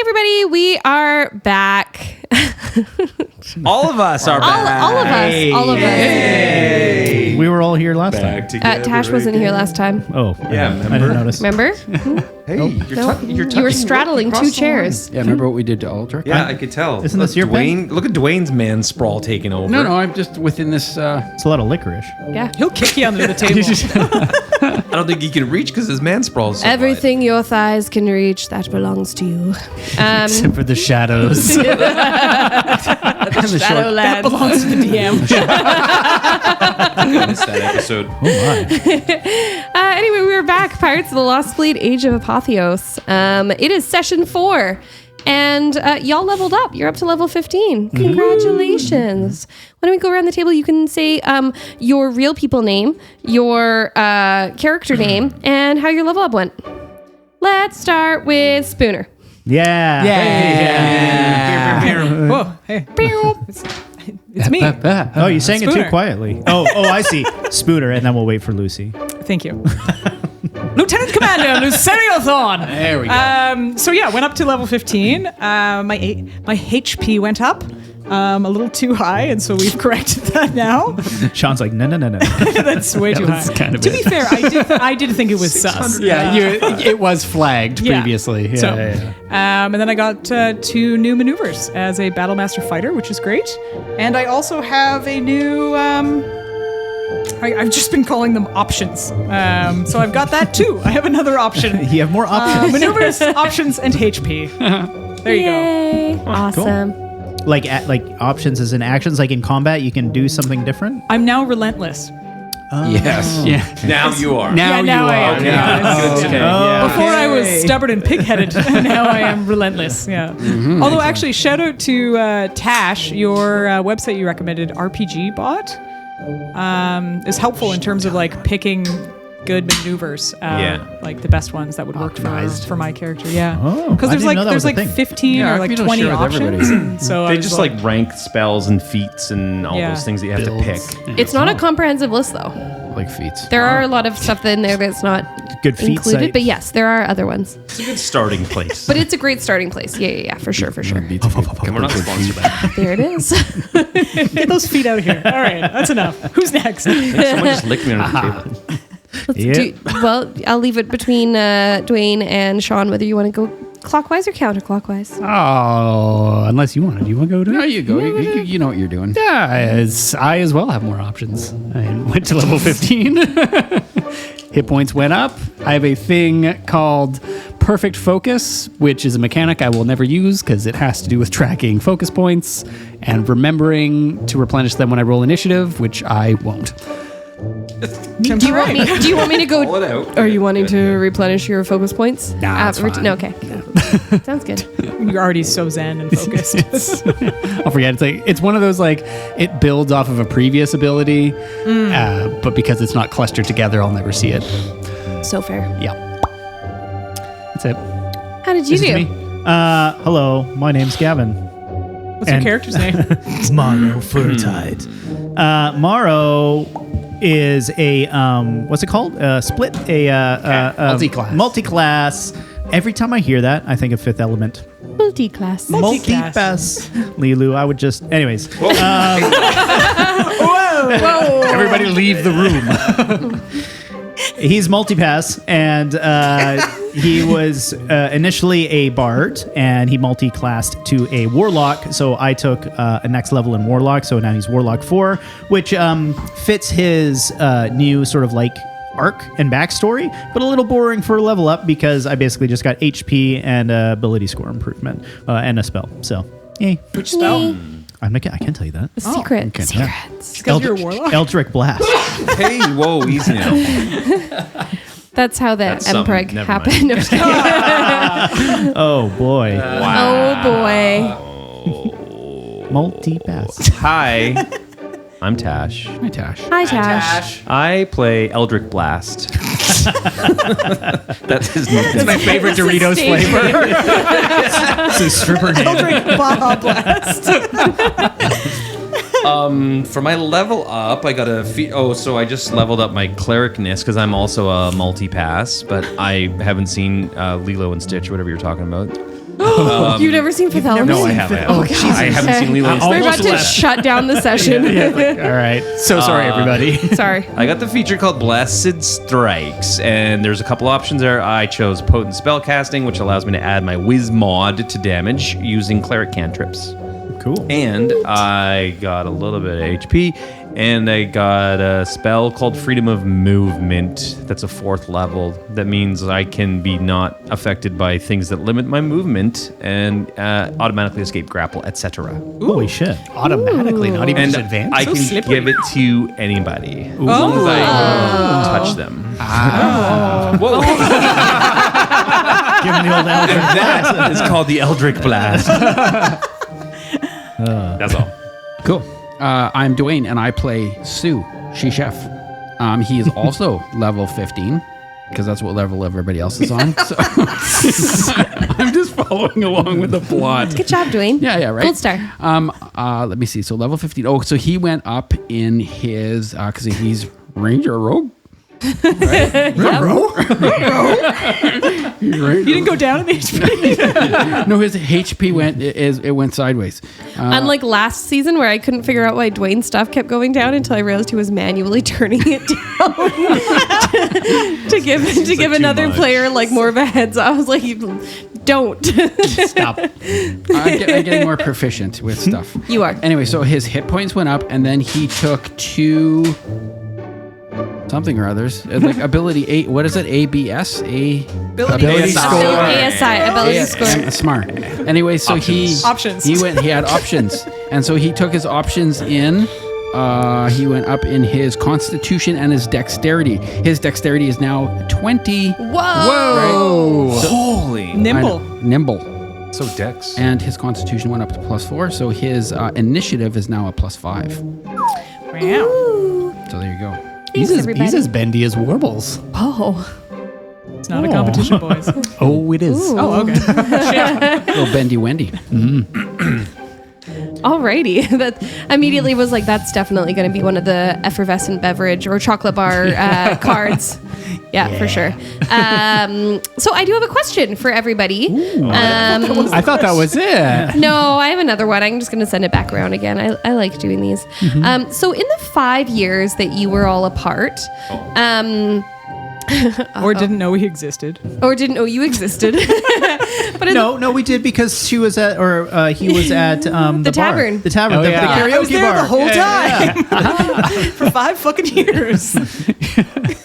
everybody, we are back. All of us are back. All of us. All of us. Hey. We were all here last time. Tash wasn't here last time. Oh, yeah, I didn't notice. Remember? Hey, You were straddling two chairs. Yeah, remember what we did to Eldric? Yeah, I could tell. Isn't this your pen? Look at Dwayne's man sprawl taking over. No, I'm just within this. It's a lot of licorice. Yeah. He'll kick you under the table. I don't think he can reach because his man sprawls so Everything your thighs can reach, that belongs to you. Except for the shadows. That belongs to the DM. I missed that episode. Oh my. Anyway, we are back. Pirates of the Lost Fleet, Age of Apotheos. It is session 4. And y'all leveled up. You're up to level 15. Congratulations. Why don't we go around the table? You can say your real people name, your character name, and how your level up went. Let's start with Spooner. Yeah. Whoa, hey. It's me. Oh, you're saying it too Spooner. quietly. Oh, I see. Spooner, and then we'll wait for Lucy. Thank you. Lieutenant Commander Lucerio Thorn. There we go. So yeah, went up to level 15. My HP went up a little too high, and so we've corrected that now. Sean's like, no. That's way too high. kind of to be fair, I did think it was sus. Yeah, it was flagged previously. Yeah, So, yeah. And then I got 2 new maneuvers as a Battlemaster fighter, which is great. And I also have a new. I've just been calling them options. So I've got that too. I have another option. You have more options. Maneuvers, options, and HP. There you go. Yay. Awesome. Like options as in actions, like in combat, you can do something different. I'm now relentless. Yes. Yeah. Now you are. Now I am. Okay. Yeah. Good to know. Before I was stubborn and pig-headed. Now I am relentless. Yeah. Although actually, shout out to Tash, your website you recommended, RPG Bot, is helpful in terms of like picking good maneuvers. Like the best ones that would work for my character. Yeah. Oh, Because I didn't know that there's was a like thing. 15 or like RP don't 20 share with everybody. options. And so They I was just like rank spells and feats and all Yeah. those things that you have to pick. It's not a comprehensive list, though. Like feats. There are a lot of stuff in there that's not Good feat included, site. but yes, there are other ones. It's a good starting place. But it's a great starting place. Yeah, for sure. And we're not sponsored by that. There it is. get those feet out of here. All right, that's enough. Who's next? Someone just licked me under the table. Well, I'll leave it between Dwayne and Sean whether you want to go clockwise or counterclockwise. Oh, unless you want to. Do you want to go to No, it? you go. You know what you're doing. Yeah, I as well have more options. I went to level 15. Hit points went up. I have a thing called Perfect Focus, which is a mechanic I will never use because it has to do with tracking focus points and remembering to replenish them when I roll initiative, which I won't. Do you want me to go? Pull it out. Are you wanting to replenish your focus points? Nah, that's fine. No, okay. Sounds good. You're already so zen and focused. I'll forget. It's one of those like it builds off of a previous ability, but because it's not clustered together, I'll never see it. So fair. Yeah, that's it. How did you This is do? me. Hello, my name's Gavin. What's your And- character's name? Mawrow Furtide. Mawrow is a what's it called? Split Multi-class. Multi-class. Every time I hear that, I think of Fifth Element. Multi-class. Multi-class. Lilu, I would just. Anyways, Whoa. Everybody leave the room. he's multi-pass, and he was initially a bard, and he multi-classed to a warlock. So I took a next level in warlock, so now he's warlock 4, which fits his new sort of like arc and backstory, but a little boring for a level up because I basically just got HP and ability score improvement and a spell. So, yay. Which spell? I can't tell you that. Secret. Okay. Secrets. Because you're a warlock? Eldric Blast. Hey, whoa, easy now. That's how the That's something. Empreg Never happened. No, I'm just kidding. Oh boy. Oh boy. Multi-pass. Hi, I'm Tash. Hi, Tash. Hi, Tash. I play Eldric Blast. That's his name. It's my favorite Doritos Stage flavor. name. It's a stripper name. Eldric Baja Blast. For my level up, I got a so I just leveled up my clericness because I'm also a multi-pass, but I haven't seen Lilo and Stitch, whatever you're talking about. You've never seen Fifth Element? No, I haven't. Oh, God. I haven't seen Lilo and We're Stitch. about to shut down the session. All right. So sorry, everybody. Sorry. I got the feature called Blessed Strikes, and there's a couple options there. I chose Potent Spellcasting, which allows me to add my Whiz mod to damage using Cleric cantrips. Cool. And I got a little bit of HP, and I got a spell called Freedom of Movement. That's a 4th level. That means I can be not affected by things that limit my movement and automatically escape grapple, etc. Holy shit. Automatically, not even And just advanced. I can give it to anybody as long as I touch them. Whoa. Give me the old Eldric. That is called the Eldric Blast. That's all. Cool. I'm Dwayne, and I play Sue, she chef. He is also level 15, because that's what level everybody else is on. So I'm just following along with the plot. Good job, Dwayne. Yeah, right. Gold star. Let me see. So level 15. Oh, so he went up in his because he's ranger rogue. Right? You didn't go down in the HP. No, his HP went sideways. Unlike last season where I couldn't figure out why Dwayne's stuff kept going down until I realized he was manually turning it down to give another player like more of a heads up. I was like, don't. Stop. I'm getting more proficient with stuff. You are. Anyway, so his hit points went up, and then he took 2 something or others. Like ability 8. What is it? ABS? Ability score. ASI, ability score. Smart. Anyway, so Options. he had options, and so he took his options in. He went up in his constitution and his dexterity. His dexterity is now 20. Whoa. Holy. Nimble. Nimble. So Dex. And his constitution went up to +4, so his initiative is now a +5. Wow. So there you go. He's everybody. as bendy as Warbles. Oh. It's not a competition, boys. Oh, it is. Ooh. Oh, okay. Little bendy Wendy. Alrighty. That immediately was like, that's definitely going to be one of the effervescent beverage or chocolate bar cards. Yeah, for sure. So I do have a question for everybody. I thought that was it. No, I have another one. I'm just going to send it back around again. I like doing these. So in the 5 years that you were all apart, Or didn't know he existed. or didn't know you existed, but in No, we did because she was at, or he was at the bar. tavern. The tavern, Oh, the yeah. karaoke I was there bar. the whole Yeah, time for 5 fucking years.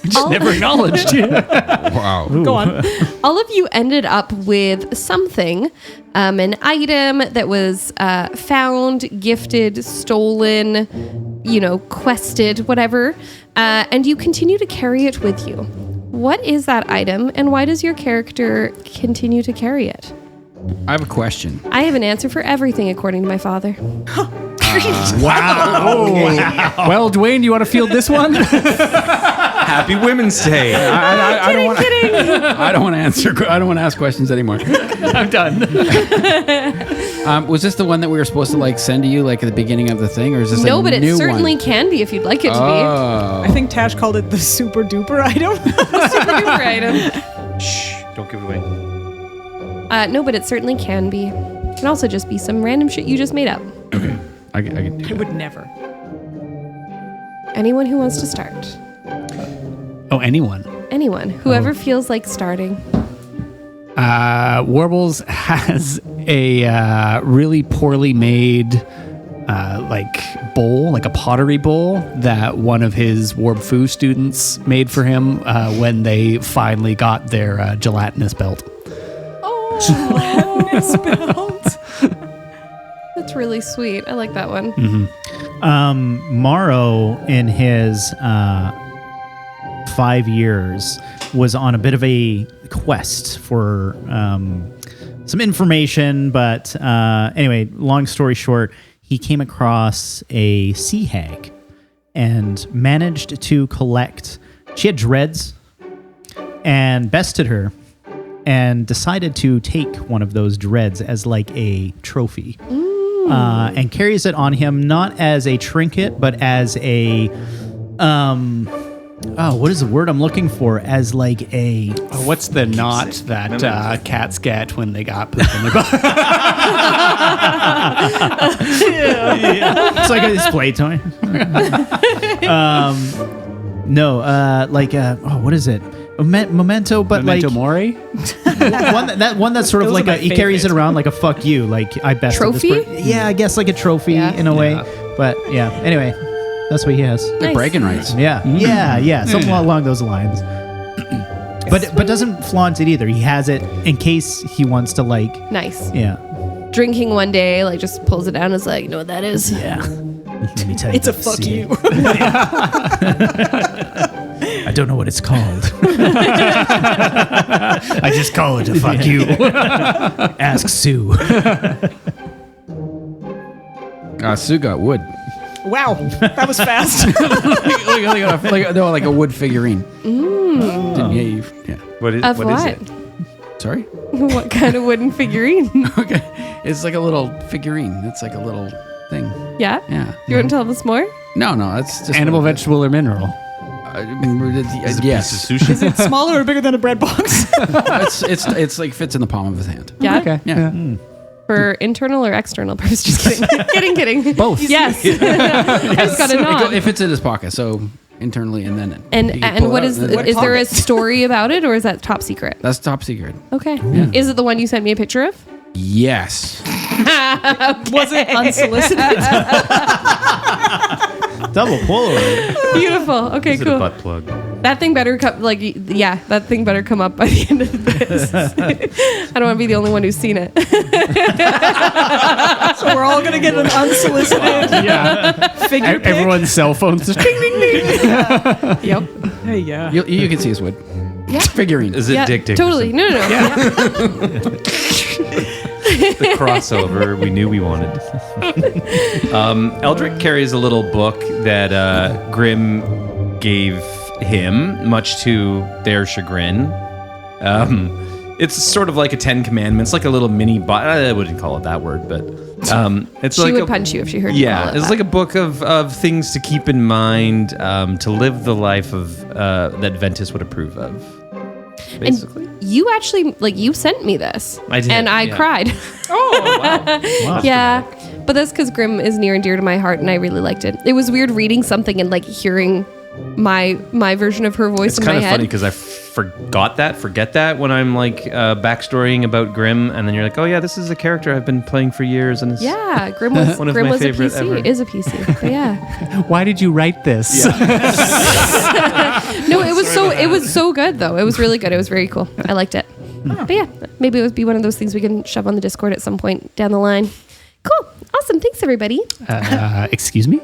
Just never acknowledged you. Wow. Go on. all of you ended up with something, an item that was found, gifted, stolen, quested, whatever, and you continue to carry it with you. What is that item, and why does your character continue to carry it? I have a question. I have an answer for everything, according to my father. Well, Dwayne, do you want to field this one? Happy Women's Day. I don't want. I don't want to answer. I don't want to ask questions anymore. I'm done. Was this the one that we were supposed to send to you at the beginning of the thing, or is this No, a but it new certainly one? can be if you'd like it to Oh. I think Tash called it the super duper item. be. Super duper item. Shh, don't give it away. No, but it certainly can be. It can also just be some random shit you just made up. I can do I would never. Anyone who wants to start. Oh, anyone. Anyone. Whoever feels like starting. Warbles has a really poorly made bowl, like a pottery bowl that one of his Warb-Fu students made for him when they finally got their gelatinous belt. That's really sweet. I like that one. Mawrow, in his 5 years, was on a bit of a quest for some information. But anyway, long story short, he came across a sea hag and managed to collect. She had dreads and bested her and decided to take one of those dreads as like a trophy. And carries it on him not as a trinket, but as a what is the word I'm looking for? As like a What's the knot that cats get when they got poop in their butt? It's like a display toy. What is it? Memento, but Memento like Mori? one that's sort of Those like are my he carries it favorites. around like a fuck you, like I best Trophy? Yeah, I guess like a trophy Yeah. in a way. But yeah, anyway, that's what he has. Nice. Bracken rights. Yeah, yeah, something along those lines. But doesn't flaunt it either. He has it in case he wants to like. Nice. Yeah. Drinking one day, like just pulls it down and is like, you know what that is? Yeah. Let me tell you. It's a fuck you. I don't know what it's called. I just call it a fuck you. Ask Sue. Sue got wood. Wow, that was fast. like a wood figurine. Yeah. What is, Of what what? is it? Sorry? What kind of wooden figurine? Okay. It's like a little figurine. It's like a little thing. Yeah? Yeah. You want to tell us more? No, it's just Animal, vegetable, or mineral? Is it a yes. piece of sushi? Smaller or bigger than a bread box? it's like fits in the palm of his hand. Yeah. Okay. Yeah. For internal or external purpose? Just kidding. kidding. Both. Yes. I just got a nod. It fits in his pocket, so internally and then. And you can pull what it is out and then- is there a story about it, or is that top secret? That's top secret. Okay. Is it the one you sent me a picture of? Yes. Was it unsolicited? Double Polaroid. Beautiful. Okay, Is it a cool. butt plug? That thing better come that thing better come up by the end of this. I don't want to be the only one who's seen it. So we're all gonna get an unsolicited figure pic. Everyone's cell phones just ding, ding, ding. Yep. Hey, yeah. You can see his wood. Yeah. Figurine. Is it Yeah, Dick totally. Dickerson? No. The crossover we knew we wanted. Eldric carries a little book that Grimm gave him, much to their chagrin. It's sort of like a 10 Commandments, like a little mini. I wouldn't call it that word, but it's She like would a, punch you if she heard you call Yeah, it it's that. like a book of things to keep in mind, to live the life of that Ventus would approve of. Basically. And you actually, you sent me this. I did, And I yeah. cried. Oh wow! Yeah. But that's because Grimm is near and dear to my heart, and I really liked it. It was weird reading something and hearing my version of her voice It's in kind my of head. funny because I forget that when I'm backstorying about Grimm, and then you're like, oh yeah, this is a character I've been playing for years, and it's Yeah, Grimm was One of Grimm my was a favorite PC. ever. Is a PC. But yeah. Why did you write this? No, it was so good though. It was really good. It was very cool. I liked it. But yeah, maybe it would be one of those things we can shove on the Discord at some point down the line. Cool. Awesome. Thanks everybody. Excuse me?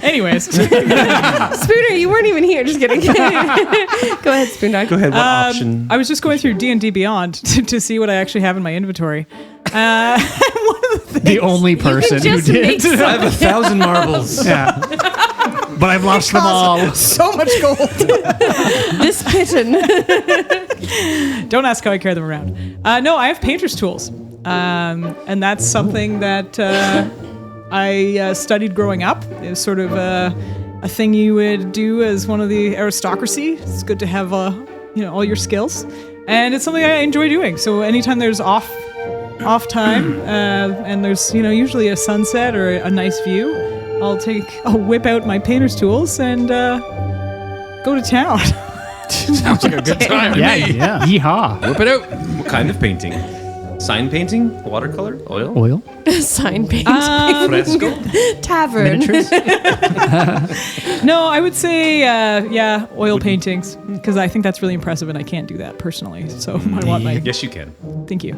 Anyways, Spooner, you weren't even here. Just kidding. Go ahead, Spoondog. go ahead. What option? I was just going through D&D Beyond to see what I actually have in my inventory. One of the things, The only person who just did. make some- I have 1,000 marbles. Yeah. But I've lost them all. so much gold. This kitten. Don't ask how I carry them around. No, I have painter's tools, and that's something that I studied growing up. It was sort of a thing you would do as one of the aristocracy. It's good to have all your skills, and it's something I enjoy doing. So anytime there's off time, and there's usually a sunset or a nice view, I'll whip out my painter's tools and go to town. Sounds like a good time. Yeah, yeah. Yeehaw. Whip it out. What kind of painting? Sign painting? Watercolor? Oil? Oil? Sign paint. Fresco? Tavern. Miniatures? No, I would say, oil paintings, because I think that's really impressive, and I can't do that personally. So I want my. Yes, you can. Thank you.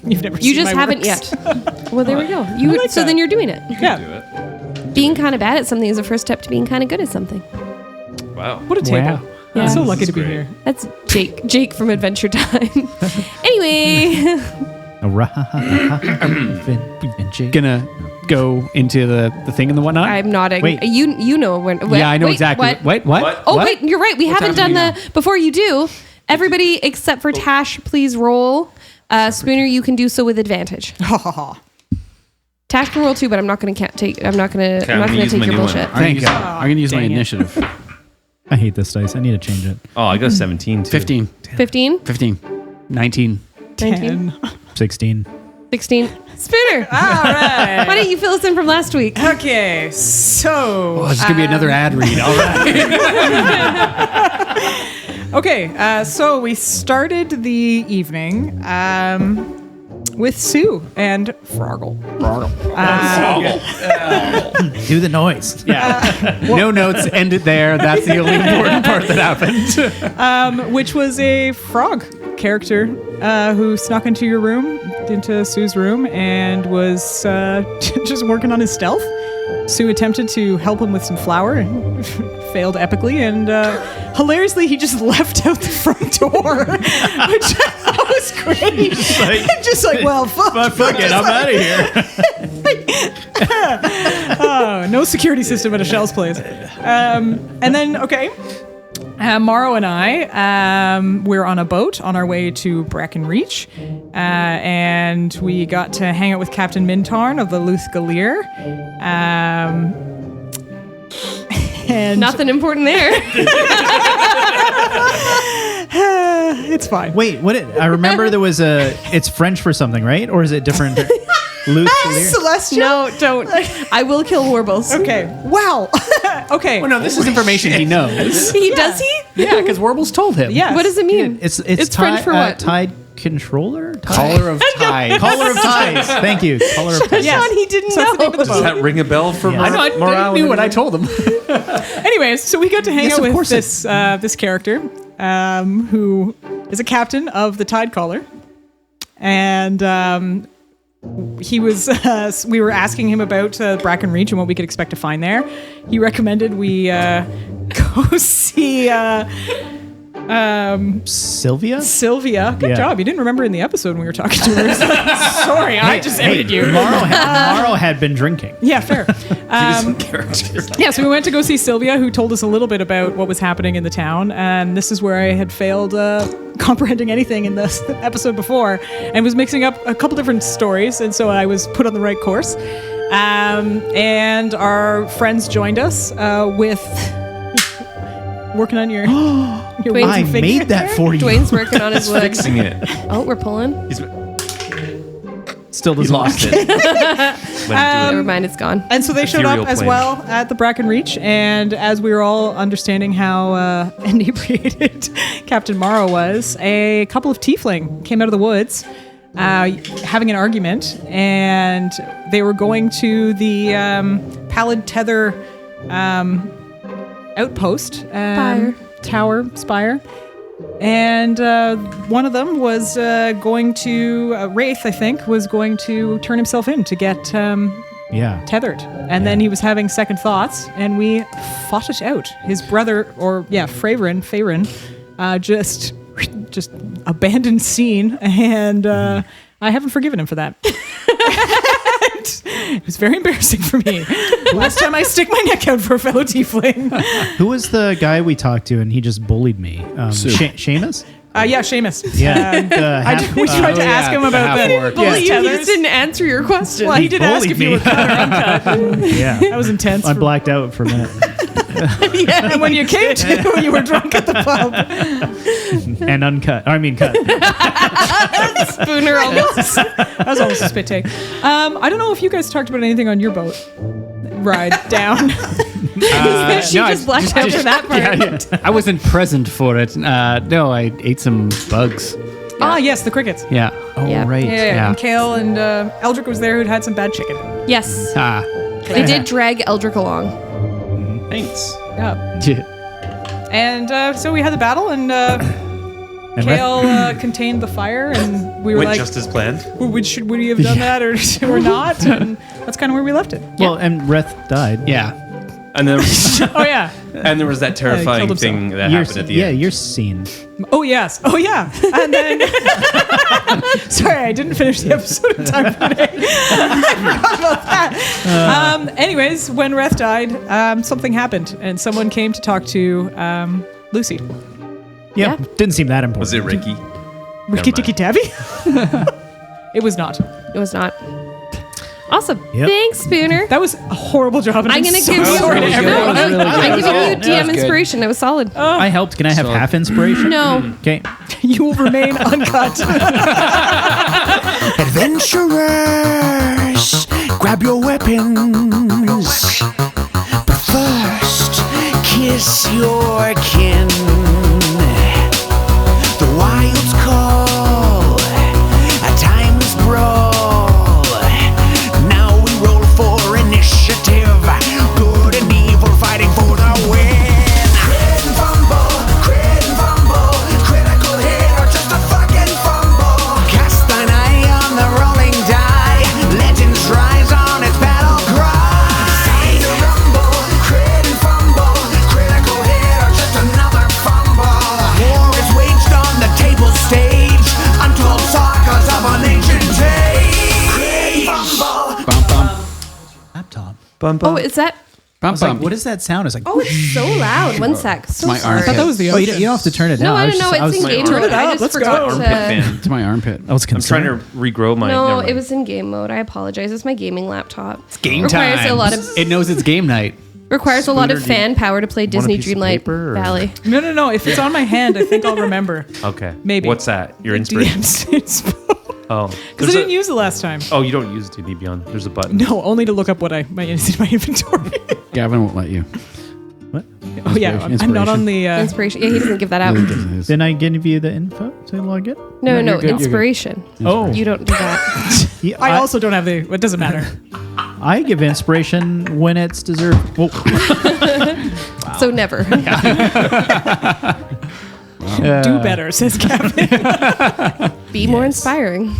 You've never. You seen just my haven't works. yet. Well, there we go. like So that. then you're doing it. Yeah. Do it. Being kind of bad at something is the first step to being kind of good at something. Wow. What a table. Wow. Yeah. I'm so lucky This to be is great. here. That's Jake from Adventure Time. Anyway, Gonna go into the thing and the whatnot? I'm nodding. Wait. You know when. yeah, I know wait, exactly. What? What? Oh wait, you're right. We haven't done happening the. Before you do, everybody except for Tash, please roll. Spooner, you can do so with advantage. Tash can roll too, but I'm not going to take. I'm not going Okay, to. I'm not I'm going gonna to use take my your new one. bullshit. I'm gonna use my dang it. initiative. I hate this dice. I need to change it. Oh, I got a 17 too. 15. 15, 19. 19. 10. 16. 16. Spooner. All right. Why don't you fill us in from last week? Okay, so Oh, it's going to be another ad read. All right. okay, so we started the evening with Sue and Froggle. Do the noise. Yeah. No notes. End it there. That's the only important part that happened. Which was a frog character who snuck into your room, into Sue's room, and was just working on his stealth. Sue attempted to help him with some flour and failed epically, and hilariously, he just left out the front door, which I thought was great. Just like, well, fuck it, I'm out of here. Oh, no security system at a Shell's place. And then, okay, Mawrow and I, we're on a boat on our way to Bracken Reach, and we got to hang out with Captain Mintarn of the Lucerio. And Nothing important there. it's fine. Wait, I remember there was it's French for something, right? Or is it different? Lucerio? Celestial? No, don't. I will kill Warbles. Okay. Wow. Okay. Oh, no, this is information he knows. Does he? Yeah, because Warbles told him. Yes. What does it mean? It's French for what? Tide controller? Collar of Tide. Collar of ties. Thank you. Collar of ties. Yes. Sean, he didn't So that's the name of know. the Does that ring a bell for Yeah. I know. Morale? I knew what I told him. Anyways, so we got to hang Yes, out of with course this character who is a captain of the Tide Caller, and he was. We were asking him about Bracken Reach and what we could expect to find there. He recommended we go see Sylvia? Sylvia. Good Yeah. job. You didn't remember in the episode when we were talking to her. Sorry, I just ended you. Mawrow had been drinking. Yeah, fair. Character. Yeah, so we went to go see Sylvia, who told us a little bit about what was happening in the town, and this is where I had failed comprehending anything in this episode before, and was mixing up a couple different stories, and so I was put on the right course. And our friends joined us with working on your Dwayne's I figure made that for you. Dwayne's working on his wood. Fixing it. Oh, we're pulling. Still He doesn't lost it. Never mind, it's gone. And so they showed up Ethereal as plane. well at the Bracken Reach, and as we were all understanding how inebriated Captain Mawrow was, a couple of tiefling came out of the woods having an argument, and they were going to the Pallid Tether outpost. Spire. And one of them was going to, Wraith, I think, was going to turn himself in to get Yeah. tethered. And then he was having second thoughts, and we fought it out. His brother, Faerun, just abandoned scene, and I haven't forgiven him for that. It was very embarrassing for me. Last time I stick my neck out for a fellow tiefling. Who was the guy we talked to and he just bullied me? Seamus? Yeah, Seamus. Yeah. We tried to ask him about the Bully you, he tethers. just didn't answer your question. Well, he did ask if you were cut or uncut. Yeah. That was intense. I blacked out for a minute. And when you came to, you were drunk at the pub. And uncut. I mean, cut. Spooner almost. That was almost a spit take. I don't know if you guys talked about anything on your boat ride down. She just blacked out for that part. Yeah. I wasn't present for it. No, I ate some bugs. Ah, yes, the crickets. Yeah. Oh, Yeah. right. Yeah. And Kale and Eldric was there who'd had some bad chicken. Yes. Ah. They did drag Eldric along. Thanks. Yeah. And so we had the battle, and Kale contained the fire, and we were Went like, just as planned. should we have done that or not? And that's kind of where we left it. Well, and Reth died. Yeah. And then Oh, yeah. and there was that terrifying killed himself. thing that happened at the end. Your scene. Oh, yes. Oh, yeah. And then... Sorry, I didn't finish the episode in time for today. I forgot about that. Anyways, when Reth died, something happened, and someone came to talk to Lucy. Yeah. Didn't seem that important. Was it Ricky? Ricky mind. Tikki Tabby? It was not. It was not. Awesome. Yep. Thanks, Spooner. That was a horrible job. And I'm going to so give you sorry to really good. everyone. That was really I'm good. giving you That DM was good. inspiration. That was solid. I helped. Can I have half inspiration? No. Okay. You will remain uncut. Adventurer! begins. But first, kiss your kin. The wilds call, a timeless brawl. Now we roll for initiative. Good and evil fighting for the win. Crit and fumble, critical hit or just a fucking fumble. Cast thine eye on the rolling die. Legends rise on its battle cry. Time to rumble, crit and fumble, critical hit or just another fumble. War is waged on the table stage. Untold sagas of an ancient age. Crit and fumble. Bum, bum, Laptop. Bum, bum. Oh, is that? I bum, was like, bum. what does that sound? It's like, Oh, it's so loud. One sec. So my sorry. armpit. That was the oh, you ocean. don't have to turn it down. No, I don't was know. just- I It's was in like- game Turn mode. it I up. just Let's go. forgot Armpit to. fan. It's my armpit. I was I'm concerned. trying to regrow my. No, never it mind. was in game mode. I apologize. It's my gaming laptop. It's game requires time. a lot of It knows it's game night. requires a lot of Spooner, do you fan power to play Disney piece of Dreamlight paper, or- Valley. No. If it's on my hand, I think I'll remember. Okay. Maybe. What's that? Your inspiration? Because Oh. I didn't use it last time. Oh, you don't use D&D Beyond. There's a button. No, only to look up what my inventory. Gavin won't let you. Oh yeah, I'm not on the. Inspiration. Yeah, he doesn't give that out. Didn't I give you the info to log in? No, you're good, you're good. inspiration. Oh, You don't do that. yeah, I also don't have the. It doesn't matter. I give inspiration when it's deserved. Whoa. So never. Do better, says Gavin. Be more inspiring.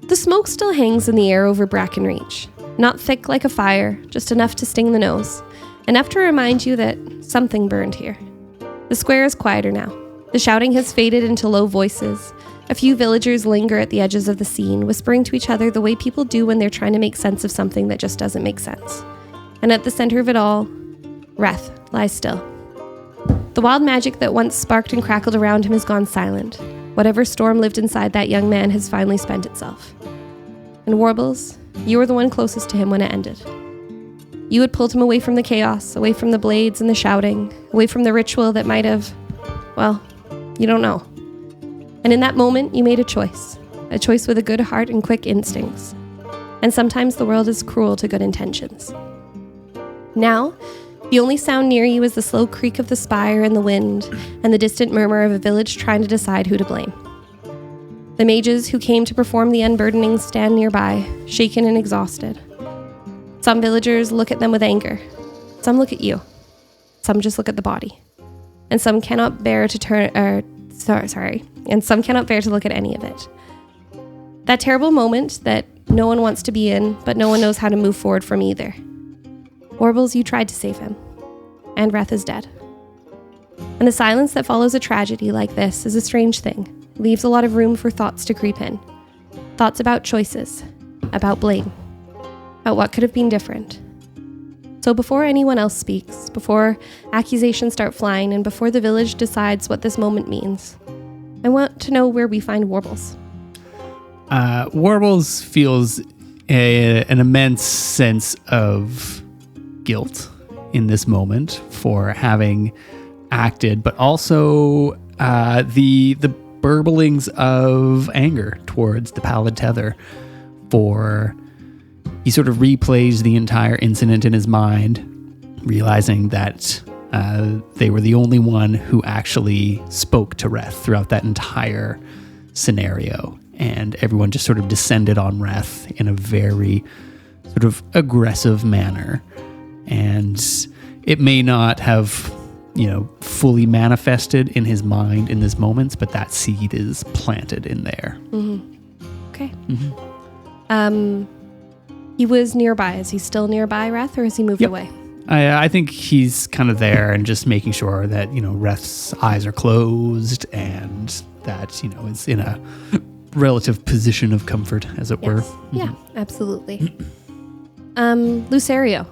The smoke still hangs in the air over Bracken Reach. Not thick like a fire, just enough to sting the nose. Enough to remind you that something burned here. The square is quieter now. The shouting has faded into low voices. A few villagers linger at the edges of the scene, whispering to each other the way people do when they're trying to make sense of something that just doesn't make sense. And at the center of it all, Reth lies still. The wild magic that once sparked and crackled around him has gone silent. Whatever storm lived inside that young man has finally spent itself. And Warbles, you were the one closest to him when it ended. You had pulled him away from the chaos, away from the blades and the shouting, away from the ritual that might have, well, you don't know. And in that moment, you made a choice with a good heart and quick instincts. And sometimes the world is cruel to good intentions. Now, the only sound near you is the slow creak of the spire in the wind and the distant murmur of a village trying to decide who to blame. The mages who came to perform the unburdening stand nearby, shaken and exhausted. Some villagers look at them with anger. Some look at you. Some just look at the body. And some cannot bear to and some cannot bear to look at any of it. That terrible moment that no one wants to be in, but no one knows how to move forward from either. Warbles, you tried to save him. And Reth is dead. And the silence that follows a tragedy like this is a strange thing. It leaves a lot of room for thoughts to creep in. Thoughts about choices, about blame, about what could have been different. So before anyone else speaks, before accusations start flying, and before the village decides what this moment means, I want to know where we find Warbles. Warbles feels an immense sense of guilt in this moment for having acted, but also the burblings of anger towards the pallid tether. For he sort of replays the entire incident in his mind, realizing that they were the only one who actually spoke to Reth throughout that entire scenario. And everyone just sort of descended on Reth in a very sort of aggressive manner. And it may not have, fully manifested in his mind in this moment, but that seed is planted in there. Mm-hmm. Okay. Mm-hmm. He was nearby. Is he still nearby, Reth, or has he moved away? I think he's kind of there and just making sure that, Reth's eyes are closed and that, is in a relative position of comfort, as it were. Yeah, absolutely. Lucerio.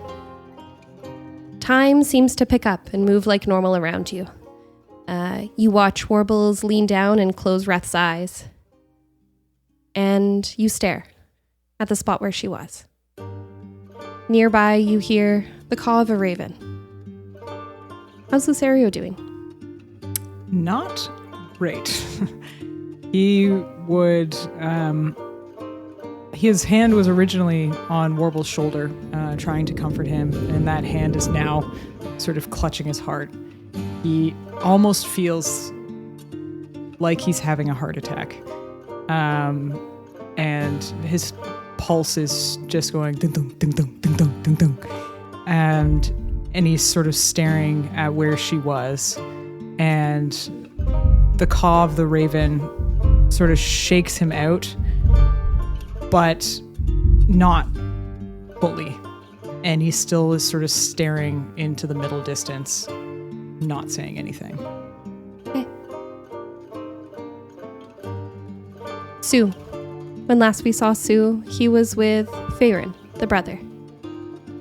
Time seems to pick up and move like normal around you. You watch Warbles lean down and close Reth's eyes. And you stare at the spot where she was. Nearby, you hear the call of a raven. How's Lucerio doing? Not great. He his hand was originally on Warbles' shoulder, trying to comfort him, and that hand is now sort of clutching his heart. He almost feels like he's having a heart attack. And his pulse is just going ding ding ding ding ding ding ding ding. And he's sort of staring at where she was. And the caw of the raven sort of shakes him out, but not fully. And he still is sort of staring into the middle distance, not saying anything. Okay. Sue. When last we saw Sue, he was with Farron, the brother.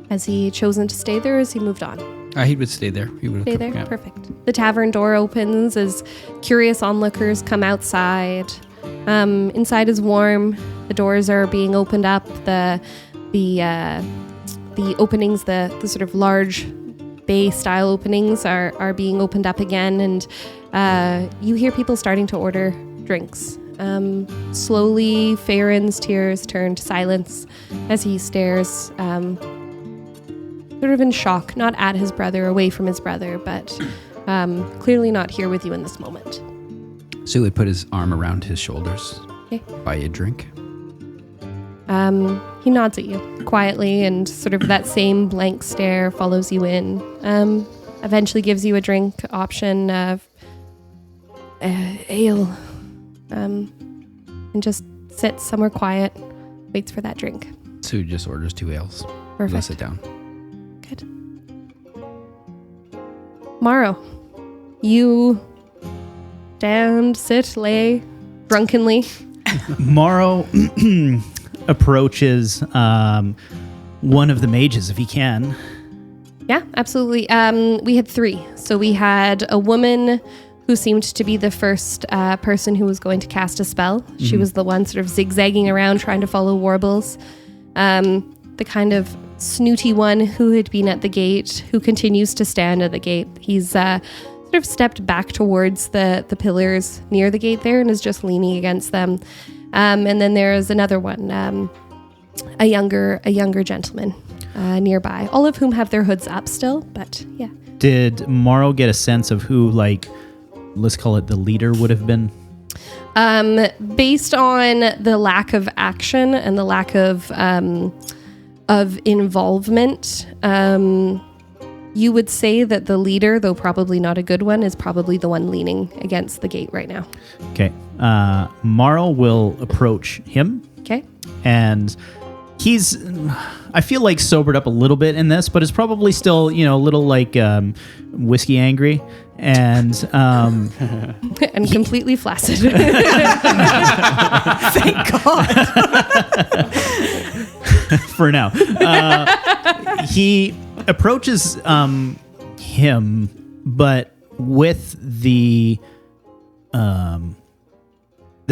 Has he chosen to stay there or has he moved on? He would stay there. He would Stay there? Yeah. Perfect. The tavern door opens as curious onlookers come outside. Inside is warm. The doors are being opened up. The openings, the sort of large bay-style openings are being opened up again, and you hear people starting to order drinks. Slowly, Farron's tears turn to silence as he stares, sort of in shock, not at his brother, away from his brother, but clearly not here with you in this moment. Sue would put his arm around his shoulders. Okay. Buy you a drink. He nods at you quietly, and sort of that same blank stare follows you in. Eventually gives you a drink option of ale, and just sits somewhere quiet, waits for that drink. Sue just orders 2 ales. Perfect. Go sit down. Good. Mawrow, you stand, sit, lay drunkenly. Mawrow approaches one of the mages if he can. Yeah, absolutely. We had 3. So we had a woman who seemed to be the first person who was going to cast a spell. She was the one sort of zigzagging around trying to follow Warbles. The kind of snooty one who had been at the gate, who continues to stand at the gate. He's sort of stepped back towards the pillars near the gate there and is just leaning against them. And then there's another one, a younger gentleman nearby, all of whom have their hoods up still, but yeah. Did Mawrow get a sense of who, like, let's call it the leader would have been? Based on the lack of action and the lack of involvement, you would say that the leader, though probably not a good one, is probably the one leaning against the gate right now. Okay. Mawrow will approach him. Okay. And he's, I feel like, sobered up a little bit in this, but is probably still, a little like whiskey angry. And and completely flaccid. Thank God. for now. He approaches him, but with the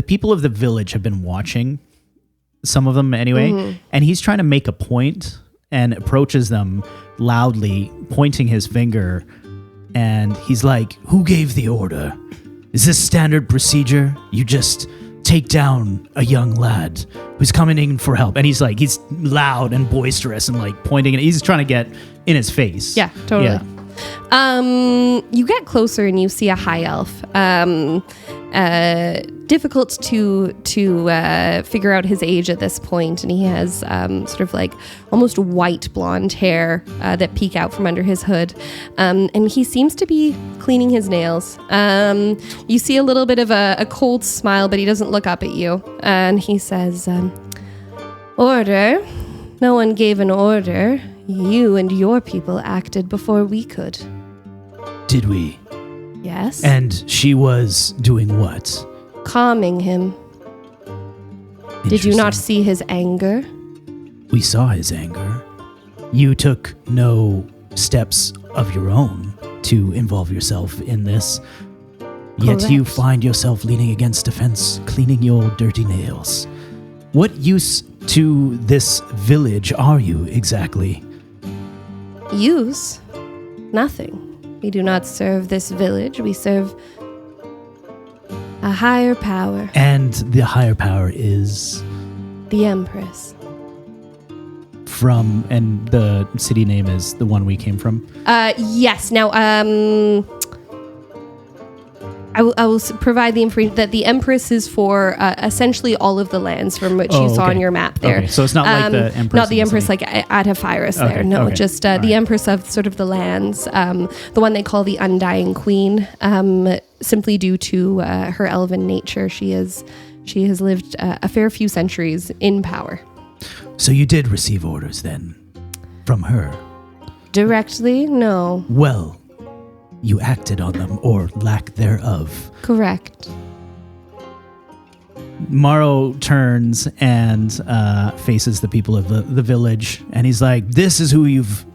people of the village have been watching, some of them anyway, and he's trying to make a point and approaches them loudly, pointing his finger, and he's like, "Who gave the order? Is this standard procedure? You just take down a young lad who's coming in for help." And he's loud and boisterous and like pointing, and he's trying to get in his face. Yeah, totally. Yeah. You get closer and you see a high elf. Difficult to figure out his age at this point, and he has sort of like almost white blonde hair that peek out from under his hood, and he seems to be cleaning his nails. You see a little bit of a cold smile, but he doesn't look up at you, and he says, "Order? No one gave an order. You and your people acted before we could." Did we? Yes. And she was doing what? Calming him. Did you not see his anger? We saw his anger. You took no steps of your own to involve yourself in this. Yet you Correct. find yourself leaning against a fence, cleaning your dirty nails. What use to this village are you exactly? Use? Nothing. We do not serve this village. We serve a higher power. And the higher power is... The Empress. From, and the city name is the one we came from. Yes. Now, I will provide the information that the Empress is for essentially all of the lands from which you saw okay. on your map there. Okay, so it's not like the Empress. Not the in Empress city. like Apotheos there. Okay, No, okay. just All the right. Empress of sort of the lands. The one they call the Undying Queen, simply due to her elven nature. She has lived a fair few centuries in power. So you did receive orders then from her? Directly? No. Well, you acted on them or lack thereof. Correct. Mawrow turns and faces the people of the village, and he's like, "This is who you've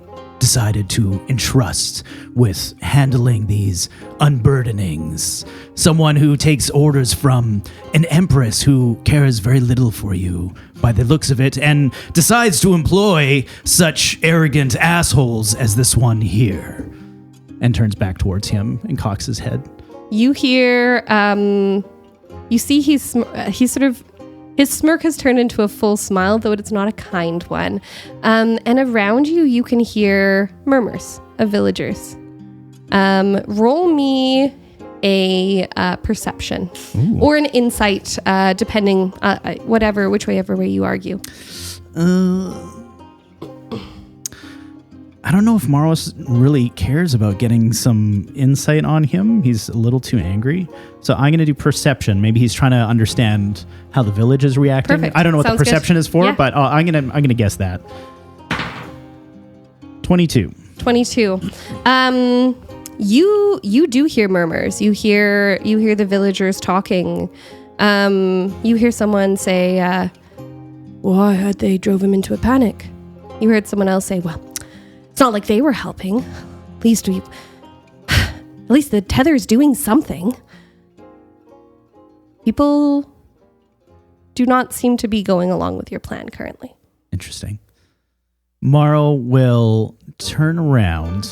decided to entrust with handling these unburdenings. Someone who takes orders from an empress who cares very little for you by the looks of it and decides to employ such arrogant assholes as this one here." and turns back towards him and cocks his head. You hear, you see he's sort of, his smirk has turned into a full smile, though it's not a kind one. And around you, you can hear murmurs of villagers. Roll me a perception or an insight, depending, whichever way you argue. I don't know if Mawrow really cares about getting some insight on him. He's a little too angry. So I'm going to do perception. Maybe he's trying to understand how the village is reacting. Perfect. I don't know what Sounds the perception good. is for, Yeah. but I'm going to guess that. 22. 22. You do hear murmurs. You hear the villagers talking. You hear someone say, "Well, I heard they drove him into a panic." You heard someone else say, "Well, it's not like they were helping. At least the tether's doing something." People do not seem to be going along with your plan currently. Interesting. Mawrow will turn around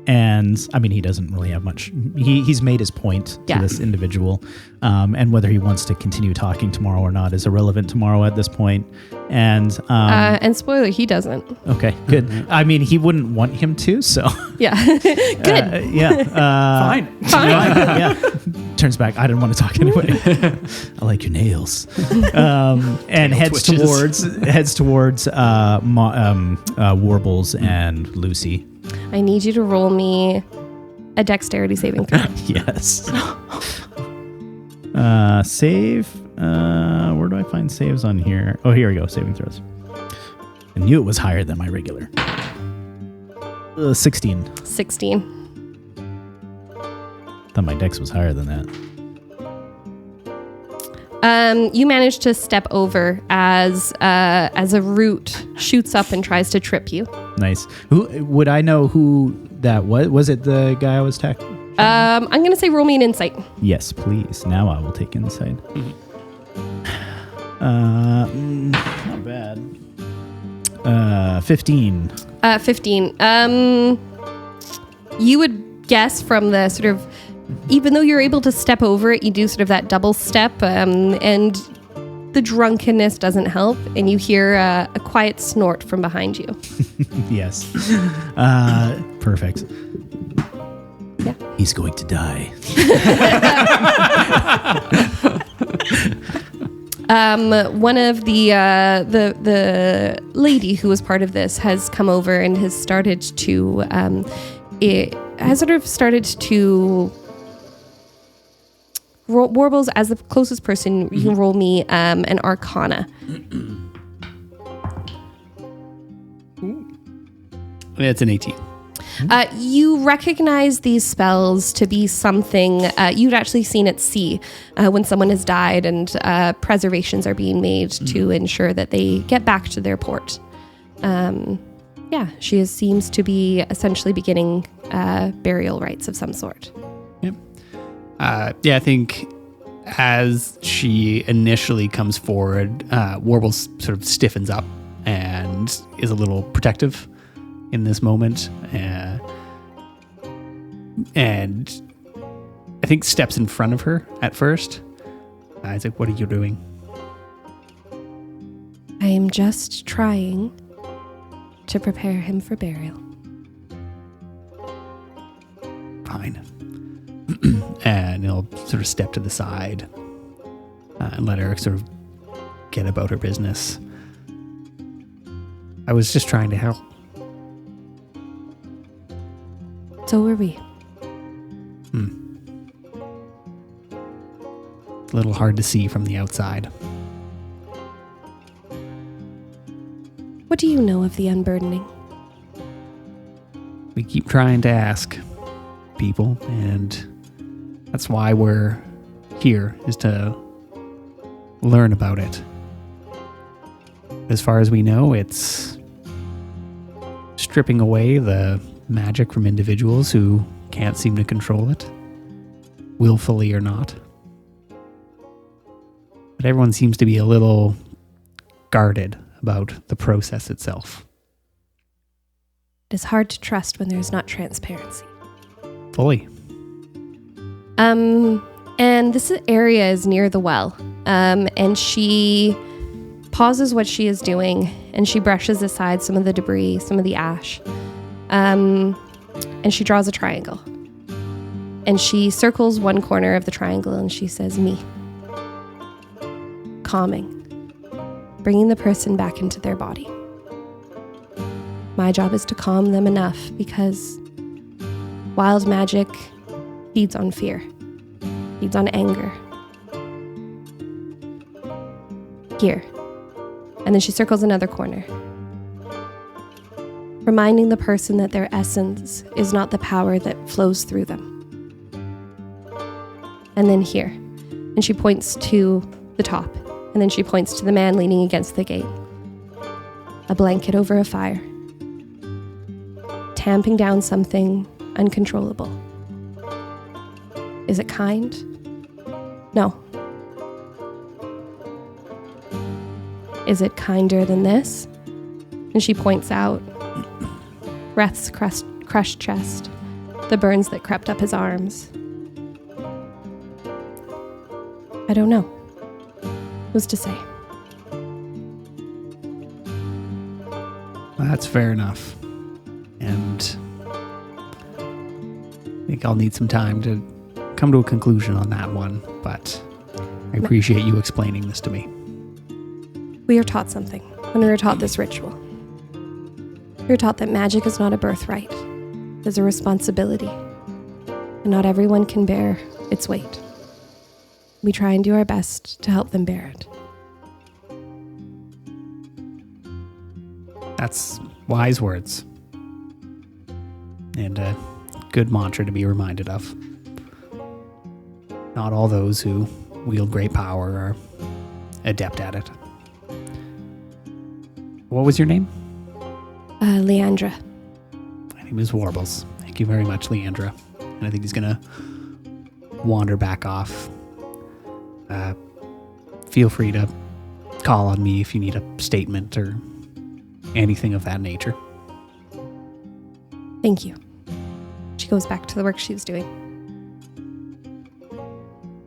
and, I mean, he doesn't really have much. He's made his point to Yeah. this individual. And whether he wants to continue talking tomorrow or not is irrelevant tomorrow at this point. And, And spoiler, he doesn't. okay, good. I mean, he wouldn't want him to, so. Yeah. Good. Yeah. Fine. Yeah. Turns back. I didn't want to talk anyway. I like your nails. And heads towards Warbles and Lucy. I need you to roll me a dexterity saving throw. Yes. Save. Where do I find saves on here? Oh, here we go. Saving throws. I knew it was higher than my regular. 16. 16. Thought my dex was higher than that. You manage to step over as a root shoots up and tries to trip you. Nice. Who would I know who that was? Was it the guy I was attacking? I'm gonna say roll me an insight. Yes, please. Now I will take insight. Not bad. 15. 15. You would guess from the sort of, even though you're able to step over it, you do sort of that double step, and the drunkenness doesn't help, and you hear a quiet snort from behind you. Yes. Perfect. Yeah. He's going to die. One of the lady who was part of this has come over and has started to Warbles, as the closest person, you can roll me an Arcana. It's an 18. You recognize these spells to be something you'd actually seen at sea when someone has died and preservations are being made to ensure that they get back to their port. She seems to be essentially beginning burial rites of some sort. Yep. I think as she initially comes forward, Warbles sort of stiffens up and is a little protective in this moment. And I think steps in front of her at first. He's like, "What are you doing?" I am just trying to prepare him for burial. Fine. And he'll sort of step to the side and let her sort of get about her business. I was just trying to help. So were we. It's a little hard to see from the outside. What do you know of the unburdening? We keep trying to ask people, and that's why we're here, is to learn about it. As far as we know, it's stripping away the magic from individuals who can't seem to control it, willfully or not. But everyone seems to be a little guarded about the process itself. It is hard to trust when there's not transparency. Fully. And this area is near the well. And she pauses what she is doing and she brushes aside some of the debris, some of the ash. And she draws a triangle. And she circles one corner of the triangle and she says, me. Calming. Bringing the person back into their body. My job is to calm them enough because wild magic feeds on fear, feeds on anger. Here. And then she circles another corner. Reminding the person that their essence is not the power that flows through them. And then here. And she points to the top. And then she points to the man leaning against the gate. A blanket over a fire. Tamping down something uncontrollable. Is it kind? No. Is it kinder than this? And she points out Reth's crushed chest, the burns that crept up his arms. I don't know. Who's to say? Well, that's fair enough. And I think I'll need some time to come to a conclusion on that one, but I appreciate you explaining this to me. We are taught something when we are taught this ritual. We are taught that magic is not a birthright. It is a responsibility. And not everyone can bear its weight. We try and do our best to help them bear it. That's wise words. And a good mantra to be reminded of. Not all those who wield great power are adept at it. What was your name? Leandra. My name is Warbles. Thank you very much, Leandra. And I think he's going to wander back off. Feel free to call on me if you need a statement or anything of that nature. Thank you. She goes back to the work she was doing.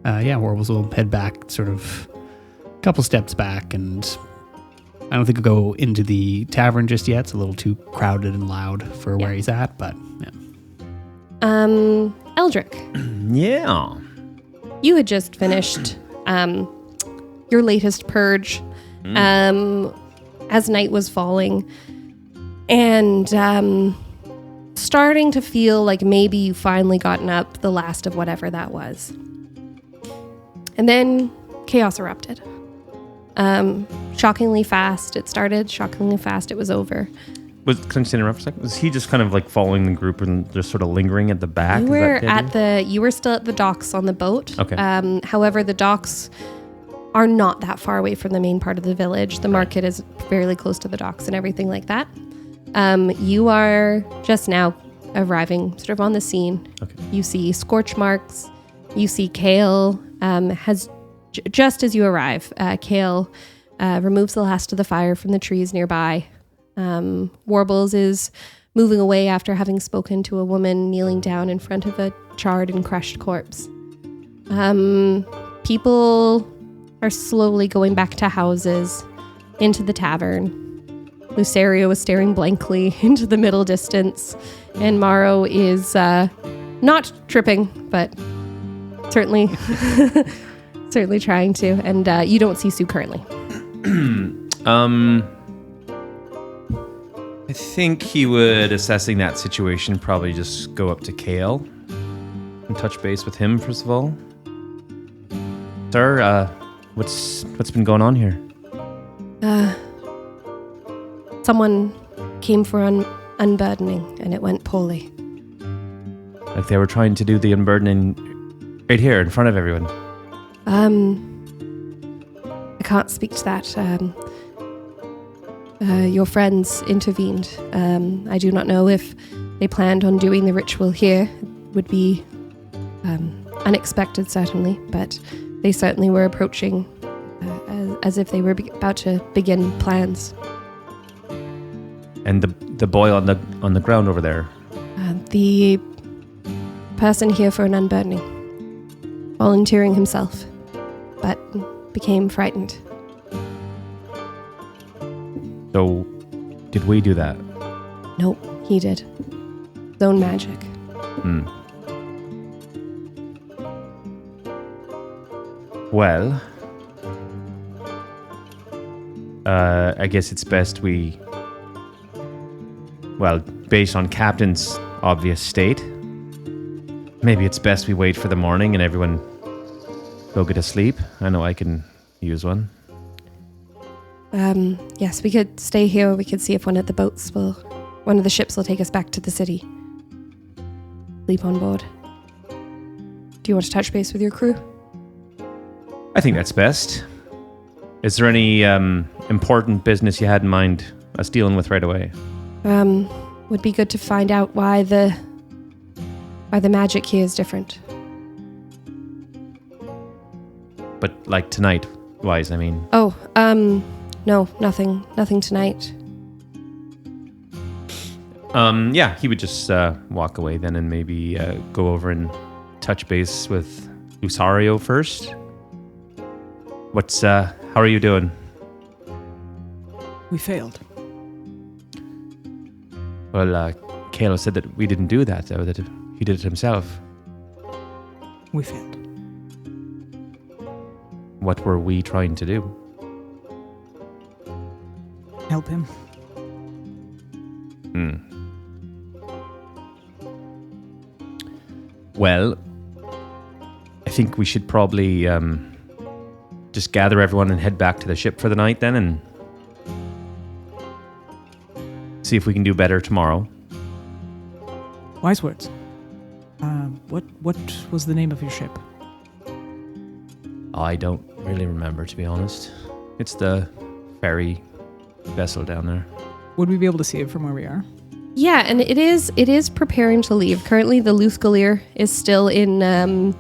Warbles will head back sort of a couple steps back, and I don't think he'll go into the tavern just yet. It's a little too crowded and loud for where he's at, but yeah. Eldric. Yeah. You had just finished your latest purge as night was falling, and starting to feel like maybe you finally gotten up the last of whatever that was. And then chaos erupted. Shockingly fast it started, shockingly fast it was over. Can I just interrupt for a second? Was he just kind of like following the group and just sort of lingering at the back? You were you were still at the docks on the boat. Okay. However, the docks are not that far away from the main part of the village. The market is fairly close to the docks and everything like that. You are just now arriving sort of on the scene. Okay. You see scorch marks. You see Kale has, just as you arrive, Kale removes the last of the fire from the trees nearby. Warbles is moving away after having spoken to a woman kneeling down in front of a charred and crushed corpse. People are slowly going back to houses. into the tavern. Lucerio is staring blankly into the middle distance, and Mawrow is not tripping, but certainly certainly trying to. And you don't see Sue currently. I think he would, assessing that situation, probably just go up to Kale and touch base with him first of all. Sir, what's been going on here? Someone came for unburdening, and it went poorly. Like they were trying to do the unburdening right here in front of everyone. I can't speak to that. Your friends intervened. I do not know if they planned on doing the ritual here. It would be unexpected, certainly, but they certainly were approaching as if they were about to begin plans. And the boy on the ground over there. The person here for an unburdening, volunteering himself, but became frightened. So, did we do that? Nope, he did. His own magic. Well, I guess it's best we... Well, based on Captain's obvious state, maybe it's best we wait for the morning and everyone go get a sleep. I know I can use one. Yes, we could stay here, or we could see if one of the ships will take us back to the city. Sleep on board. Do you want to touch base with your crew? I think that's best. Is there any important business you had in mind us dealing with right away? Would be good to find out why the magic here is different. But like tonight wise, I mean. Oh, no, nothing tonight. Yeah, he would just walk away then and maybe go over and touch base with Lucerio first. How are you doing? We failed. Well, Kayla said that we didn't do that, though, that he did it himself. We failed. What were we trying to do? Help him. Well, I think we should probably just gather everyone and head back to the ship for the night then and see if we can do better tomorrow. Wise words. What was the name of your ship? I don't really remember, to be honest. It's the ferry vessel down there. Would we be able to see it from where we are? Yeah, and it is preparing to leave. Currently, the Lucerio is still in at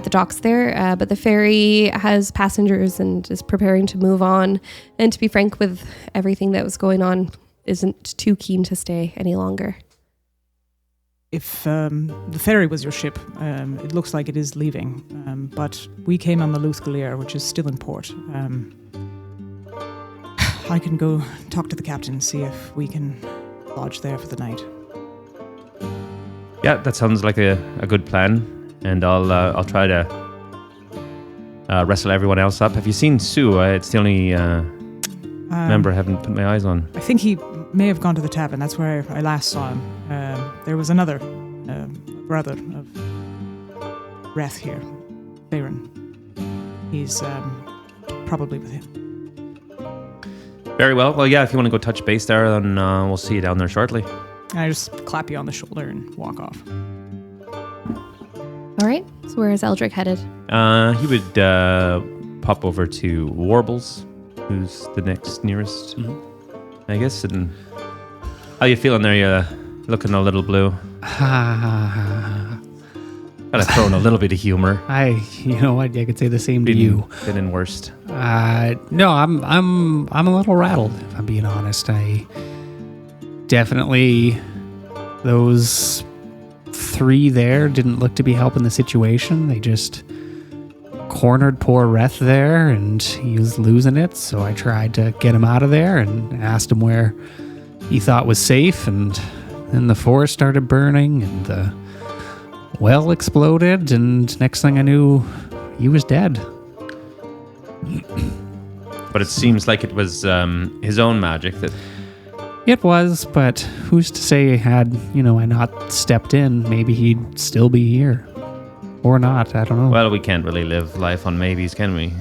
the docks there, but the ferry has passengers and is preparing to move on. And to be frank, with everything that was going on, isn't too keen to stay any longer. If the ferry was your ship, it looks like it is leaving, but we came on the Lucerio, which is still in port. I can go talk to the captain, see if we can lodge there for the night. Yeah, that sounds like a good plan, and I'll try to wrestle everyone else up. Have you seen Sue? It's the only member I haven't put my eyes on. I think he may have gone to the tavern. That's where I last saw him. There was another brother of Wrath here, Baron. He's probably with him. Very well. Well, yeah, if you want to go touch base there, then we'll see you down there shortly. I just clap you on the shoulder and walk off. All right. So where is Eldric headed? He would pop over to Warbles, who's the next nearest, I guess. And how you feeling there? You're looking a little blue. Gotta throw in a little bit of humor. You know what? I could say the same to you. Been in worst. No, I'm a little rattled, if I'm being honest. I definitely, those three there didn't look to be helping the situation. They just cornered poor Reth there, and he was losing it. So I tried to get him out of there and asked him where he thought was safe. And then the forest started burning, and the well exploded. And next thing I knew, he was dead. But it seems like it was his own magic that. It was, but who's to say had, I not stepped in, maybe he'd still be here. Or not, I don't know. Well, we can't really live life on maybes, can we?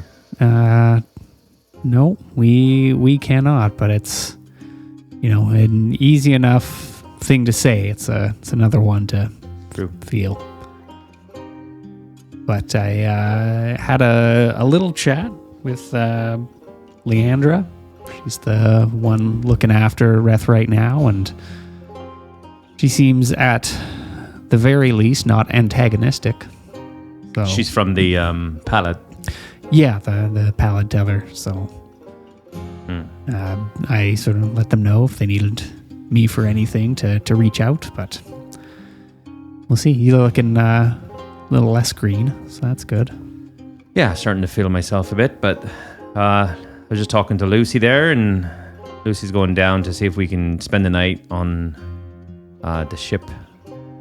No, we cannot, but it's, an easy enough thing to say. It's another one to feel. But I had a little chat with Leandra. She's the one looking after Reth right now, and she seems at the very least not antagonistic. So, she's from the pallet. Yeah, the pallet teller. So I sort of let them know if they needed me for anything to reach out, but we'll see. You're looking a little less green, so that's good. Yeah, starting to feel myself a bit, but I was just talking to Lucy there, and Lucy's going down to see if we can spend the night on the ship.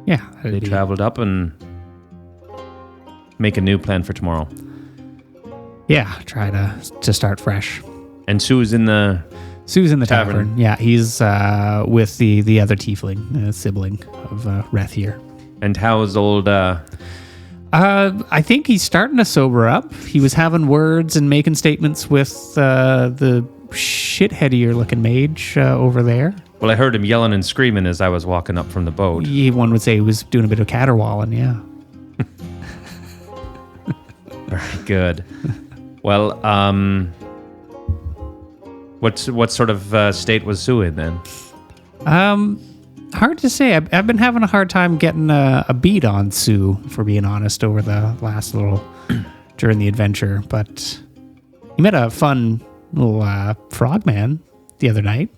Yeah. They traveled up and make a new plan for tomorrow. Yeah, try to start fresh. And Sue's in the tavern. Yeah, he's with the other tiefling, sibling of Reth here. And how's old... I think he's starting to sober up. He was having words and making statements with the shitheadier looking mage over there. Well, I heard him yelling and screaming as I was walking up from the boat. One would say he was doing a bit of caterwauling, yeah. Very good. Well, what sort of state was Sue in then? Hard to say. I've been having a hard time getting a beat on Sue, for being honest, over the last little during the adventure. But he met a fun little frogman the other night.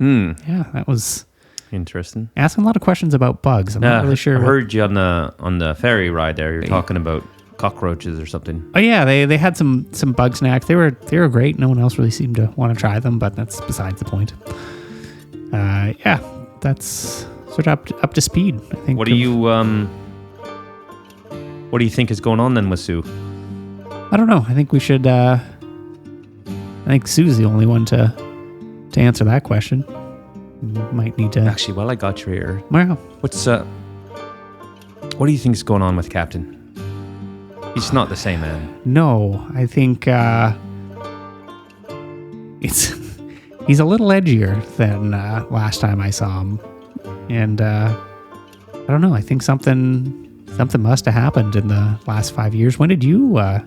Yeah, that was interesting. Asking a lot of questions about bugs. I'm not really sure. I heard you on the ferry ride there. You're talking about cockroaches or something. Oh yeah, they had some bug snacks. They were great. No one else really seemed to want to try them, but that's besides the point. Yeah. That's sort of up to speed, I think. What do you think is going on then with Sue? I don't know. I think we should. I think Sue's the only one to answer that question. Might need to. Actually, while I got your ear, Wow. what do you think is going on with Captain? He's not the same man. No, I think he's a little edgier than last time I saw him, and I don't know. I think something must have happened in the last 5 years. When did you sort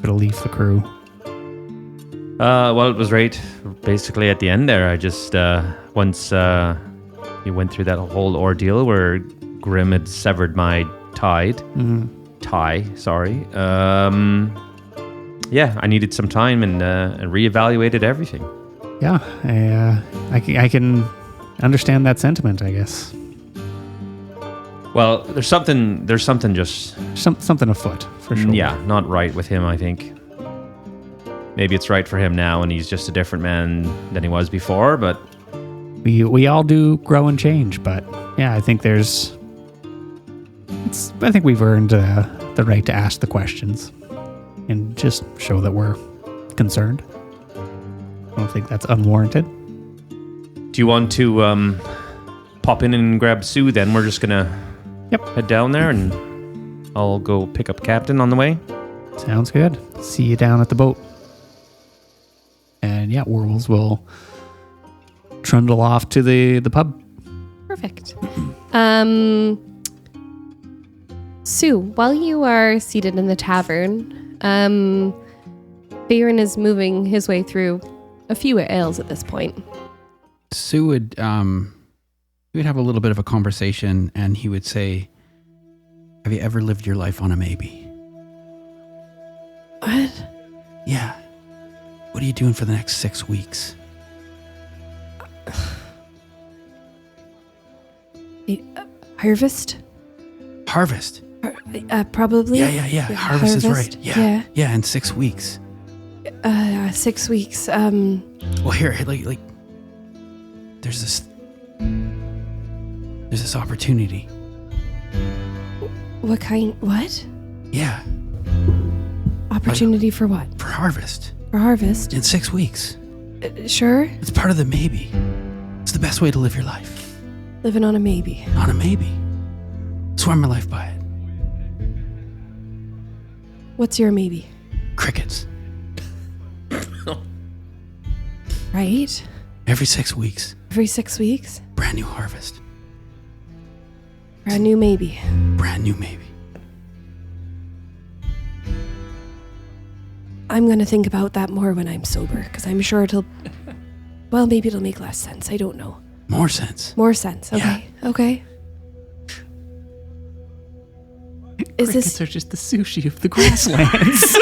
of leave the crew? Well, it was right basically at the end there. I just once you went through that whole ordeal where Grim had severed my tie. Sorry. Yeah, I needed some time and reevaluated everything. Yeah, I can understand that sentiment, I guess. Well, there's something just something afoot for sure. Yeah, not right with him, I think. Maybe it's right for him now, and he's just a different man than he was before. But we all do grow and change. But yeah, I think I think we've earned the right to ask the questions and just show that we're concerned. I don't think that's unwarranted. Do you want to pop in and grab Sue then? We're just gonna head down there, and I'll go pick up Captain on the way. Sounds good. See you down at the boat. And yeah, Warbles will trundle off to the pub. Perfect. Sue, while you are seated in the tavern, Baron is moving his way through a few ales at this point. Sue would have a little bit of a conversation, and he would say, "Have you ever lived your life on a maybe?" What? Yeah. What are you doing for the next 6 weeks? Harvest? Harvest. Probably. Yeah. Harvest is right. Yeah. Yeah, in 6 weeks. 6 weeks. Well, here, like, there's this opportunity. What kind? What? Yeah, Opportunity for what? for harvest For harvest? in 6 weeks. Sure. It's part of the maybe. It's the best way to live your life. Living on a maybe. On a maybe. Swear my life by it. What's your maybe? Crickets. Right? Every 6 weeks, Every 6 weeks? brand new harvest. Brand new maybe. Brand new maybe. I'm gonna think about that more when I'm sober, because I'm sure well, maybe it'll make less sense. I don't know. More sense. More sense. Okay. Yeah. Okay. Is Crickets this are just the sushi of the grasslands.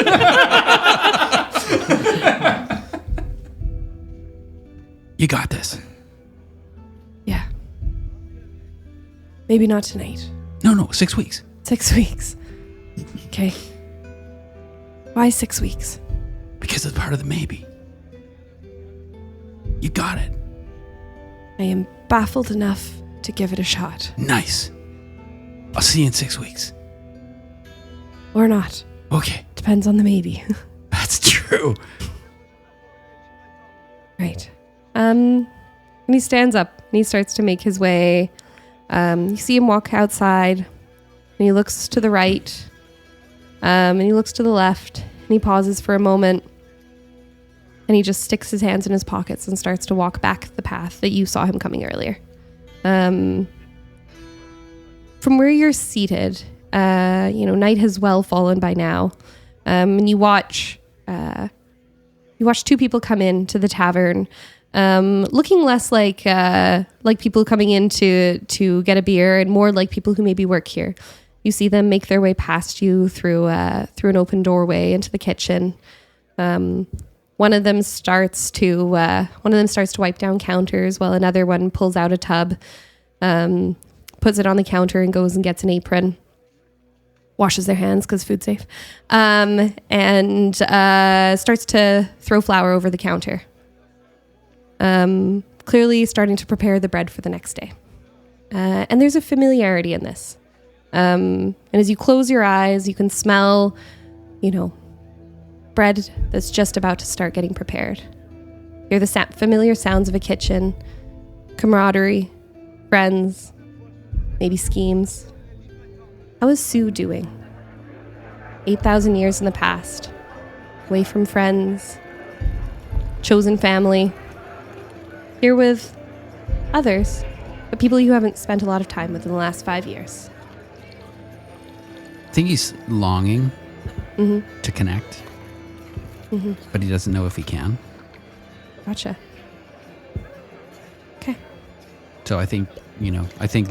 You got this. Yeah. Maybe not tonight. No, 6 weeks. 6 weeks. Okay. Why 6 weeks? Because it's part of the maybe. You got it. I am baffled enough to give it a shot. Nice. I'll see you in 6 weeks. Or not. Okay. Depends on the maybe. That's true. Right. And he stands up and he starts to make his way. You see him walk outside and he looks to the right and he looks to the left and he pauses for a moment and he just sticks his hands in his pockets and starts to walk back the path that you saw him coming earlier. From where you're seated, night has well fallen by now, and you watch two people come in to the tavern, looking less like people coming in to get a beer and more like people who maybe work here. You see them make their way past you through an open doorway into the kitchen. One of them starts to wipe down counters while another one pulls out a tub, puts it on the counter and goes and gets an apron, washes their hands because food's safe, and starts to throw flour over the counter. Clearly starting to prepare the bread for the next day. And there's a familiarity in this. And as you close your eyes, you can smell, bread that's just about to start getting prepared. Hear the familiar sounds of a kitchen, camaraderie, friends, maybe schemes. How is Sue doing? 8,000 years in the past, away from friends, chosen family, here with others, but people you haven't spent a lot of time with in the last 5 years. I think he's longing to connect, but he doesn't know if he can. Gotcha. Okay. So I think,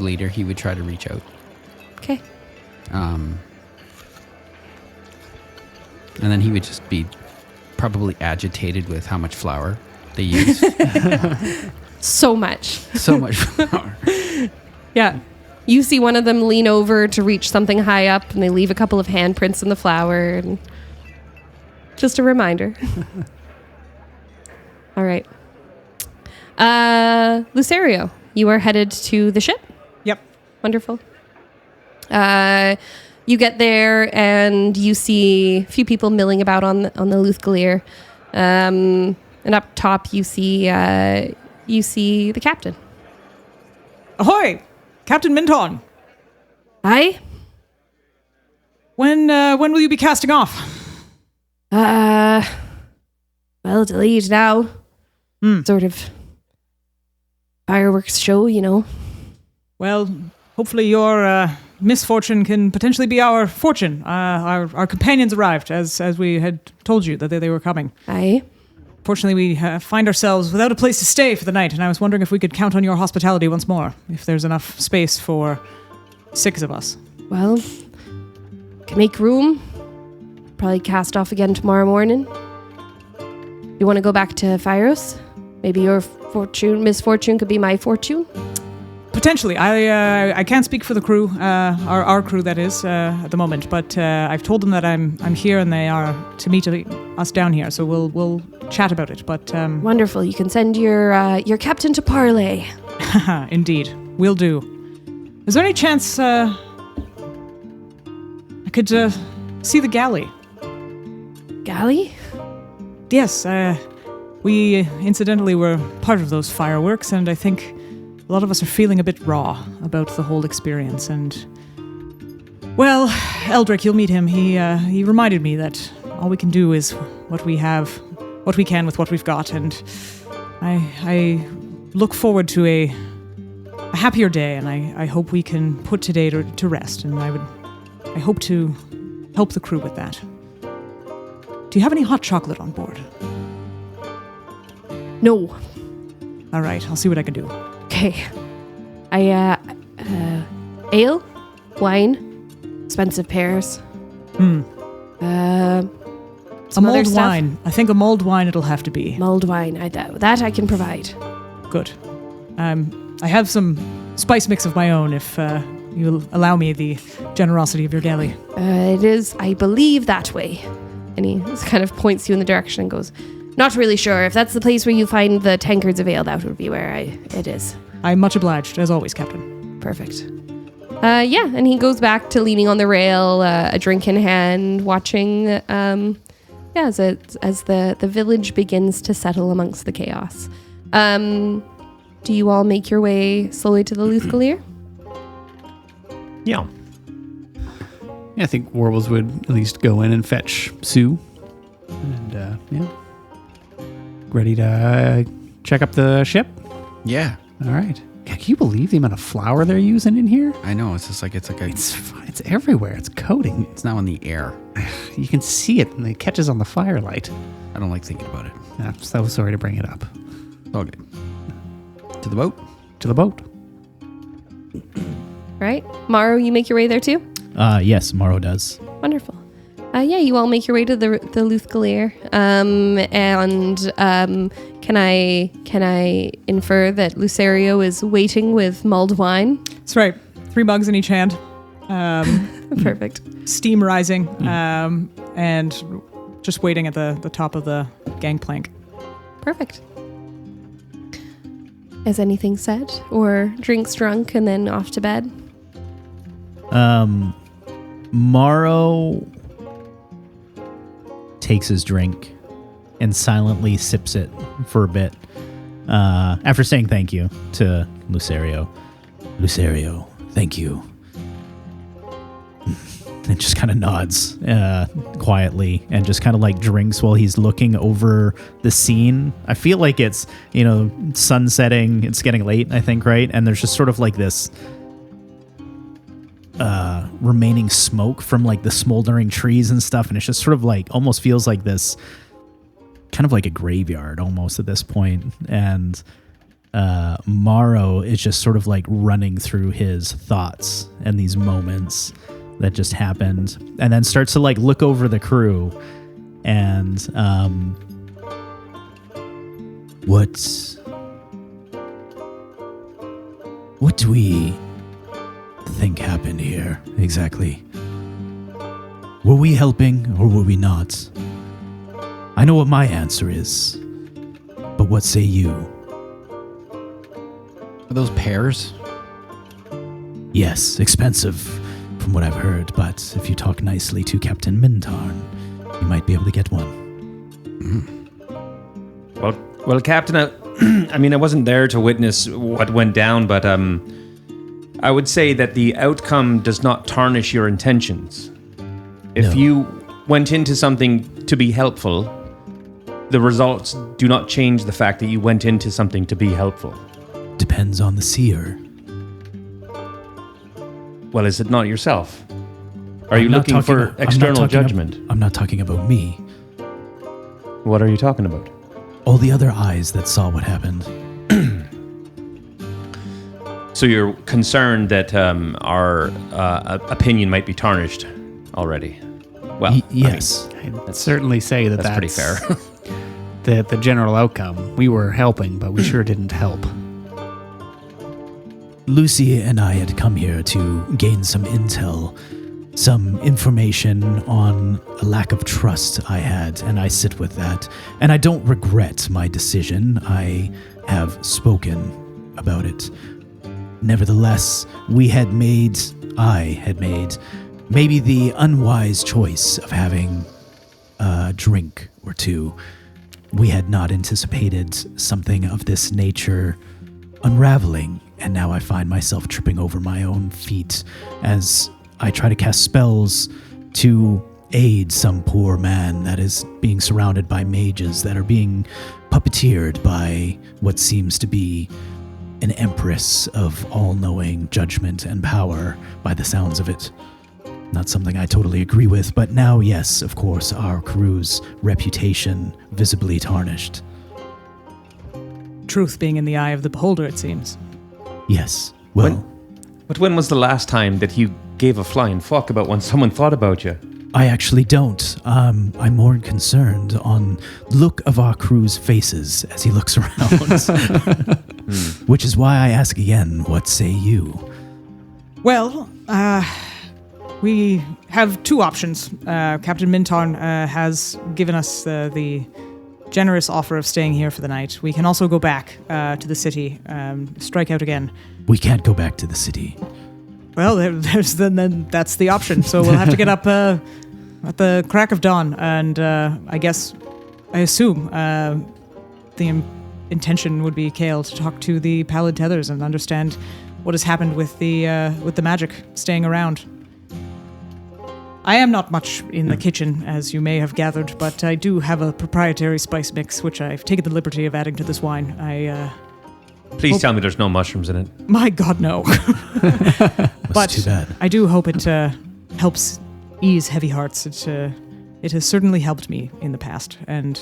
later he would try to reach out. Okay. And then he would just be probably agitated with how much flour they use. So much. So much flour. Yeah. You see one of them lean over to reach something high up and they leave a couple of handprints in the flour. And just a reminder. All right. Lucerio, you are headed to the ship? Yep. Wonderful. You get there and you see a few people milling about on the Luthgalier. And up top you see the captain. Ahoy! Captain Minton. Hi. When will you be casting off? Well, delayed now. Sort of fireworks show, Well, hopefully your misfortune can potentially be our fortune. Our companions arrived, as we had told you that they were coming. Aye. Fortunately, we find ourselves without a place to stay for the night, and I was wondering if we could count on your hospitality once more, if there's enough space for 6 of us. Well, can make room. Probably cast off again tomorrow morning. You want to go back to Phyros? Maybe your misfortune could be my fortune? Potentially. I can't speak for the crew, our crew that is, at the moment, but I've told them that I'm here and they are to meet us down here, so we'll chat about it. But Wonderful. You can send your captain to parley. indeed, will do. Is there any chance I could see the galley? Galley? Yes, we incidentally were part of those fireworks, and I think a lot of us are feeling a bit raw about the whole experience. And, well, Eldric, you'll meet him. He reminded me that all we can do is what we have, what we can with what we've got, and I look forward to a happier day, and I hope we can put today to rest, and I hope to help the crew with that. Do you have any hot chocolate on board? No. All right, I'll see what I can do. Okay. Ale, wine, expensive pears. A Some other mulled stuff? wine. I think a mulled wine it'll have to be. Mulled wine. That I can provide. Good. I have some spice mix of my own if you'll allow me the generosity of your galley. It is, I believe, that way. And he just kind of points you in the direction and goes, not really sure. If that's the place where you find the tankards of ale, that would be where it is. I'm much obliged, as always, Captain. Perfect. Yeah, and he goes back to leaning on the rail, a drink in hand, watching, as the village begins to settle amongst the chaos. Do you all make your way slowly to the Luthgalier? Yeah. Yeah, I think Warbles would at least go in and fetch Sue. And, yeah. Ready to check up the ship? Yeah. All right. Can you believe the amount of flour they're using in here? I know. It's just like it's It's everywhere. It's coating. It's now in the air. You can see it and it catches on the firelight. I don't like thinking about it. I'm so sorry to bring it up. Okay. To the boat. To the boat. Right? Mawrow, you make your way there too? Yes, Mawrow does. Wonderful. Yeah, you all make your way to the Luthgalier. Can I infer that Lucerio is waiting with mulled wine? That's right. 3 mugs in each hand. Perfect. Steam rising, and just waiting at the top of the gangplank. Perfect. Is anything said? Or drinks drunk and then off to bed? Mawrow takes his drink and silently sips it for a bit. After saying thank you to Lucerio. Lucerio, thank you. And just kind of nods quietly and just kind of like drinks while he's looking over the scene. I feel like it's, sun setting. It's getting late, I think, right? And there's just sort of like this remaining smoke from like the smoldering trees and stuff. And it's just sort of like almost feels like this kind of like a graveyard almost at this point. And Mawrow is just sort of like running through his thoughts and these moments that just happened, and then starts to like look over the crew and what do we think happened here exactly? Were we helping or were we not? I know what my answer is, but what say you? Are those pears? Yes, expensive from what I've heard, but if you talk nicely to Captain Mintarn, you might be able to get one. Well, Captain, I mean, I wasn't there to witness what went down, but I would say that the outcome does not tarnish your intentions. If you went into something to be helpful, the results do not change the fact that you went into something to be helpful. Depends on the seer. Well, is it not yourself? Are you looking for external judgment? I'm not talking about me. What are you talking about? All the other eyes that saw what happened. So you're concerned that our opinion might be tarnished already? Well, yes. I'd certainly say that's pretty fair. the general outcome. We were helping, but we sure didn't help. Lucy and I had come here to gain some intel, some information on a lack of trust I had, and I sit with that. And I don't regret my decision. I have spoken about it. Nevertheless, I had made maybe the unwise choice of having a drink or two. We had not anticipated something of this nature unraveling, and now I find myself tripping over my own feet as I try to cast spells to aid some poor man that is being surrounded by mages that are being puppeteered by what seems to be an empress of all-knowing judgment and power by the sounds of it. Not something I totally agree with, but now, yes, of course, our crew's reputation visibly tarnished. Truth being in the eye of the beholder, it seems. Yes, well, But when was the last time that you gave a flying fuck about when someone thought about you? I actually don't. I'm more concerned on the look of our crew's faces as he looks around. Which is why I ask again, what say you? Well, we have two options. Captain Mintarn has given us the generous offer of staying here for the night. We can also go back to the city, strike out again. We can't go back to the city. Well, then that's the option. So we'll have to get up at the crack of dawn, and I assume the intention would be, Kale, to talk to the Pallid Tethers and understand what has happened with the magic staying around. I am not much in the kitchen, as you may have gathered, but I do have a proprietary spice mix, which I've taken the liberty of adding to this wine. Please tell me there's no mushrooms in it. My God, no. But too bad. I do hope it helps ease heavy hearts. It has certainly helped me in the past, and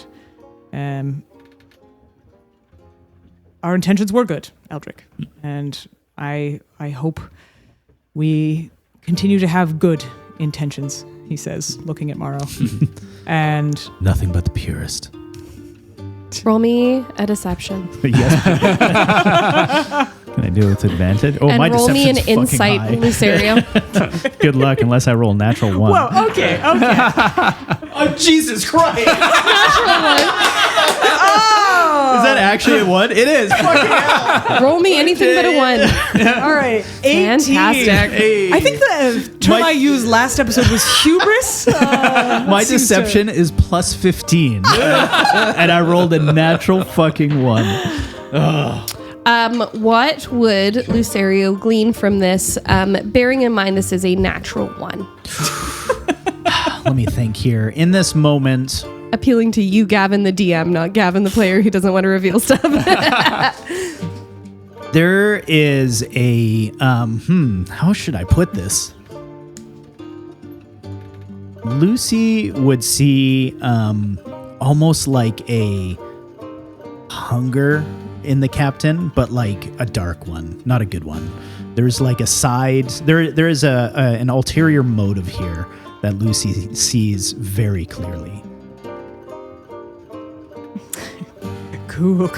our intentions were good, Eldric, and I hope we continue to have good intentions, he says, looking at Mawrow. And Nothing but the purest. Roll me a deception. Yes. Can I do it with advantage? Oh, And my roll me an deception's fucking insight, high. Lucerio. Good luck, unless I roll a natural one. whoa, okay. Oh, Jesus Christ! Is that actually a one? It is. Fucking hell. Roll me anything but a 1. All right, 18. Fantastic. I think the term I used last episode was hubris. My deception is plus 15. And I rolled a natural fucking 1. What would Lucerio glean from this, bearing in mind this is a natural 1? Let me think here. In this moment, Appealing to you, Gavin, the DM, not Gavin, the player who doesn't want to reveal stuff. there is a, how should I put this? Lucy would see almost like a hunger in the captain, but like a dark one, not a good one. There's like a side, there is an ulterior motive here that Lucy sees very clearly. Cool.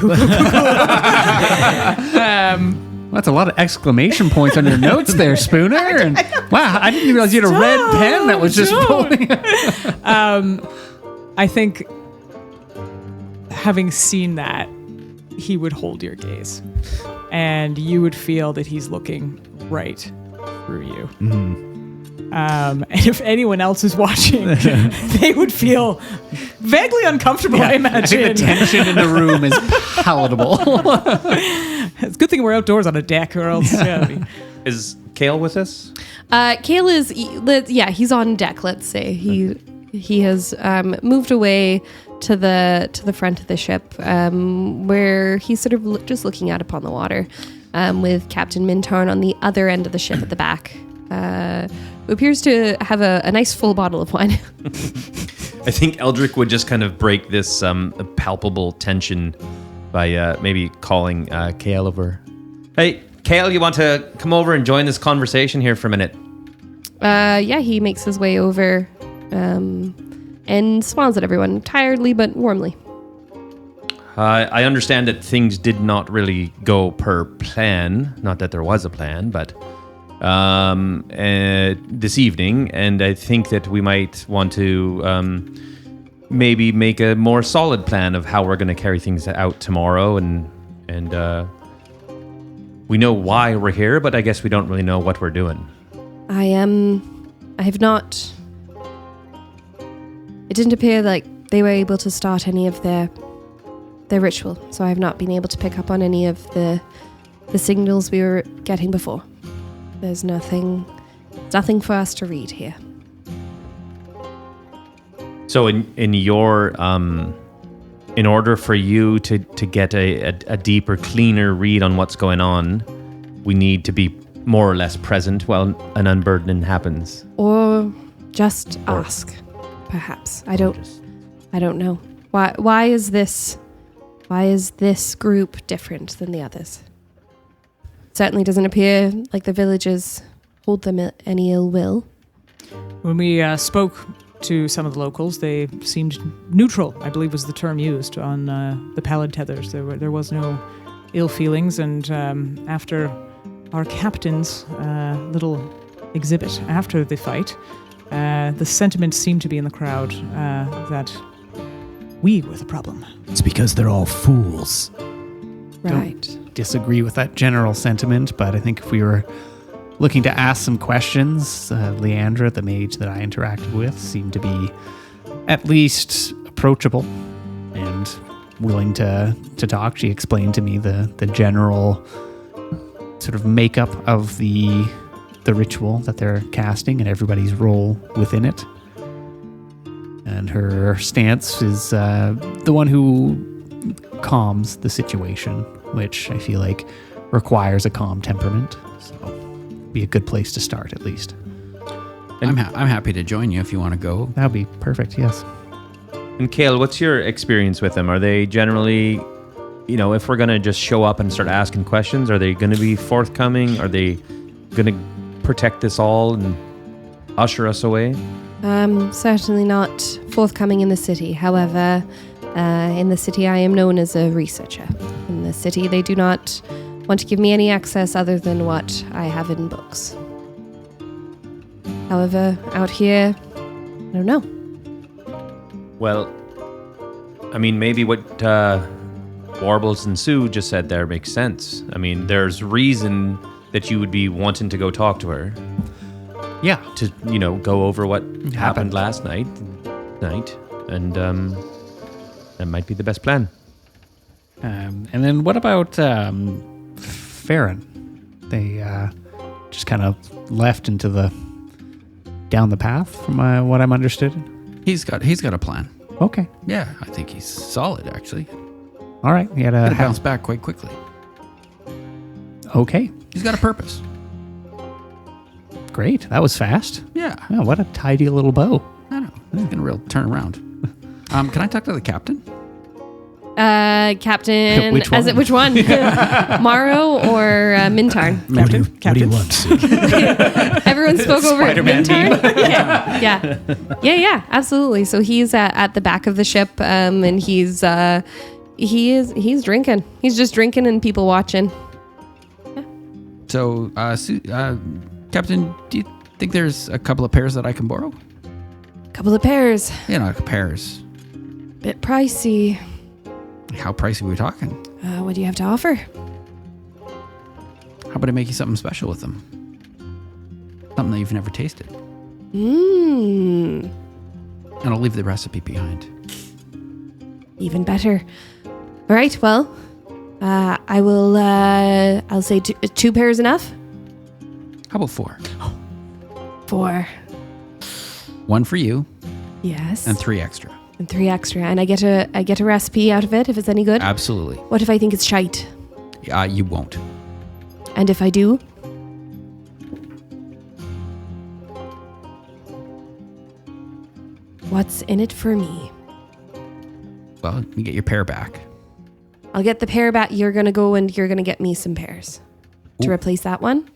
That's a lot of exclamation points on your notes there, Spooner. And wow, I didn't realize you had a red pen that was just pulling. I think having seen that, he would hold your gaze, and you would feel that he's looking right through you. And if anyone else is watching, they would feel vaguely uncomfortable, I I imagine. think the tension in the room is palatable. It's a good thing we're outdoors on a deck, or else, Is Kale with us? Kale is, he's on deck, let's say. He has moved away to the front of the ship, where he's sort of just looking out upon the water, with Captain Mintarn on the other end of the ship at the back. Who appears to have a nice full bottle of wine. I think Eldric would just kind of break this palpable tension by maybe calling Kale over. Hey, Kale, you want to come over and join this conversation here for a minute? He makes his way over and smiles at everyone, tiredly but warmly. I understand that things did not really go per plan. Not that there was a plan, but this evening, and I think that we might want to maybe make a more solid plan of how we're going to carry things out tomorrow, and we know why we're here, but I guess we don't really know what we're doing. I have not. It didn't appear like they were able to start any of their ritual, so I have not been able to pick up on any of the signals we were getting before. There's nothing for us to read here. So in your in order for you to get a deeper, cleaner read on what's going on, we need to be more or less present while an unburdening happens. Or just ask, perhaps. I don't know. Why is this group different than the others? Certainly doesn't appear like the villagers hold them any ill will. When we spoke to some of the locals, they seemed neutral, I believe was the term used, on the pallid tethers. There was no ill feelings, and after our captain's little exhibit after the fight, the sentiment seemed to be in the crowd that we were the problem. It's because they're all fools. Right. Disagree with that general sentiment, but I think if we were looking to ask some questions, Leandra, the mage that I interacted with, seemed to be at least approachable and willing to talk. She explained to me the general sort of makeup of the ritual that they're casting and everybody's role within it. And her stance is the one who calms the situation, which I feel like requires a calm temperament. So be a good place to start, at least. I'm happy to join you if you want to go. That would be perfect, yes. And Kale, what's your experience with them? Are they generally, if we're going to just show up and start asking questions, are they going to be forthcoming? Are they going to protect this all and usher us away? Certainly not forthcoming in the city. However, in the city I am known as a researcher. In the city they do not want to give me any access other than what I have in books. However, out here, I don't know. Well, I mean, maybe what Warbles and Sue just said there makes sense. I mean, there's reason that you would be wanting to go talk to her. Yeah. To, go over what happened last night, and that might be the best plan. And then what about Farron? They just kind of left down the path from what I'm understood. He's got a plan. Okay. Yeah, I think he's solid, actually. All right. He had Gonna bounce back quite quickly. Okay. He's got a purpose. Great. That was fast. Yeah. Oh, what a tidy little bow. I know. He's gonna real turn around. Can I talk to the captain? Captain. Which one? Which one? Mawrow or Mintarn? What do you want, Sue? Everyone spoke over Spider-Man Mintarn. Yeah, absolutely. So he's at the back of the ship, and he's drinking. He's just drinking and people watching. Yeah. So, Captain, do you think there's a couple of pears that I can borrow? Couple of pears. Pears. Bit pricey. How pricey are we talking? What do you have to offer? How about I make you something special with them? Something that you've never tasted. Mmm. And I'll leave the recipe behind. Even better. All right, well, I will, I'll say two pears enough? How about 4? 4. 1 for you Yes. and 3 extra. And 3 extra. And I get a recipe out of it if it's any good? Absolutely. What if I think it's shite? You won't. And if I do? What's in it for me? Well, you get your pear back. I'll get the pear back. You're going to go and you're going to get me some pears to Ooh. replace that one.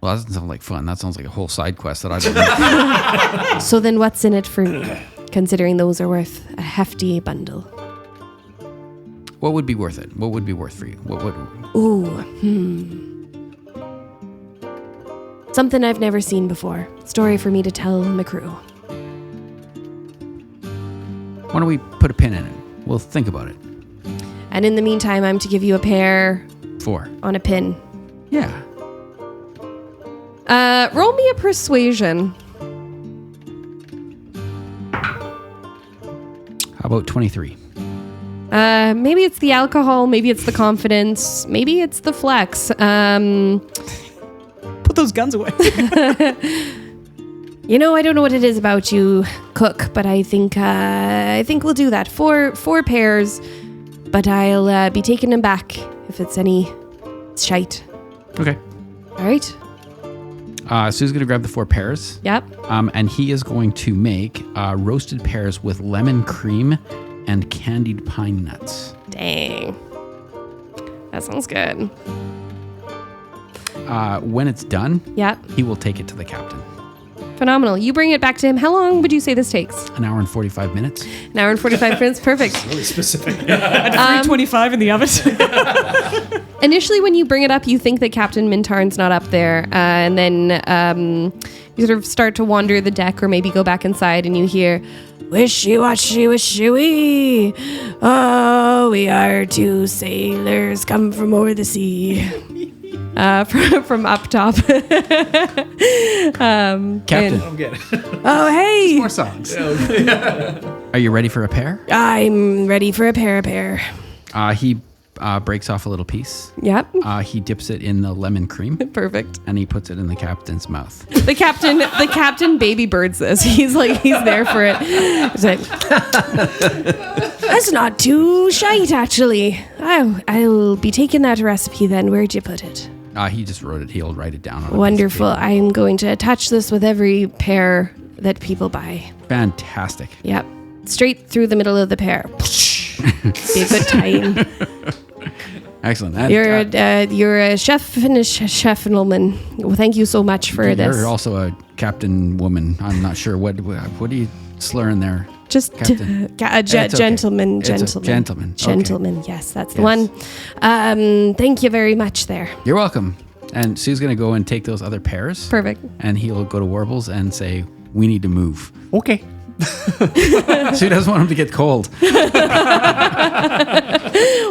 Well, that doesn't sound like fun. That sounds like a whole side quest that I don't know. So then what's in it for me? Considering those are worth a hefty bundle. What would be worth it? What would be worth for you? What would? Something I've never seen before. Story for me to tell my crew. Why don't we put a pin in it? We'll think about it. And in the meantime, I'm to give you a pair 4. on a pin. Yeah. Roll me a persuasion. How about 23? Maybe it's the alcohol, maybe it's the confidence, maybe it's the flex. Put those guns away. You know, I don't know what it is about you, Cook, but I think we'll do that. Four pairs, but I'll be taking them back if it's any shite. Okay. All right. Sue's going to grab the 4 pears. Yep. And he is going to make roasted pears with lemon cream and candied pine nuts. Dang. That sounds good. When it's done, Yep. he will take it to the captain. Phenomenal. You bring it back to him. How long would you say this takes? An hour and 45 minutes. An hour and 45 minutes. Perfect. Really specific. At 325 in the oven. Initially, when you bring it up, you think that Captain Mintarn's not up there. And then you sort of start to wander the deck or maybe go back inside and you hear, "Wishy-washy, wishy-wee. Oh, we are 2 sailors come from over the sea." From up top. Captain, Oh, hey. More songs. are you ready for a pear? I'm ready for a pear. He breaks off a little piece. Yep. He dips it in the lemon cream Perfect. and he puts it in the captain's mouth. The captain baby birds this. He's there for it. He's like, that's not too shite, actually. I'll be taking that recipe then. Where'd you put it? He just wrote it. He'll write it down. On a piece of Wonderful. paper. I'm going to attach this with every pear that people buy. Fantastic. Yep. Straight through the middle of the pear. Be a good time. Excellent. And, You're a chef and a gentleman. Well, thank you so much for this. You're also a captain woman. I'm not sure what are you slurring there? Just Captain. a It's okay. gentleman. It's a gentleman. Okay. Gentleman. Yes, that's the Yes. one. Thank you very much there. You're welcome. And Sue's going to go and take those other pears. Perfect. And he'll go to Warbles and say, "We need to move." Okay. Sue doesn't want him to get cold.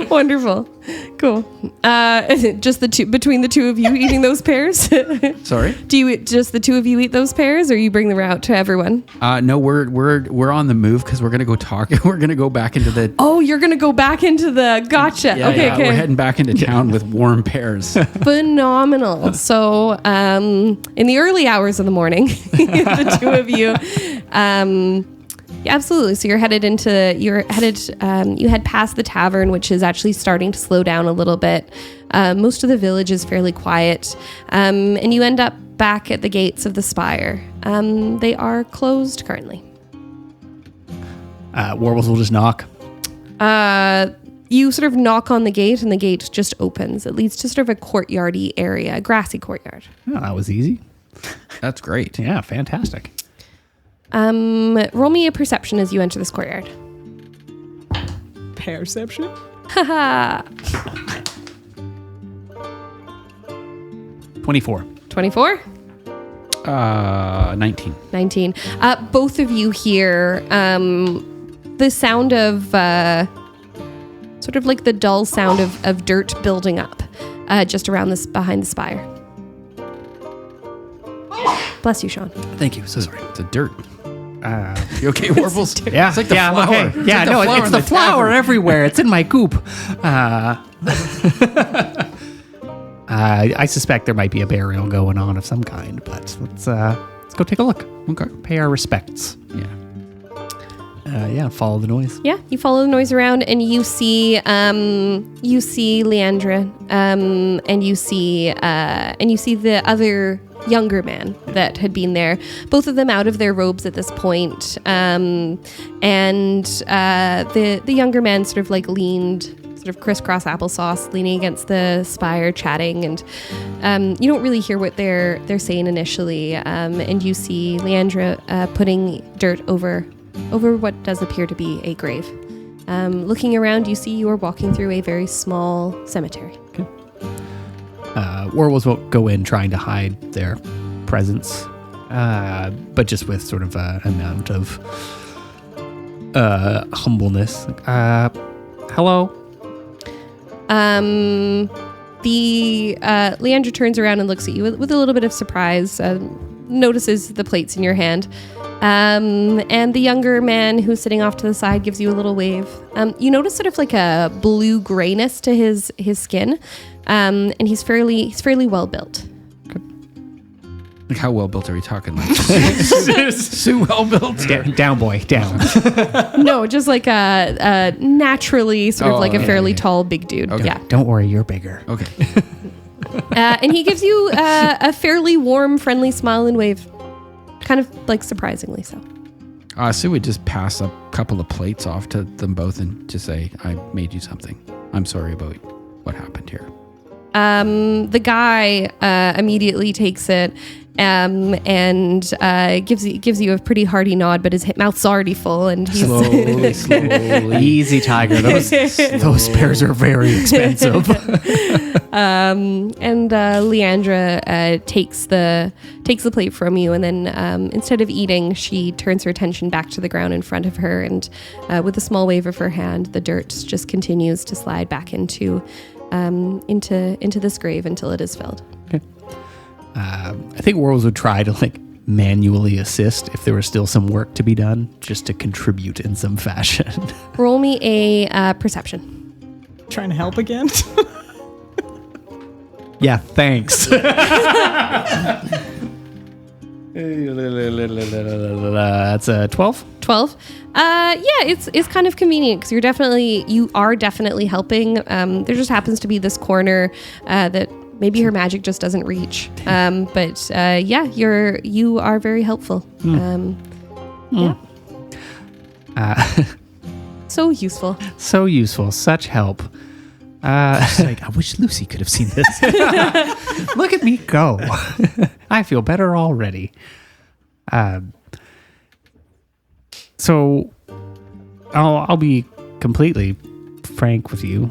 Wonderful. Cool. Just between the two of you eating those pears? Sorry? Do you just the two of you eat those pears, or you bring them out to everyone? No, we're on the move because we're going to go talk. We're going to go back into the... Oh, you're gonna go back into the gotcha. Okay. We're heading back into town with warm pears. Phenomenal. So, in the early hours of the morning, the two of you, yeah, absolutely. So you head past the tavern, which is actually starting to slow down a little bit. Most of the village is fairly quiet, and you end up back at the gates of the spire. They are closed currently. Warbles will just knock. You sort of knock on the gate, and the gate just opens. It leads to sort of a courtyardy area, a grassy courtyard. Oh, that was easy. That's great. Yeah, fantastic. Roll me a perception as you enter this courtyard. Perception? Haha. 24. 24? 19. 19. Both of you hear the sound of sort of like the dull sound of dirt building up just around this behind the spire. Bless you, Sean. Thank you. So sorry. It's a dirt. You okay, Warbles? Yeah, It's like the yeah, I'm flower. okay. It's Yeah, like the no, flower it's in the the flower tavern. everywhere. It's in my goop. I suspect there might be a burial going on of some kind, but let's go take a look. Okay. Pay our respects. Yeah. Yeah, follow the noise. Yeah, you follow the noise around, and you see Leandra, and you see the other younger man that had been there. Both of them out of their robes at this point, and the younger man sort of like leaned, sort of crisscross applesauce, leaning against the spire, chatting, and you don't really hear what they're saying initially, and you see Leandra putting dirt over what does appear to be a grave. Looking around, you see you are walking through a very small cemetery. Warbles won't go in trying to hide their presence, but just with sort of an amount of humbleness. Hello? The Leandra turns around and looks at you with a little bit of surprise, notices the plates in your hand. And the younger man who's sitting off to the side gives you a little wave. You notice sort of like a blue grayness to his skin, and he's fairly well built. Like how well built are we talking? Like Sue well built. Down, boy, down. No, just like a naturally sort of like a fairly tall big dude. Okay. Yeah. Don't worry, you're bigger. Okay. And he gives you a fairly warm, friendly smile and wave. Kind of like surprisingly so. Sue would just pass a couple of plates off to them both and just say, I made you something. I'm sorry about what happened here. The guy immediately takes it and gives you a pretty hearty nod, but his mouth's already full, and he's Slowly. Easy, Tiger. Those pears are very expensive. and Leandra takes the plate from you, and then instead of eating, she turns her attention back to the ground in front of her, and with a small wave of her hand, the dirt just continues to slide back into this grave until it is filled. Okay. I think Warbles would try to like manually assist if there was still some work to be done, just to contribute in some fashion. Roll me a perception. Trying to help again? Yeah, thanks. That's a 12. 12. Yeah, it's kind of convenient because you are definitely helping. There just happens to be this corner that maybe her magic just doesn't reach. But yeah, you are very helpful. Yeah. So useful. So useful. Such help. It's like, I wish Lucy could have seen this. Look at me go. I feel better already. So I'll be completely frank with you.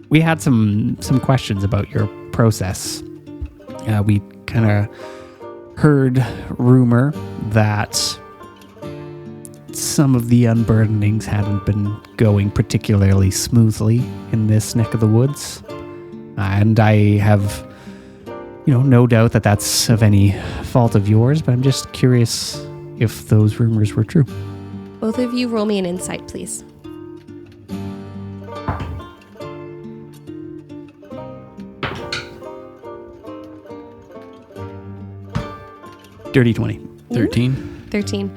We had some questions about your process. We kind of heard rumor that some of the unburdenings hadn't been going particularly smoothly in this neck of the woods. And I have, no doubt that that's of any fault of yours, but I'm just curious if those rumors were true. Both of you roll me an insight, please. Dirty 20. 13. 13.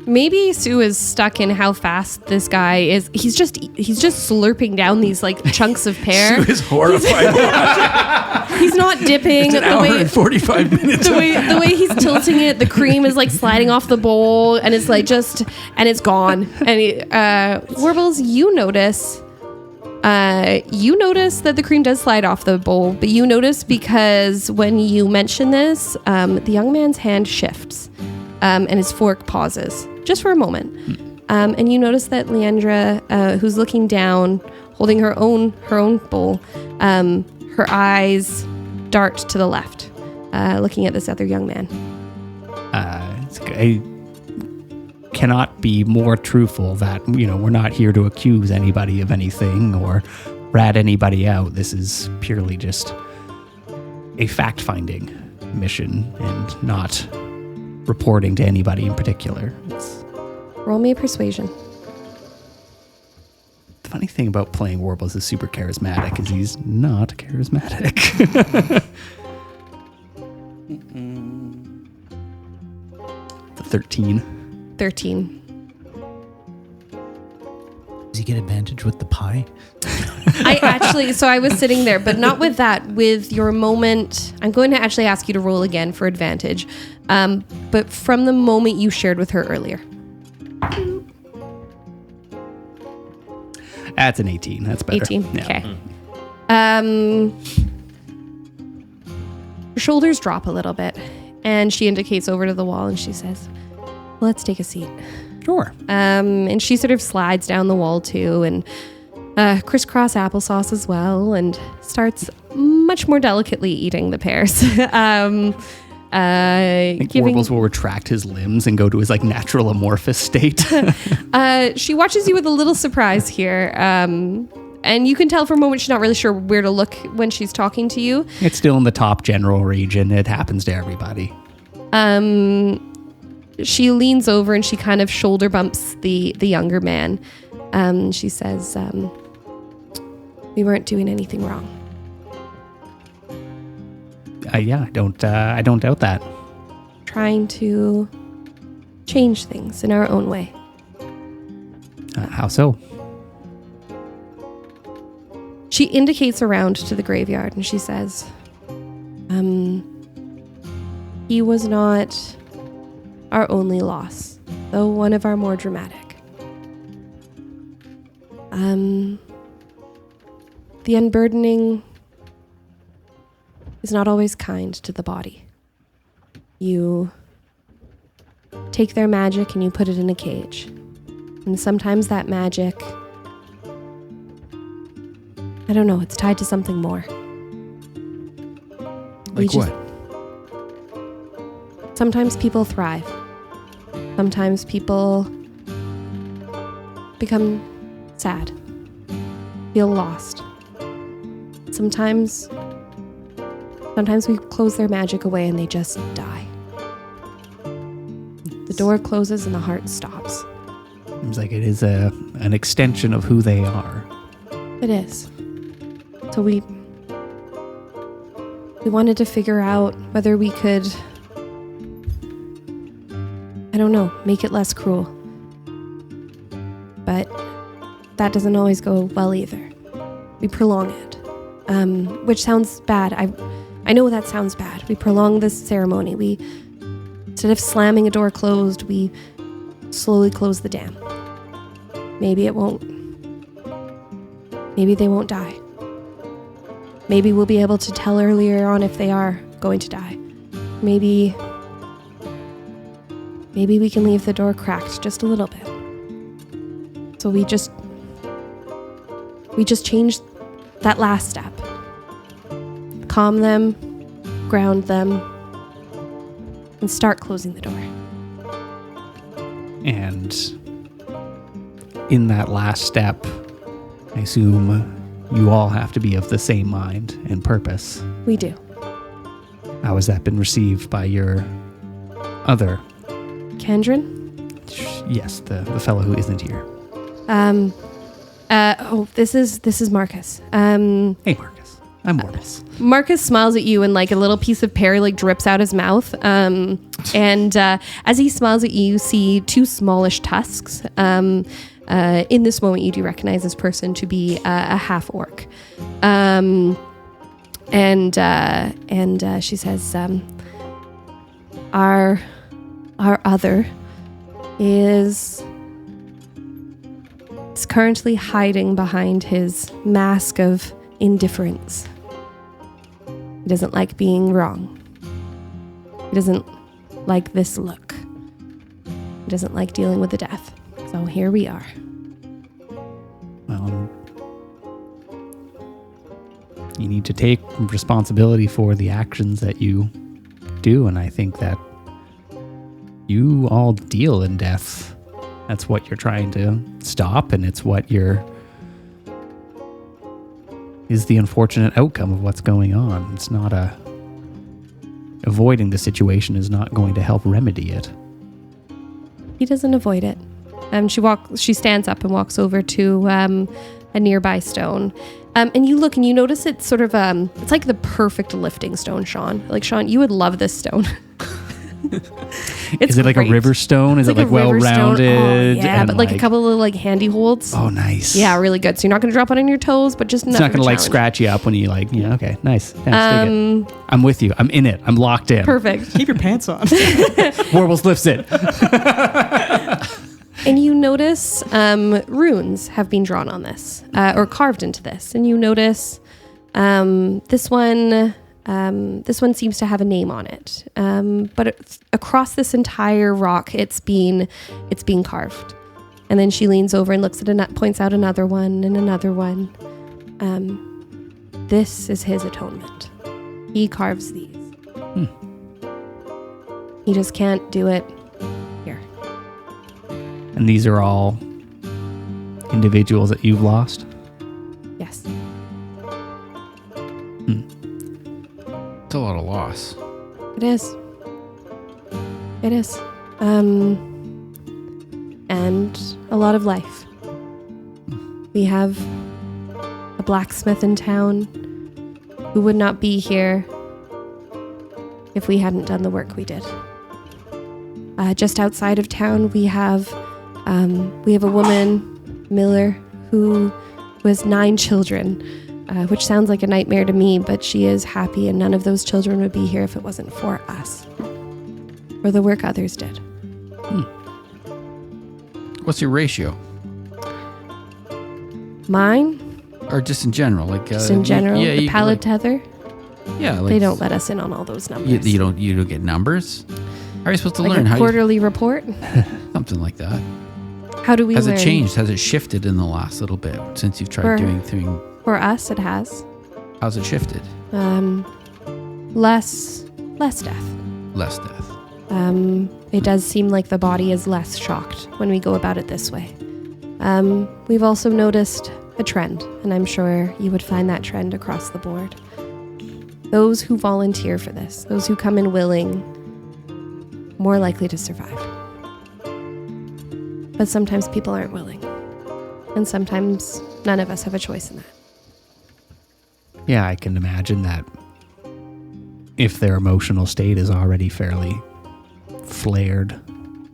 Maybe Sue is stuck in how fast this guy is. He's just slurping down these like chunks of pear. Sue is horrified. He's not dipping. An hour and 45 minutes. The way he's tilting it, the cream is like sliding off the bowl, and it's like and it's gone. And Warbles, you notice that the cream does slide off the bowl, but you notice because when you mention this, the young man's hand shifts, and his fork pauses just for a moment. And you notice that Leandra, who's looking down, holding her own bowl, her eyes dart to the left, looking at this other young man. I cannot be more truthful that, we're not here to accuse anybody of anything or rat anybody out. This is purely just a fact-finding mission and not reporting to anybody in particular. Roll me a persuasion. The funny thing about playing Warbles is super charismatic is he's not charismatic. The 13. 13. Does he get advantage with the pie? I was sitting there, but not with that. With your moment, I'm going to actually ask you to roll again for advantage. But from the moment you shared with her earlier. That's an 18. That's better. 18. Yeah. Okay. Her shoulders drop a little bit, and she indicates over to the wall, and she says, let's take a seat. Sure. And she sort of slides down the wall too, and crisscross applesauce as well, and starts much more delicately eating the pears. I think Warbles will retract his limbs and go to his like natural amorphous state. She watches you with a little surprise here. And you can tell for a moment she's not really sure where to look when she's talking to you. It's still in the top general region. It happens to everybody. She leans over and she kind of shoulder bumps the younger man. She says, we weren't doing anything wrong. Yeah, I don't doubt that. Trying to change things in our own way. How so? She indicates around to the graveyard and she says, he was not our only loss, though one of our more dramatic. The unburdening is not always kind to the body. You take their magic and you put it in a cage. And sometimes that magic, I don't know, it's tied to something more. Like what? Sometimes people thrive. Sometimes people become sad, feel lost. Sometimes we close their magic away and they just die. The door closes and the heart stops. Seems like it is an extension of who they are. It is. So we wanted to figure out whether we could, I don't know, make it less cruel. But that doesn't always go well either. We prolong it, which sounds bad. I know that sounds bad. We prolong this ceremony. We, instead of slamming a door closed, we slowly close the dam. Maybe they won't die. Maybe we'll be able to tell earlier on if they are going to die. Maybe we can leave the door cracked just a little bit. So we just changed that last step. Calm them, ground them, and start closing the door. And in that last step, I assume you all have to be of the same mind and purpose. We do. How has that been received by your other? Kendrin? Yes, the fellow who isn't here. This is Marcus. Hey, Marcus. I'm Warbles. Marcus smiles at you and like a little piece of pear like drips out his mouth. And as he smiles at you, you see two smallish tusks. In this moment, you do recognize this person to be a half orc. And she says, our other is currently hiding behind his mask of indifference. He doesn't like being wrong. He doesn't like this look. He doesn't like dealing with the death. So here we are. Well, you need to take responsibility for the actions that you do, and I think that you all deal in death. That's what you're trying to stop, and it's what is the unfortunate outcome of what's going on. It's not avoiding the situation is not going to help remedy it. He doesn't avoid it. She stands up and walks over to a nearby stone. And you look and you notice it's sort of, it's like the perfect lifting stone, Sean. Like, Sean, you would love this stone. Is it like great. a river stone? Is it like well-rounded? Oh, yeah, and but like a couple of like handy holds. Oh, nice. Yeah, really good. So you're not going to drop it on your toes, but just enough. It's not going to like challenge. scratch you up when you like, yeah, okay, nice. Yeah, dig it. I'm with you. I'm in it. I'm locked in. Perfect. Keep your pants on. Warbles lifts it. And you notice runes have been drawn on this, or carved into this. And you notice this one This one seems to have a name on it, but across this entire rock, it's been carved. And then she leans over and looks at points out another one and another one. This is his atonement. He carves these. He just can't do it here. And these are all individuals that you've lost? Yes. It's a lot of loss. It is. It is. And a lot of life. We have a blacksmith in town who would not be here if we hadn't done the work we did. Just outside of town, we have a woman, Miller, who has 9 children, which sounds like a nightmare to me, but she is happy, and none of those children would be here if it wasn't for us, or the work others did. What's your ratio? Mine, Or just in general? Like just in general, the pallet tether, Yeah, like they don't let us in on all those numbers. You don't get numbers. How are you supposed to like learn? a quarterly report. Something like that. How do we Has learn? it changed? Has it shifted in the last little bit since you've tried doing? For us, it has. How's it shifted? Less death. Less death. It does seem like the body is less shocked when we go about it this way. We've also noticed a trend, and I'm sure you would find that trend across the board. Those who volunteer for this, those who come in willing, more likely to survive. But sometimes people aren't willing. And sometimes none of us have a choice in that. Yeah, I can imagine that if their emotional state is already fairly flared,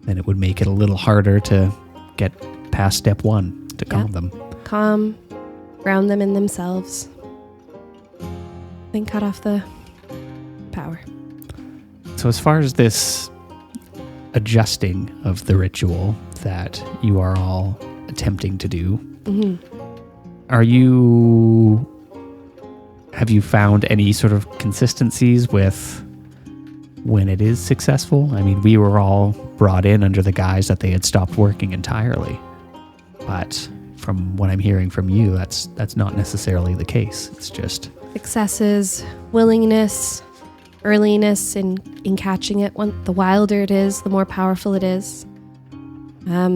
then it would make it a little harder to get past step 1 to calm them. Calm, ground them in themselves, then cut off the power. So as far as this adjusting of the ritual that you are all attempting to do, have you found any sort of consistencies with when it is successful? I mean, we were all brought in under the guise that they had stopped working entirely. But from what I'm hearing from you, that's not necessarily the case. It's just Successes, willingness, earliness in catching it. The wilder it is, the more powerful it is. I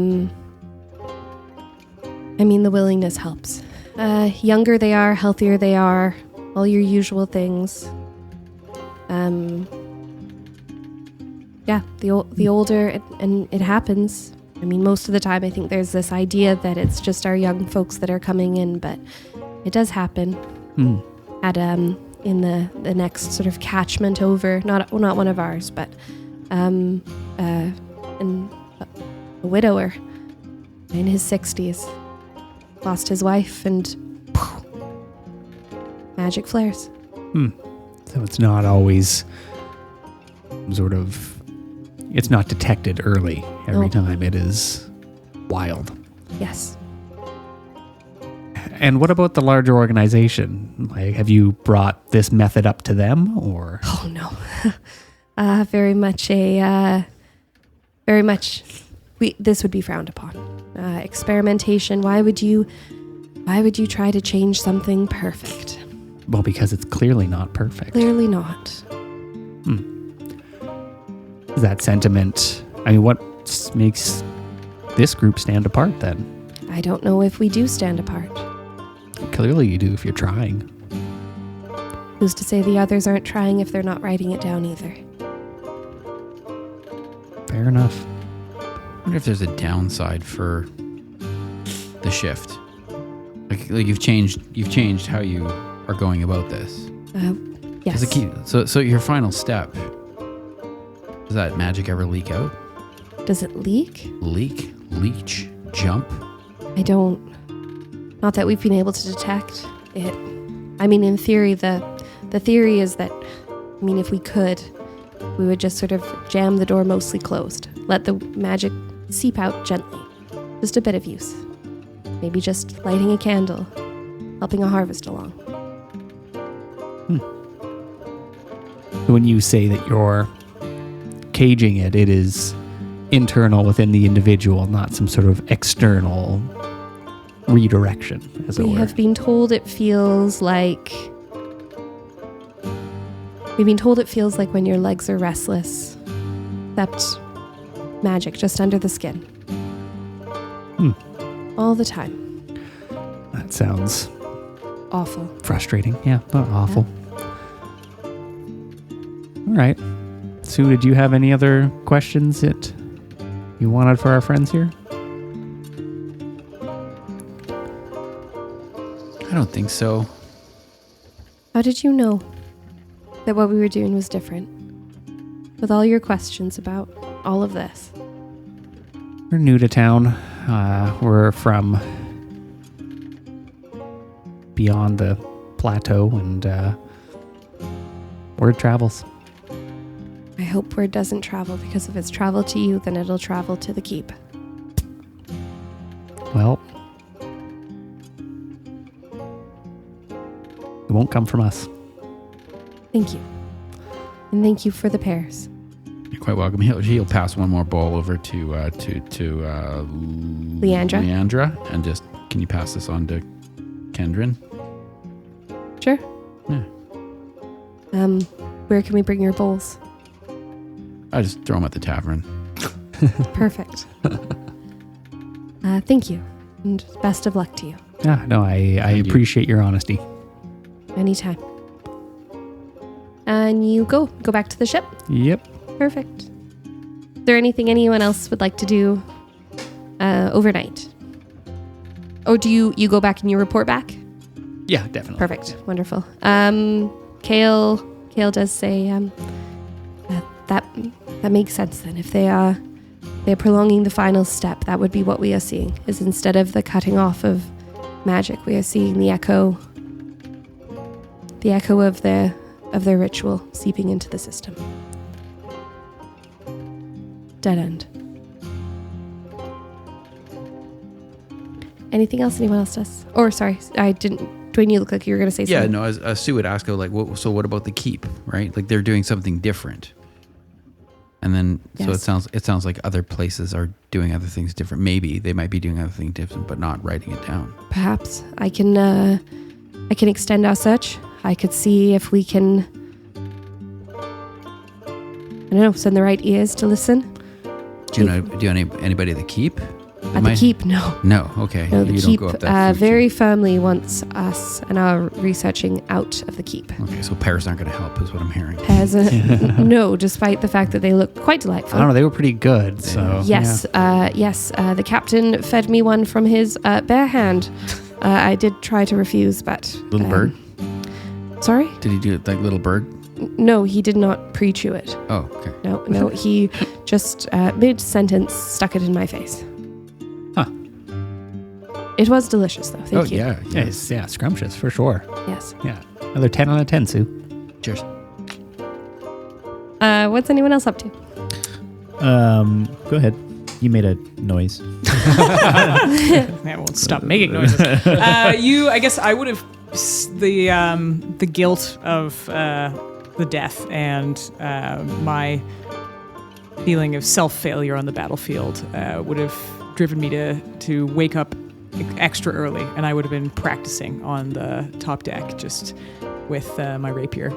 mean, the willingness helps. Younger they are, healthier they are, all your usual things. The older it happens. I mean, most of the time I think there's this idea that it's just our young folks that are coming in, but it does happen. At in the next sort of catchment over, not one of ours, but and a widower in his 60s lost his wife and magic flares. so it's not always it's not detected early every time. It is wild. Yes. And what about the larger organization? Like, have you brought this method up to them, or? Oh no, very much. This would be frowned upon. Experimentation. Why would you try to change something perfect? Well, because it's clearly not perfect. Clearly not. Is that sentiment? I mean, what makes this group stand apart then? I don't know if we do stand apart. Clearly you do if you're trying. Who's to say the others aren't trying if they're not writing it down either? Fair enough. I wonder if there's a downside for the shift. Like you've changed how you are going about this. Yes. So your final step, does that magic ever leak out? Does it leak? Leech, jump? I don't. Not that we've been able to detect it. I mean, in theory, the theory is that, I mean, if we could, we would just sort of jam the door mostly closed. Let the magic seep out gently. Just a bit of use. Maybe just lighting a candle, helping a harvest along. when you say that you're caging it, it is internal within the individual, not some sort of external redirection, as it We were. have been told it feels like... We've been told it feels like when your legs are restless. Except magic just under the skin. All the time. That sounds Awful. frustrating. Yeah, not awful. All right. Sue, did you have any other questions that you wanted for our friends here? I don't think so. How did you know that what we were doing was different? With all your questions about all of this. We're new to town. We're from beyond the plateau, and word travels. I hope word doesn't travel, because if it's traveled to you, then it'll travel to the keep. Well, it won't come from us. Thank you. And thank you for the pears. You're quite welcome. He'll pass one more bowl over to Leandra, and just, can you pass this on to Kendrin? Sure. Yeah. Where can we bring your bowls? I just throw them at the tavern. Perfect. Thank you. And best of luck to you. Yeah, no, I you. appreciate your honesty. Anytime. And you go back to the ship. Yep. Perfect. Is there anything anyone else would like to do overnight? Oh, do you go back and you report back? Yeah, definitely. Perfect. Wonderful. Kale does say that makes sense then. If they're prolonging the final step, that would be what we are seeing. Is instead of the cutting off of magic, we are seeing the echo of their ritual seeping into the system. Dead end. Anything else anyone else does? Or sorry, I didn't. Dwayne, you look like you were going to say Yeah, something. no, as Sue would ask, like, so what about the keep, right? Like, they're doing something different. And then, so Yes. it sounds like other places are doing other things different. Maybe they might be doing other things different, but not writing it down. Perhaps I can extend our search. I could see if we can, I don't know, send the right ears to listen. Do you know anybody at the keep? At the keep, no. No, okay. No, the You keep don't go up that food very chain. firmly wants us and our researching out of the keep. Okay, so pears aren't going to help, is what I'm hearing. As no, despite the fact that they look quite delightful. I don't know. They were pretty good. So Yes, the captain fed me one from his bare hand. I did try to refuse, but... Little bird? Sorry? Did he do it like little bird? No, he did not pre-chew it. Oh, okay. No, he just mid-sentence stuck it in my face. Huh. It was delicious, though. Thank you. Yeah. Yeah, scrumptious for sure. Yes. Yeah, another 10 out of 10, Sue. Cheers. What's anyone else up to? Go ahead. You made a noise. I won't stop making noises. I guess I would have the guilt of the death and my feeling of self-failure on the battlefield would have driven me to wake up extra early, and I would have been practicing on the top deck just with my rapier.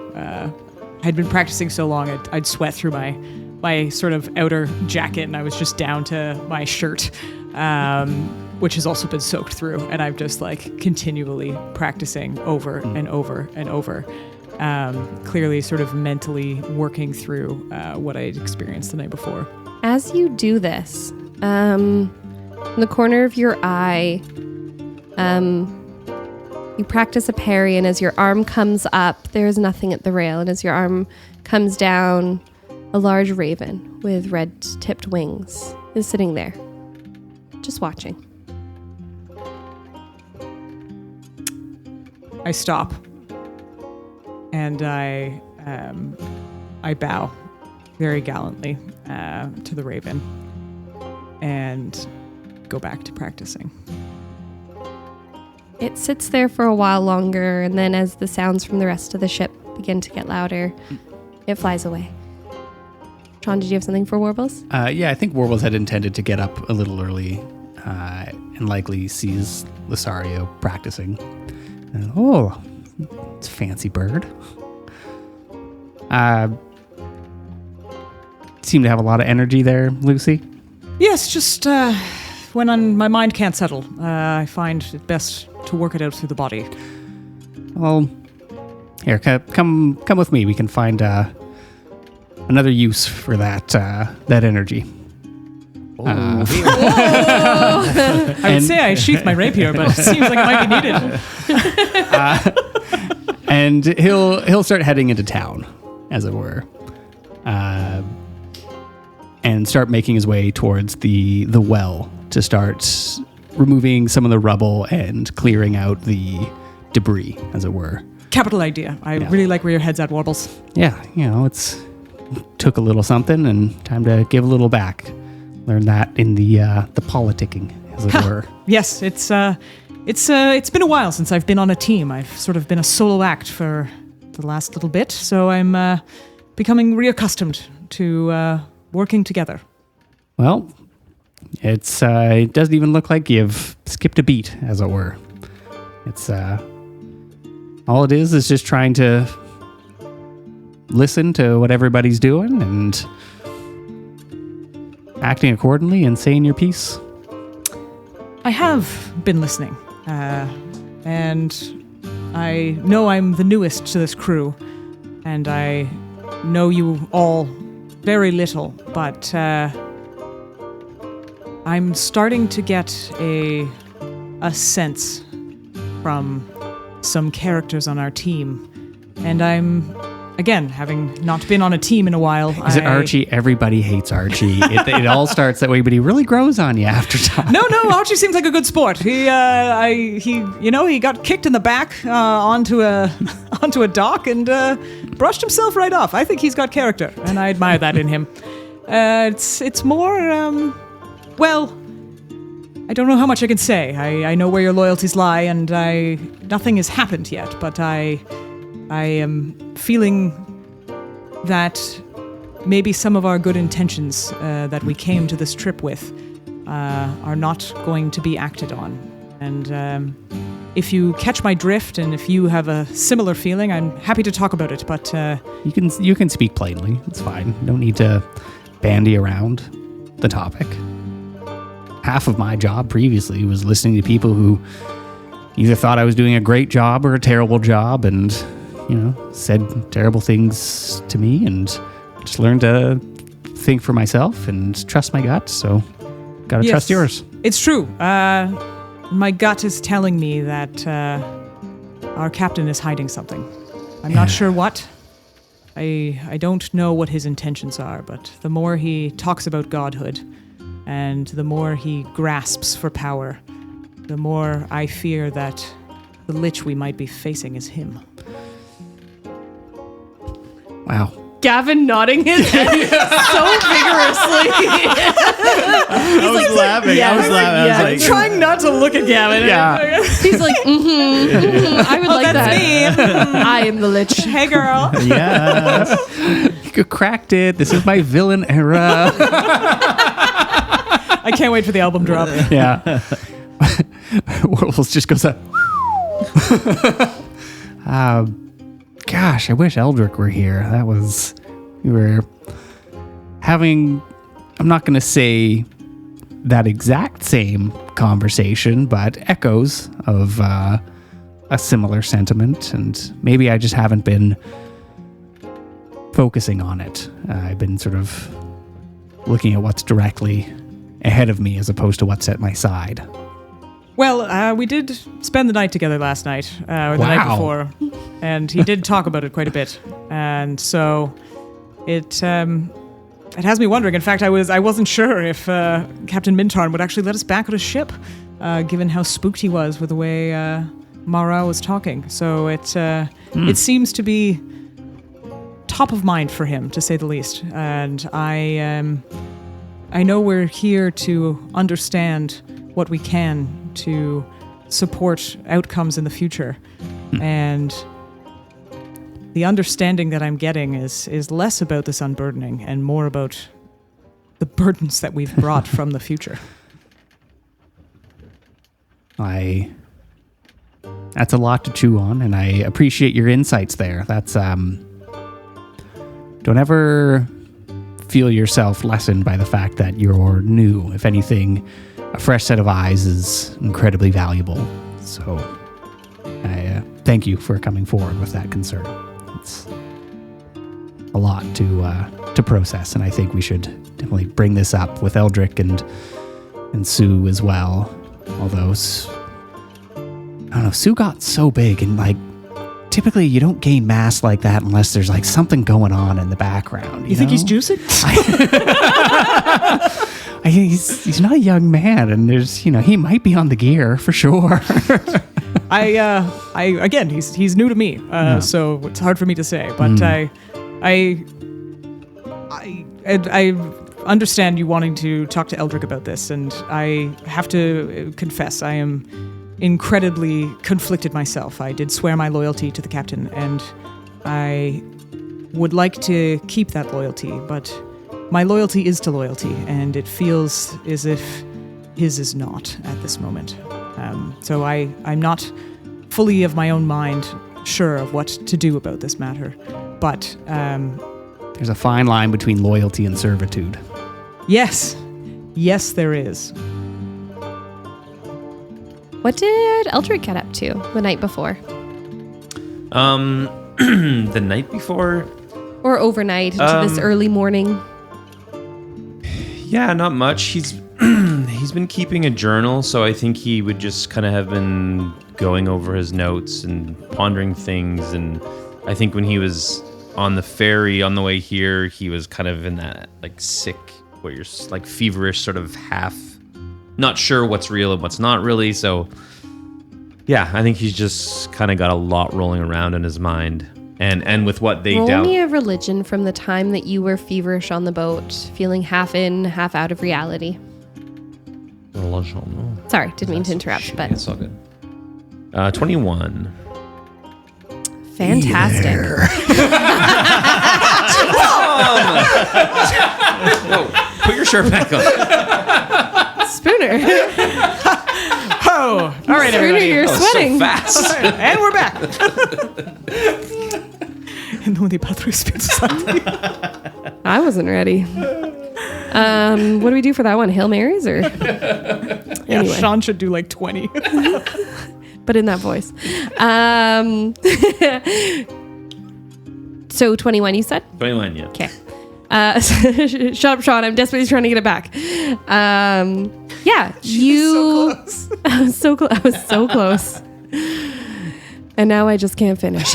I'd been practicing so long, I'd sweat through my sort of outer jacket, and I was just down to my shirt, which has also been soaked through, and I'm just like continually practicing over and over and over, clearly sort of mentally working through what I had experienced the night before. As you do this, in the corner of your eye, you practice a parry, and as your arm comes up, there is nothing at the rail, and as your arm comes down, a large raven with red-tipped wings is sitting there, just watching. I stop, and I bow very gallantly to the raven, and go back to practicing. It sits there for a while longer, and then as the sounds from the rest of the ship begin to get louder, it flies away. Tron, did you have something for Warbles? Yeah, I think Warbles had intended to get up a little early and likely sees Lucerio practicing. And, oh, it's a fancy bird. Seem to have a lot of energy there, Lucy. Yes, just when my mind can't settle, I find it best to work it out through the body. Well, here, come with me. We can find another use for that energy. I would say I sheathed my rapier, but it seems like it might be needed. And he'll start heading into town, as it were, and start making his way towards the well to start removing some of the rubble and clearing out the debris, as it were. Capital idea. I really like where your head's at, Warbles. Yeah, it's took a little something and time to give a little back. Learn that in the politicking, as it were. Yes, it's been a while since I've been on a team. I've sort of been a solo act for the last little bit, so I'm becoming reaccustomed to working together. Well, it doesn't even look like you've skipped a beat, as it were. It's all it is just trying to listen to what everybody's doing and acting accordingly and saying your piece. I have been listening, and I know I'm the newest to this crew, and I know you all very little, but I'm starting to get a sense from some characters on our team, and I'm, again, having not been on a team in a while. Is it Archie? Everybody hates Archie. It all starts that way, but he really grows on you after time. No, Archie seems like a good sport. He got kicked in the back onto a dock and brushed himself right off. I think he's got character, and I admire that in him. It's more, well, I don't know how much I can say. I know where your loyalties lie, and nothing has happened yet, but I am feeling that maybe some of our good intentions that we came to this trip with are not going to be acted on. And if you catch my drift, and if you have a similar feeling, I'm happy to talk about it. But you can speak plainly. It's fine. No need to bandy around the topic. Half of my job previously was listening to people who either thought I was doing a great job or a terrible job, and said terrible things to me, and just learned to think for myself and trust my gut. So, gotta trust yours. It's true. My gut is telling me that our captain is hiding something. I'm not sure what. I don't know what his intentions are, but the more he talks about godhood, and the more he grasps for power, the more I fear that the lich we might be facing is him. Wow. Gavin nodding his head so vigorously. I was laughing. yeah, I was laughing. I was like, Trying not to look at Gavin. Yeah. He's like, I would like that's that. me. I am the lich. Hey, girl. Yes. You cracked it. This is my villain era. I can't wait for the album drop. Yeah. Warbles just goes up. Gosh, I wish Eldric were here. We were having, I'm not going to say that exact same conversation, but echoes of a similar sentiment. And maybe I just haven't been focusing on it. I've been sort of looking at what's directly ahead of me as opposed to what's at my side. Well, we did spend the night together last night, or the night before, and he did talk about it quite a bit. And so it has me wondering. In fact, I wasn't sure if Captain Mintarn would actually let us back on a ship, given how spooked he was with the way Mawrow was talking. So it seems to be top of mind for him, to say the least. And I know we're here to understand what we can to support outcomes in the future. And the understanding that I'm getting is less about this unburdening and more about the burdens that we've brought from the future. That's a lot to chew on, and I appreciate your insights there. That's don't ever feel yourself lessened by the fact that you're new. If anything, a fresh set of eyes is incredibly valuable. So I thank you for coming forward with that concern. It's a lot to process, and I think we should definitely bring this up with Eldric and Sue as well. Although I don't know, Sue got so big, and like typically you don't gain mass like that unless there's like something going on in the background. You think he's juicing? He's not a young man, and there's he might be on the gear for sure. Again, he's new to me, so it's hard for me to say. But I understand you wanting to talk to Eldric about this, and I have to confess I am incredibly conflicted myself. I did swear my loyalty to the captain, and I would like to keep that loyalty, but my loyalty is to loyalty, and it feels as if his is not at this moment. So I'm not fully of my own mind sure of what to do about this matter, but there's a fine line between loyalty and servitude. Yes, there is. What did Eldric get up to the night before? The night before? Or overnight into this early morning? Yeah, not much. He's been keeping a journal, so I think he would just kind of have been going over his notes and pondering things. And I think when he was on the ferry on the way here, he was kind of in that like sick, where you're like feverish, sort of half not sure what's real and what's not really. So yeah, I think he's just kind of got a lot rolling around in his mind. And with what they Roll me a religion from the time that you were feverish on the boat, feeling half in, half out of reality. Religion, no. Sorry, didn't mean to interrupt, but It's all good. 21. fantastic. Whoa, put your shirt back on. Spooner. Oh, all right, Spooner, everybody. you're sweating. So fast. And we're back. And then the Apotheos spits something. I wasn't ready. What do we do for that one? Hail Marys or? Anyway. Sean should do like 20. But in that voice. So 21, you said? 21, yeah. Okay. Shut up, Sean. I'm desperately trying to get it back. Yeah, you. I was so close. I was so close. And now I just can't finish.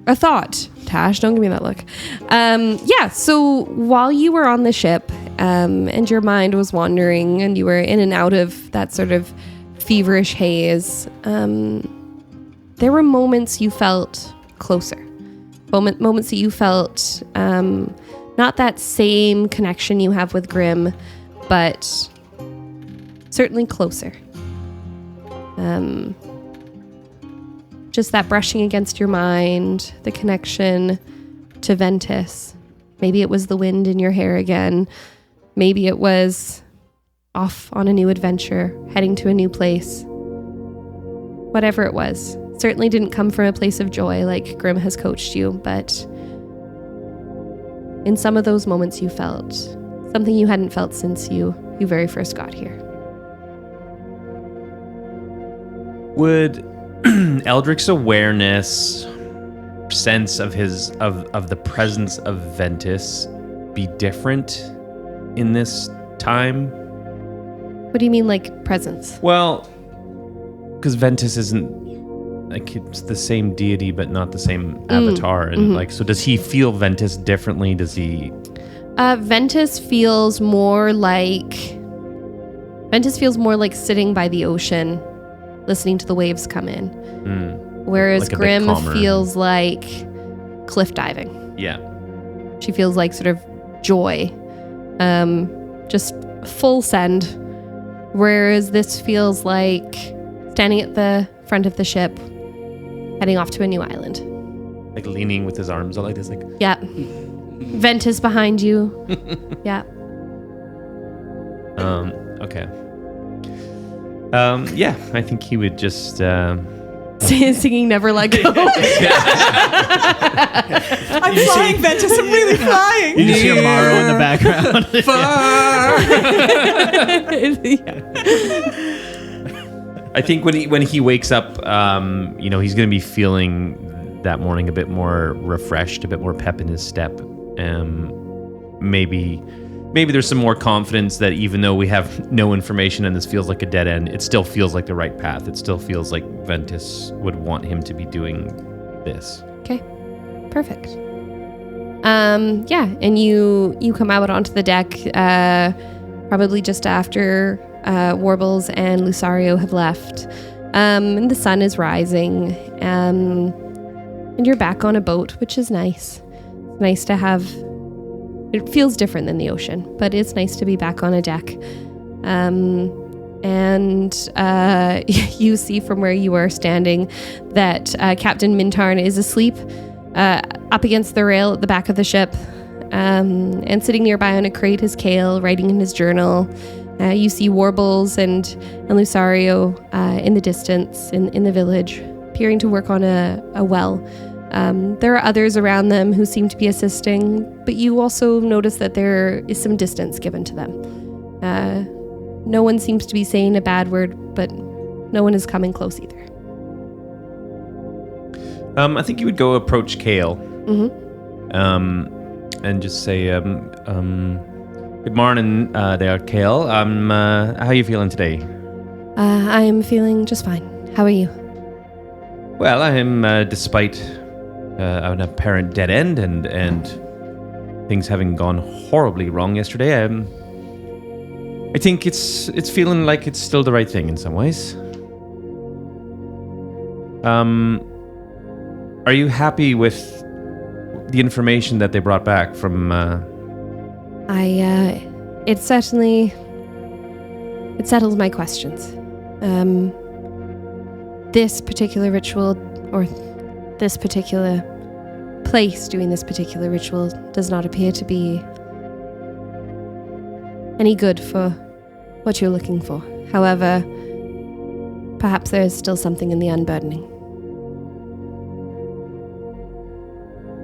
A thought. Tash, don't give me that look. Yeah, so while you were on the ship and your mind was wandering and you were in and out of that sort of feverish haze, there were moments you felt closer. Moments that you felt not that same connection you have with Grimm, but certainly closer. Just that brushing against your mind, the connection to Ventus. Maybe it was the wind in your hair again. Maybe it was off on a new adventure, heading to a new place. Whatever it was. Certainly didn't come from a place of joy like Grimm has coached you, but in some of those moments you felt something you hadn't felt since you very first got here. Would Eldric's awareness, sense of his of the presence of Ventus be different in this time? What do you mean, like presence? Well, because Ventus isn't like it's the same deity but not the same avatar, and like, so does he feel Ventus differently? Does he? Ventus feels more like sitting by the ocean, listening to the waves come in. Whereas Like a bit Grimm calmer. feels like cliff diving. Yeah. She feels like sort of joy, just full send. Whereas this feels like standing at the front of the ship, heading off to a new island. like leaning with his arms out like this, like. Yeah. Ventus behind you. Yeah. Okay. Yeah, I think he would just. Singing Never Let Go. I'm flying, Ventus. I'm really flying. You just hear Mawrow in the background. I think when he wakes up, he's going to be feeling that morning a bit more refreshed, a bit more pep in his step. Maybe there's some more confidence that even though we have no information and this feels like a dead end, it still feels like the right path. It still feels like Ventus would want him to be doing this. Okay, perfect. Yeah, and you come out onto the deck probably just after Warbles and Lucerio have left. And the sun is rising, and you're back on a boat, which is nice. It's nice to have... It feels different than the ocean, but it's nice to be back on a deck. You see from where you are standing that Captain Mintarn is asleep up against the rail at the back of the ship, and sitting nearby on a crate is Kale, writing in his journal. You see Warbles and Lucerio in the distance in the village, appearing to work on a well. There are others around them who seem to be assisting, but you also notice that there is some distance given to them. No one seems to be saying a bad word, but no one is coming close either. I think you would go approach Kale, Mm-hmm. and just say, "Good morning, there, Kale. How are you feeling today?" I am feeling just fine. How are you? Well, I am, despite an apparent dead end and things having gone horribly wrong yesterday, I think it's feeling like it's still the right thing in some ways. Are you happy with the information that they brought back from? It settles my questions. This particular ritual, or this particular place doing this particular ritual, does not appear to be any good for what you're looking for. However, perhaps there is still something in the unburdening.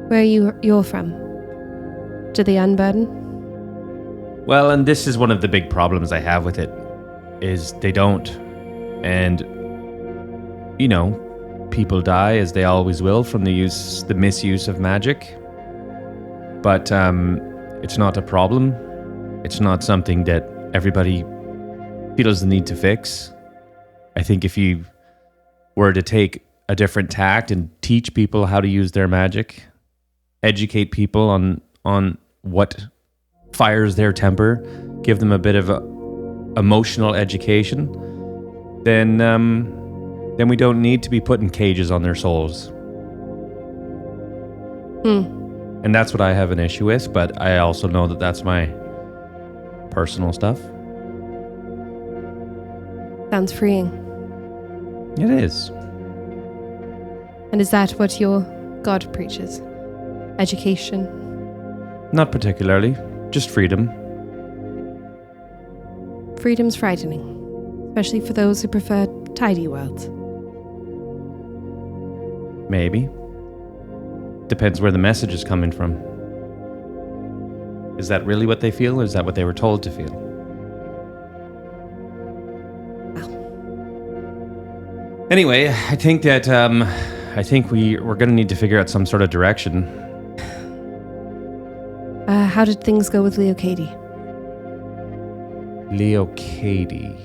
Where you're from? Do they unburden? Well, and this is one of the big problems I have with it, is they don't. And, people die, as they always will, from the misuse of magic. But it's not a problem. It's not something that everybody feels the need to fix. I think if you were to take a different tact and teach people how to use their magic, educate people on what fires their temper, give them a bit of emotional education, then we don't need to be putting cages on their souls. And that's what I have an issue with, but I also know that that's my personal stuff. Sounds freeing. It is. And is that what your god preaches? Education? Not particularly, just freedom. Freedom's frightening, especially for those who prefer tidy worlds. Maybe. Depends where the message is coming from. Is that really what they feel, or is that what they were told to feel? Anyway, I think that we're going to need to figure out some sort of direction. How did things go with Leo Cady? Leo Cady.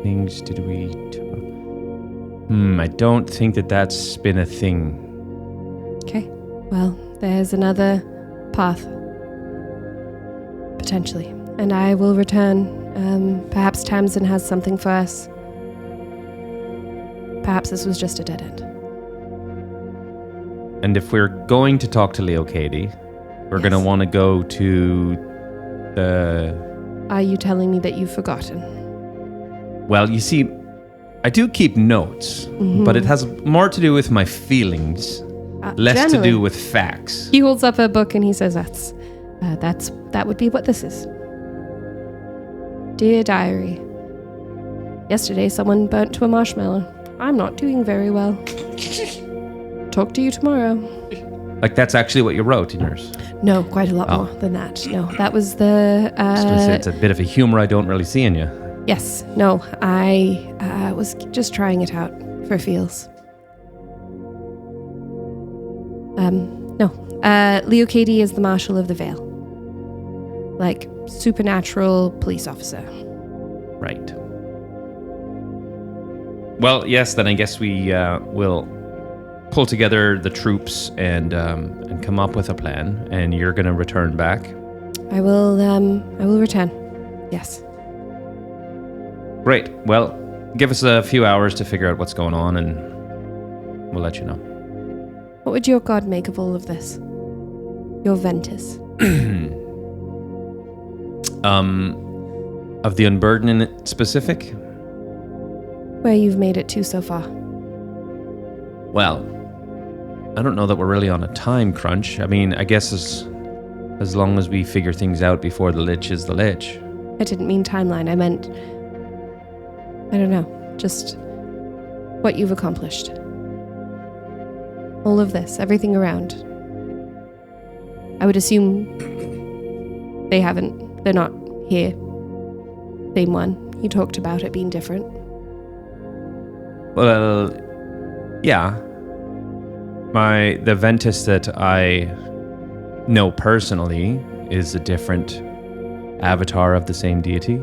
Things did we talk? I don't think that's been a thing. Okay. Well, there's another path. Potentially. And I will return. Perhaps Tamsin has something for us. Perhaps this was just a dead end. And if we're going to talk to Leo Cady, we're going to want to go to the... Are you telling me that you've forgotten? Well, you see, I do keep notes, but it has more to do with my feelings Less to generally. do with facts. He holds up a book and he says, that would be what this is. Dear diary. Yesterday someone burnt to a marshmallow. I'm not doing very well. Talk to you tomorrow. Like, that's actually what you wrote in yours. No, quite a lot more than that. No, that was the... I was gonna say, it's a bit of a humor I don't really see in you. Yes, no, I was just trying it out for feels. No. Leo KD is the Marshal of the Vale. Like, supernatural police officer. Right. Well, yes, then I guess we will pull together the troops and come up with a plan, and you're going to return back. I will return. Yes. Great. Well, give us a few hours to figure out what's going on, and we'll let you know. What would your god make of all of this? Your Ventus. Of the unburdening specific? Where you've made it to so far. Well, I don't know that we're really on a time crunch. I mean, I guess as long as we figure things out before the Lich is the Lich. I didn't mean timeline. I meant, I don't know, just what you've accomplished. All of this, everything around. I would assume they're not here. Same one. You talked about it being different. Well, yeah. The Ventus that I know personally is a different avatar of the same deity.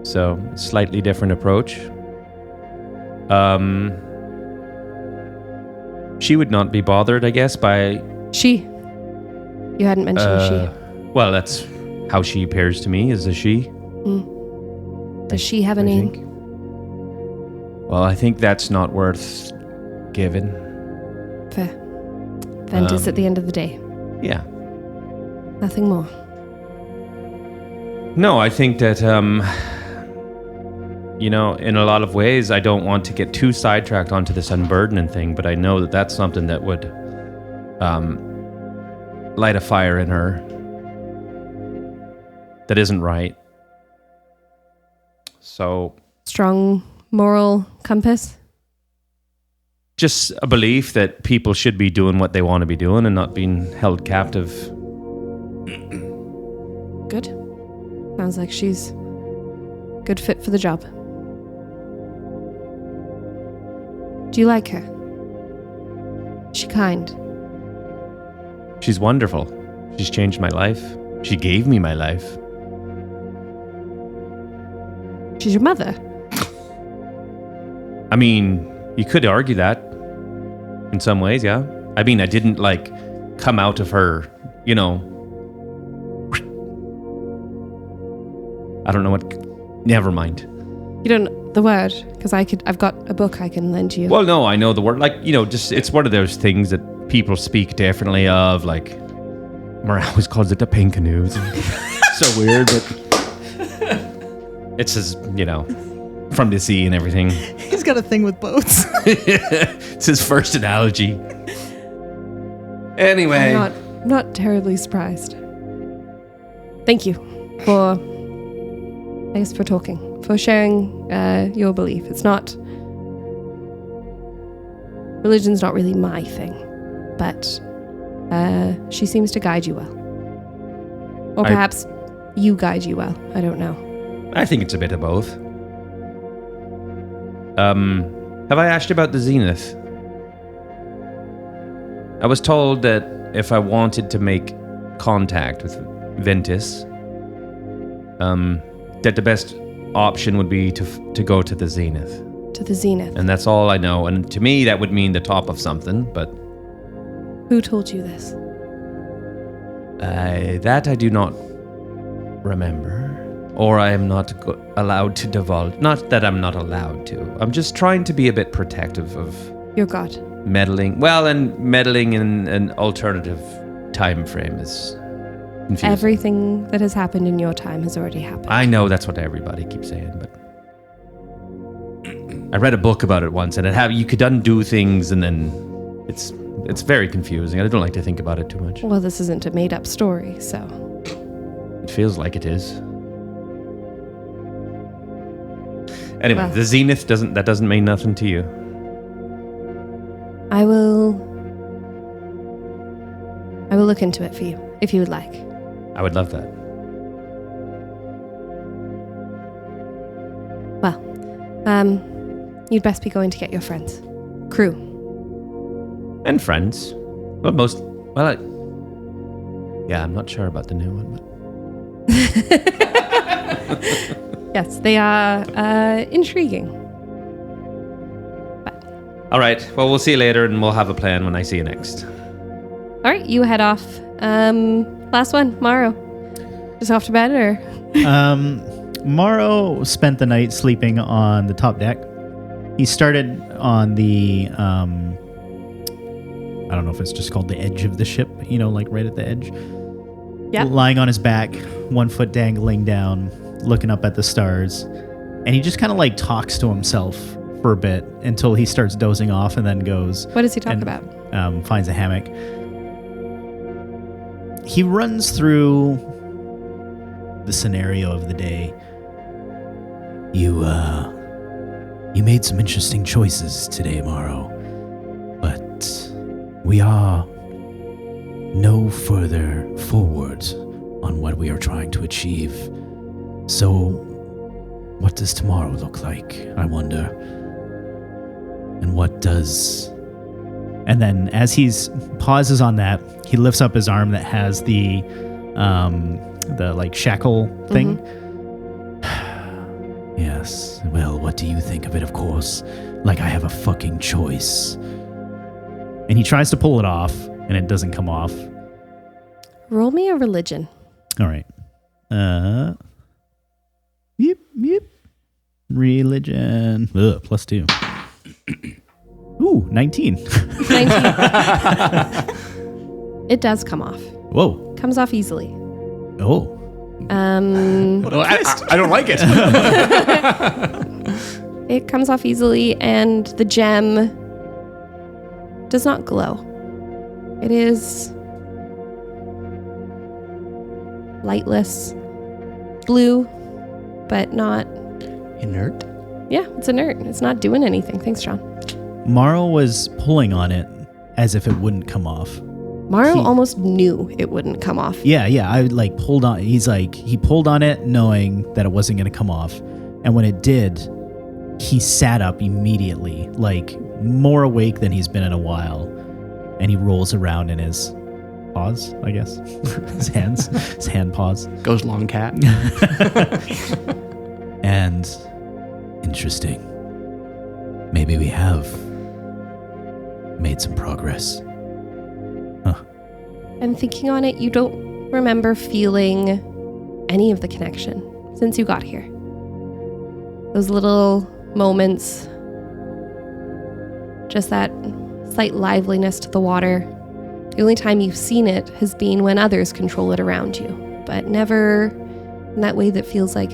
So, slightly different approach. She would not be bothered, I guess, by... She. You hadn't mentioned she. Well, that's how she appears to me, is a she. Does she have a I name? think. Well, I think that's not worth giving. Fair. Ventus at the end of the day. Yeah. Nothing more. No, I think that, in a lot of ways, I don't want to get too sidetracked onto this unburdening thing, but I know that that's something that would light a fire in her that isn't right. So... Strong moral compass? Just a belief that people should be doing what they want to be doing and not being held captive. Good. Sounds like she's good fit for the job. Do you like her? Is she kind? She's wonderful. She's changed my life. She gave me my life. She's your mother? I mean, you could argue that in some ways, yeah. I mean, I didn't, come out of her, I don't know what... Never mind. You don't know the word? Because I've got a book I can lend you. Well, no, I know the word. Just it's one of those things that people speak differently of, Mawrow always calls it the pink canoes. So weird, but it's his, from the sea and everything. He's got a thing with boats. It's his first analogy. Anyway. I'm not terribly surprised. Thank you for talking, for sharing your belief. It's not... Religion's not really my thing, but she seems to guide you well. Or perhaps you guide you well. I don't know. I think it's a bit of both. Have I asked you about the Zenith? I was told that if I wanted to make contact with Ventus, that the best option would be to go to the Zenith. To the Zenith. And that's all I know. And to me, that would mean the top of something, but... Who told you this? That I do not remember. Or I am not allowed to divulge. Not that I'm not allowed to. I'm just trying to be a bit protective of... Your god. Meddling. Well, and meddling in an alternative time frame is confusing. Everything that has happened in your time has already happened. I know that's what everybody keeps saying, but... I read a book about it once, and you could undo things, and then it's It's very confusing. I don't like to think about it too much. Well, this isn't a made-up story, so... It feels like it is. Anyway, Well. the zenith doesn't mean nothing to you. I will look into it for you, if you would like. I would love that. Well, you'd best be going to get your friends. Crew. And friends. But I'm not sure about the new one, but Yes, they are intriguing. all right. Well, we'll see you later, and we'll have a plan when I see you next. All right, you head off. Last one, Mawrow. Just off to bed, or? Mawrow spent the night sleeping on the top deck. He started on the, I don't know if it's just called the edge of the ship, like right at the edge. Yeah. Lying on his back, 1 foot dangling down, looking up at the stars. And he just kind of like talks to himself for a bit until he starts dozing off and then goes. What does he talk and, about? Finds a hammock. He runs through the scenario of the day. You made some interesting choices today, Mawrow, but we are no further forward on what we are trying to achieve. So, what does tomorrow look like, I wonder? And what does... And then as he's pauses on that, he lifts up his arm that has the like shackle thing. Yes, well, what do you think of it, of course? Like I have a fucking choice. And he tries to pull it off, and it doesn't come off. Roll me a religion. All right. Yep. Religion. +2. Ooh, 19. 19. It does come off. Whoa. Comes off easily. Oh. I don't like it. It comes off easily, and the gem does not glow. It is lightless, blue, but not... Inert. Yeah, it's inert. It's not doing anything. Thanks, John. Mawrow was pulling on it as if it wouldn't come off. Mawrow almost knew it wouldn't come off. Yeah. I like pulled on. He pulled on it knowing that it wasn't going to come off. And when it did, he sat up immediately, like more awake than he's been in a while. And he rolls around in his paws, I guess. His hands, his hand paws. Goes long cat. And interesting. Maybe we have made some progress. And thinking on it, you don't remember feeling any of the connection since you got here. Those little moments, just that slight liveliness to the water. The only time you've seen it has been when others control it around you, but never in that way that feels like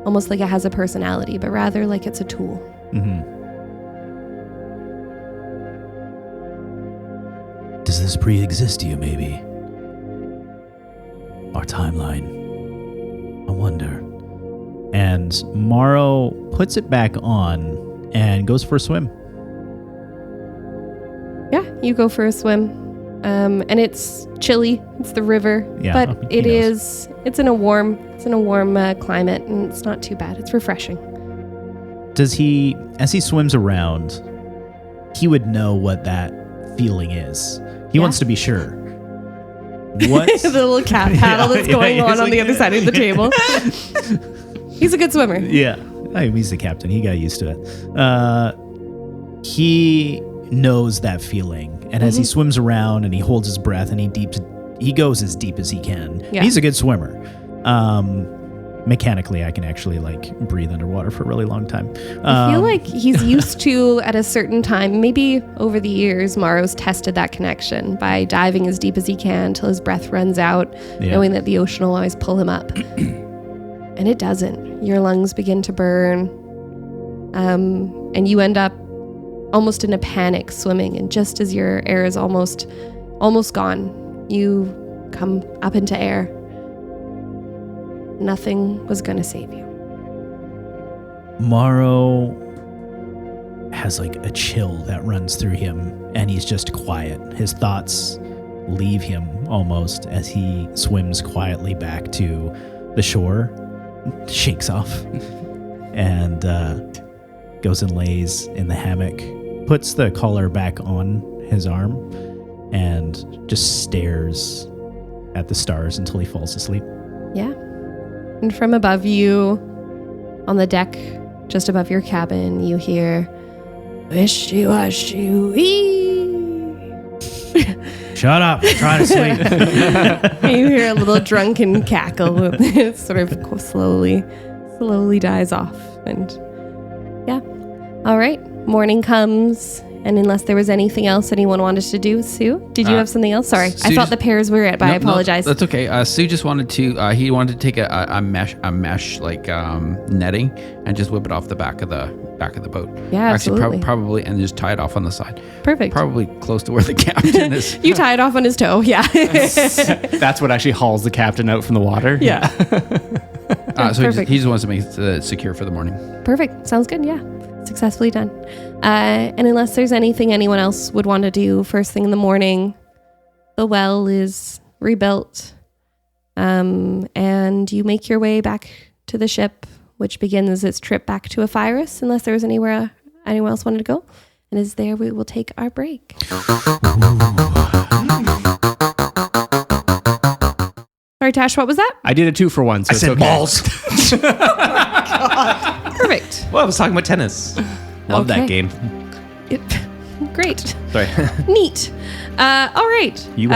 almost like it has a personality, but rather like it's a tool. Mm-hmm. Does this pre-exist to you, maybe? Our timeline? I wonder. And Mawrow puts it back on and goes for a swim. Yeah, you go for a swim. And it's chilly. It's the river. Yeah, but he knows. it's in a warm climate, and it's not too bad. It's refreshing. Does he, as he swims around, he would know what that feeling is. He wants to be sure. What? The little cat paddle that's going on like, the other side of the table. He's a good swimmer. Yeah. I mean, he's the captain. He got used to it. He knows that feeling. And as he swims around and he holds his breath and he goes as deep as he can. Yeah. He's a good swimmer. Mechanically, I can actually like breathe underwater for a really long time. I feel like he's used to, at a certain time, maybe over the years, Mawrow's tested that connection by diving as deep as he can till his breath runs out, knowing that the ocean will always pull him up. And it doesn't. Your lungs begin to burn. And you end up almost in a panic, swimming. And just as your air is almost gone, you come up into air. Nothing was going to save you. Mawrow has like a chill that runs through him, and he's just quiet. His thoughts leave him almost as he swims quietly back to the shore, shakes off, and goes and lays in the hammock, puts the collar back on his arm, and just stares at the stars until he falls asleep. Yeah. And from above you, on the deck, just above your cabin, you hear, wishy-washy-wee. Shut up, I'm trying to sleep. You hear a little drunken cackle. It sort of slowly dies off. And yeah. All right. Morning comes. And unless there was anything else anyone wanted to do, Sue, did you have something else? Sorry, I thought just- the pears were it, but I apologize. No, that's okay. Sue just wanted to. He wanted to take a mesh like netting and just whip it off the back of the boat. Yeah, actually, absolutely. probably, and just tie it off on the side. Perfect. Probably close to where the captain is. You tie it off on his toe. Yeah. That's what actually hauls the captain out from the water. Yeah. So Perfect. he just wants to make it secure for the morning. Perfect. Sounds good. Yeah. Successfully done. And unless there's anything anyone else would want to do first thing in the morning, the well is rebuilt. And you make your way back to the ship, which begins its trip back to Apotheos, unless there was anywhere anyone else wanted to go. And is there we will take our break. Sorry, Tash, what was that? I did a 2-for-1. So I it's said okay. balls. Perfect. Well, I was talking about tennis. Love Okay. that game. Great. Sorry. Neat. All right. You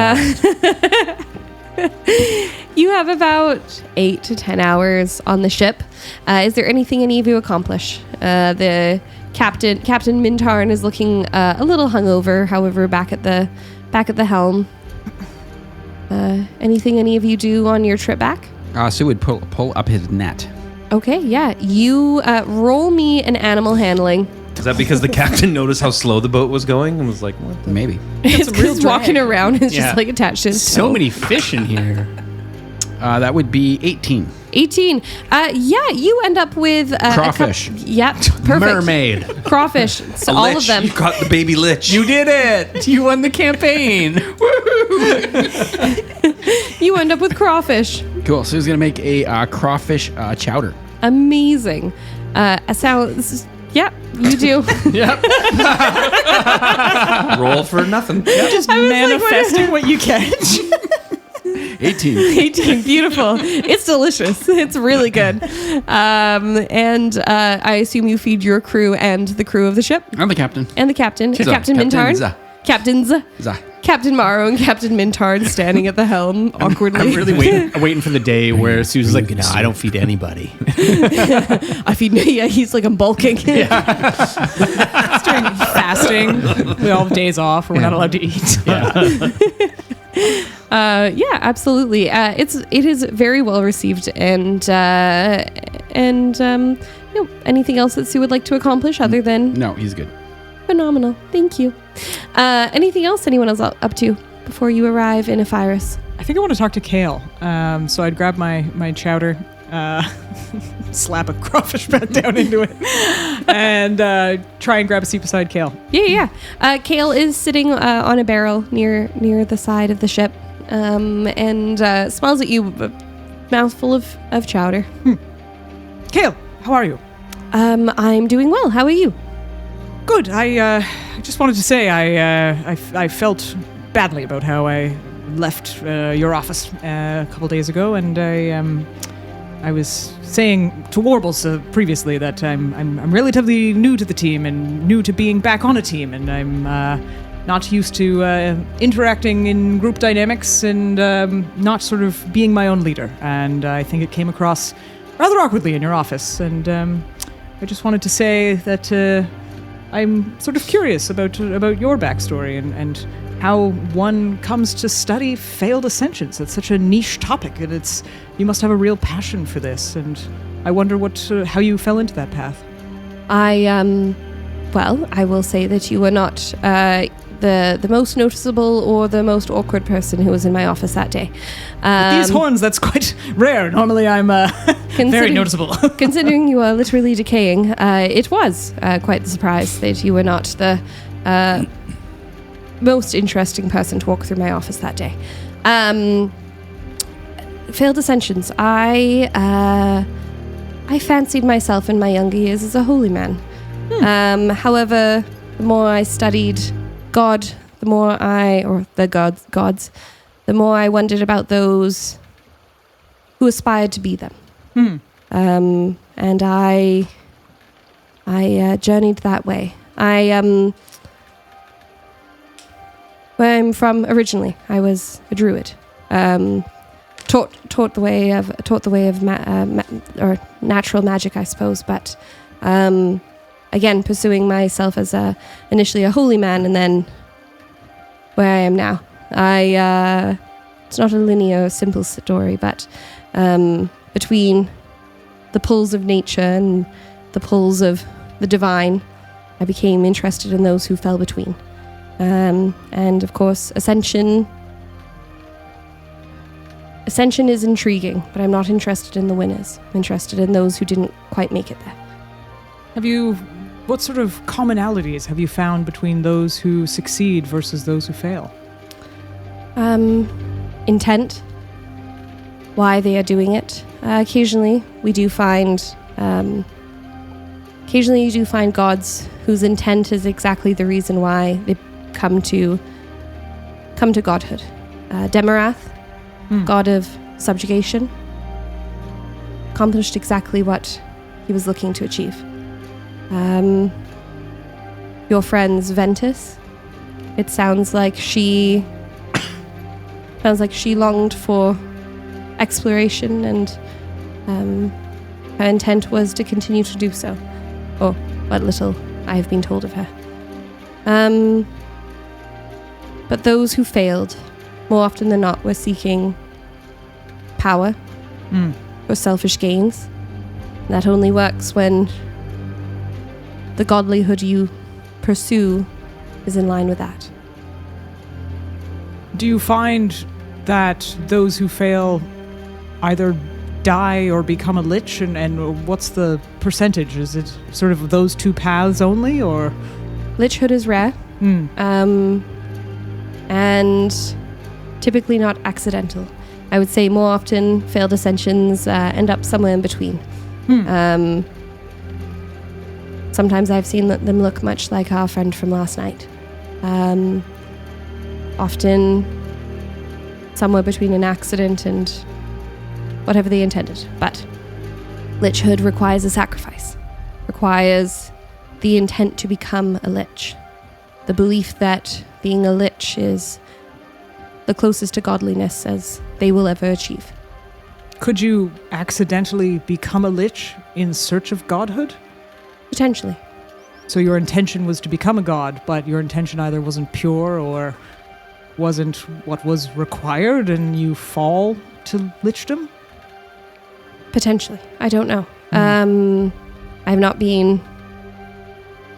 You have about 8 to 10 hours on the ship. Is there anything any of you accomplish? The Captain Mintarn is looking a little hungover, however, back at the helm. Anything any of you do on your trip back? Sue would pull up his net. Okay, yeah. You roll me an animal handling. Is that because the captain noticed how slow the boat was going and was like, what? Maybe. It's because walking around is Yeah. just like attached to his So toe. many fish in here. That would be 18. 18. Yeah, you end up with Crawfish. Yep, perfect. Mermaid. Crawfish. So A all lich. of them. You caught the baby lich. You did it. You won the campaign. You end up with crawfish. Cool. Sue's going to make a crawfish chowder. Amazing. Sounds. Yep, you do. Roll for nothing. Just manifesting what you catch. 18. 18. Beautiful. It's delicious. It's really good. And I assume you feed your crew and the crew of the ship I'm the captain. and the captain. Za. Captain Mintarn. Za. Captains. Za. Captain Mawrow and Captain Mintarn standing at the helm awkwardly. I'm really waiting for the day where Susan's like, no, I don't feed anybody. I feed. Yeah, he's like, I'm bulking. It's during fasting. We all have days off, or we're not allowed to eat. Yeah, absolutely. It is very well received, and anything else that Sue would like to accomplish other than No, he's good. phenomenal. Thank you. Anything else anyone else up to before you arrive in Apotheos? I think I want to talk to Kale. So I'd grab my chowder, slap a crawfish back down into it, and try and grab a seat beside Kale. Yeah. Kale is sitting on a barrel near the side of the ship, and smiles at you, a mouthful of chowder. Kale, how are you? I'm doing well. How are you? Good. I just wanted to say I felt badly about how I left your office a couple days ago, and I was saying to Warbles previously that I'm relatively new to the team and new to being back on a team, and I'm not used to interacting in group dynamics and not sort of being my own leader. And I think it came across rather awkwardly in your office, and I just wanted to say that I'm sort of curious about your backstory and how one comes to study failed ascensions. It's such a niche topic, and you must have a real passion for this. And I wonder how you fell into that path. I Well, I will say that you were not the most noticeable or the most awkward person who was in my office that day. These horns, that's quite rare. Normally I'm very noticeable. Considering you are literally decaying, it was quite the surprise that you were not the most interesting person to walk through my office that day. Failed ascensions. I fancied myself in my younger years as a holy man. However, the more I studied God, the more the more I wondered about those who aspired to be them. And I journeyed that way. Where I'm from originally, I was a druid. Taught the way of or natural magic, I suppose. But again, pursuing myself as initially a holy man, and then where I am now. It's not a linear, simple story, but between the pulls of nature and the pulls of the divine, I became interested in those who fell between. And of course, Ascension is intriguing, but I'm not interested in the winners. I'm interested in those who didn't quite make it there. What sort of commonalities have you found between those who succeed versus those who fail? Intent, why they are doing it. Occasionally you do find gods whose intent is exactly the reason why they come to godhood. Demarath, god of subjugation, accomplished exactly what he was looking to achieve. Your friend's Ventus, it sounds like she longed for exploration, and her intent was to continue to do so, or what little I have been told of her. But those who failed, more often than not, were seeking power or selfish gains. That only works when the godlyhood you pursue is in line with that. Do you find that those who fail either die or become a lich, and what's the percentage? Is it sort of those two paths only, or? Lichhood is rare, and typically not accidental. I would say more often failed ascensions end up somewhere in between. Sometimes I've seen them look much like our friend from last night. Often somewhere between an accident and whatever they intended. But lichhood requires a sacrifice, requires the intent to become a lich. The belief that being a lich is the closest to godliness as they will ever achieve. Could you accidentally become a lich in search of godhood? Potentially. So your intention was to become a god, but your intention either wasn't pure or wasn't what was required, and you fall to lichdom? Potentially. I don't know. I've not been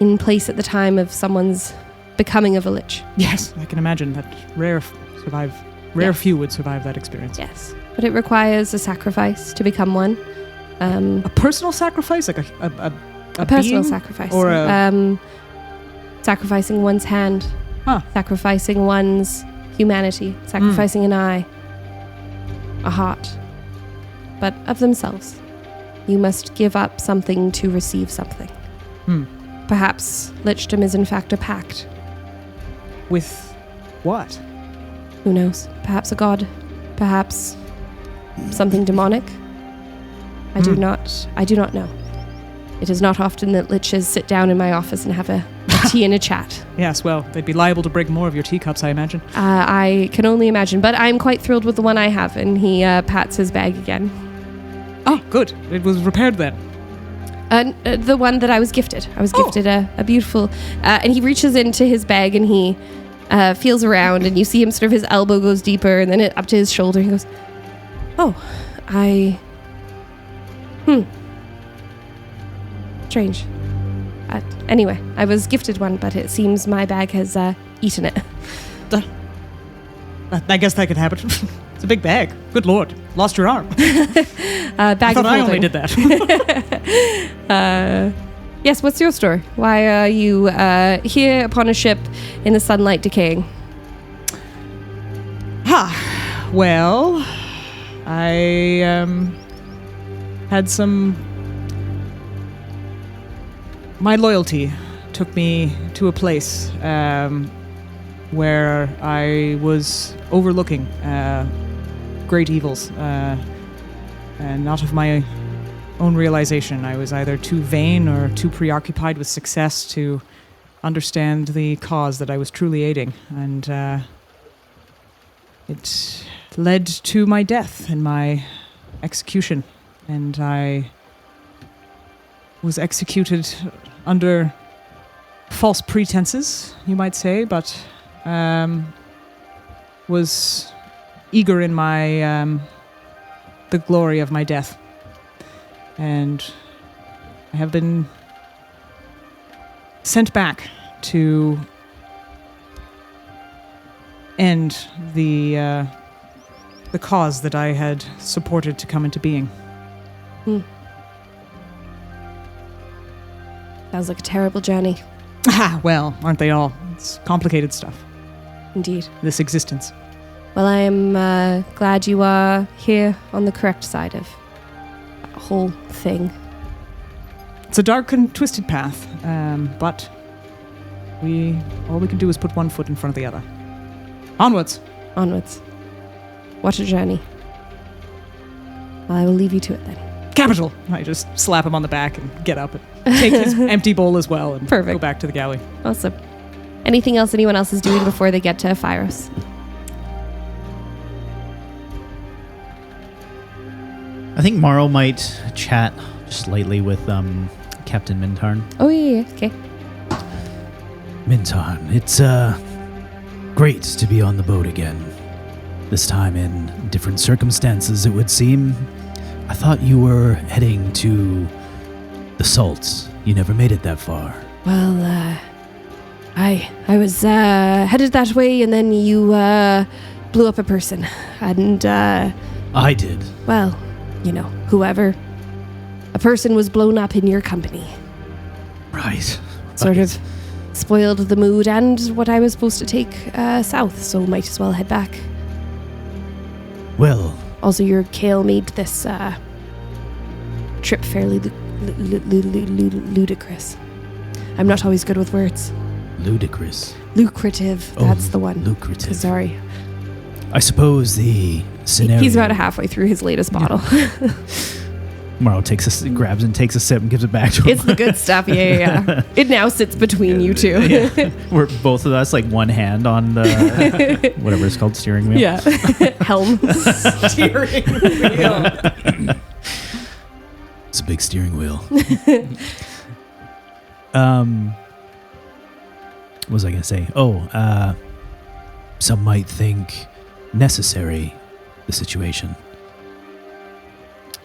in place at the time of someone's becoming of a lich. Yes, I can imagine that rare few would survive that experience. Yes, but it requires a sacrifice to become one. A personal sacrifice, like a personal being? sacrifice, or sacrificing one's hand, sacrificing one's humanity, sacrificing an eye, a heart, but of themselves. You must give up something to receive something. Perhaps lichdom is in fact a pact. With what? Who knows? Perhaps a god. Perhaps something demonic. I do not know. It is not often that liches sit down in my office and have a tea and a chat. Yes, well, they'd be liable to break more of your teacups, I imagine. I can only imagine, but I'm quite thrilled with the one I have, and he pats his bag again. Oh, good. It was repaired then. The one that I was gifted. I was gifted a beautiful... and he reaches into his bag and he feels around, and you see him sort of, his elbow goes deeper and then up to his shoulder. He goes, strange. Anyway, I was gifted one, but it seems my bag has eaten it. I guess that could happen. It's a big bag. Good lord. Lost your arm. Bag I thought of I only holding. did that. Yes, what's your story? Why are you here upon a ship in the sunlight decaying? Well, I had some... My loyalty took me to a place where I was overlooking great evils, and not of my own realization. I was either too vain or too preoccupied with success to understand the cause that I was truly aiding, and it led to my death and my execution, and I was executed under false pretenses, you might say, but was eager in my the glory of my death. And I have been sent back to end the cause that I had supported to come into being. Sounds like a terrible journey. Well, aren't they all? It's complicated stuff, Indeed. this existence. Well, I am glad you are here on the correct side of that whole thing. It's a dark and twisted path, but all we can do is put one foot in front of the other. Onwards. Onwards. What a journey. Well, I will leave you to it then. Capital. I just slap him on the back and get up and take his empty bowl as well and Perfect. go back to the galley. Awesome. Anything else anyone else is doing before they get to Phyros? I think Mawrow might chat just lightly with Captain Mintarn. Oh, yeah. Okay. Mintarn, it's great to be on the boat again. This time in different circumstances, it would seem. I thought you were heading to the Salts. You never made it that far. Well, I was headed that way, and then you blew up a person. And, I did. well, you know, whoever. A person was blown up in your company. Right. Sort of spoiled the mood and what I was supposed to take south, so might as well head back. Well, Also, your kale made this trip fairly ludicrous. I'm not always good with words. ludicrous. Lucrative, that's the one. Lucrative. Sorry. I suppose the scenario... He's about halfway through his latest bottle. Mawrow grabs and takes a sip and gives it back to him. It's the good stuff, yeah. It now sits between you two. Yeah. We're both of us like one hand on the whatever it's called, steering wheel. Yeah. Helm. Steering wheel. It's a big steering wheel. What was I going to say? Some might think necessary, the situation.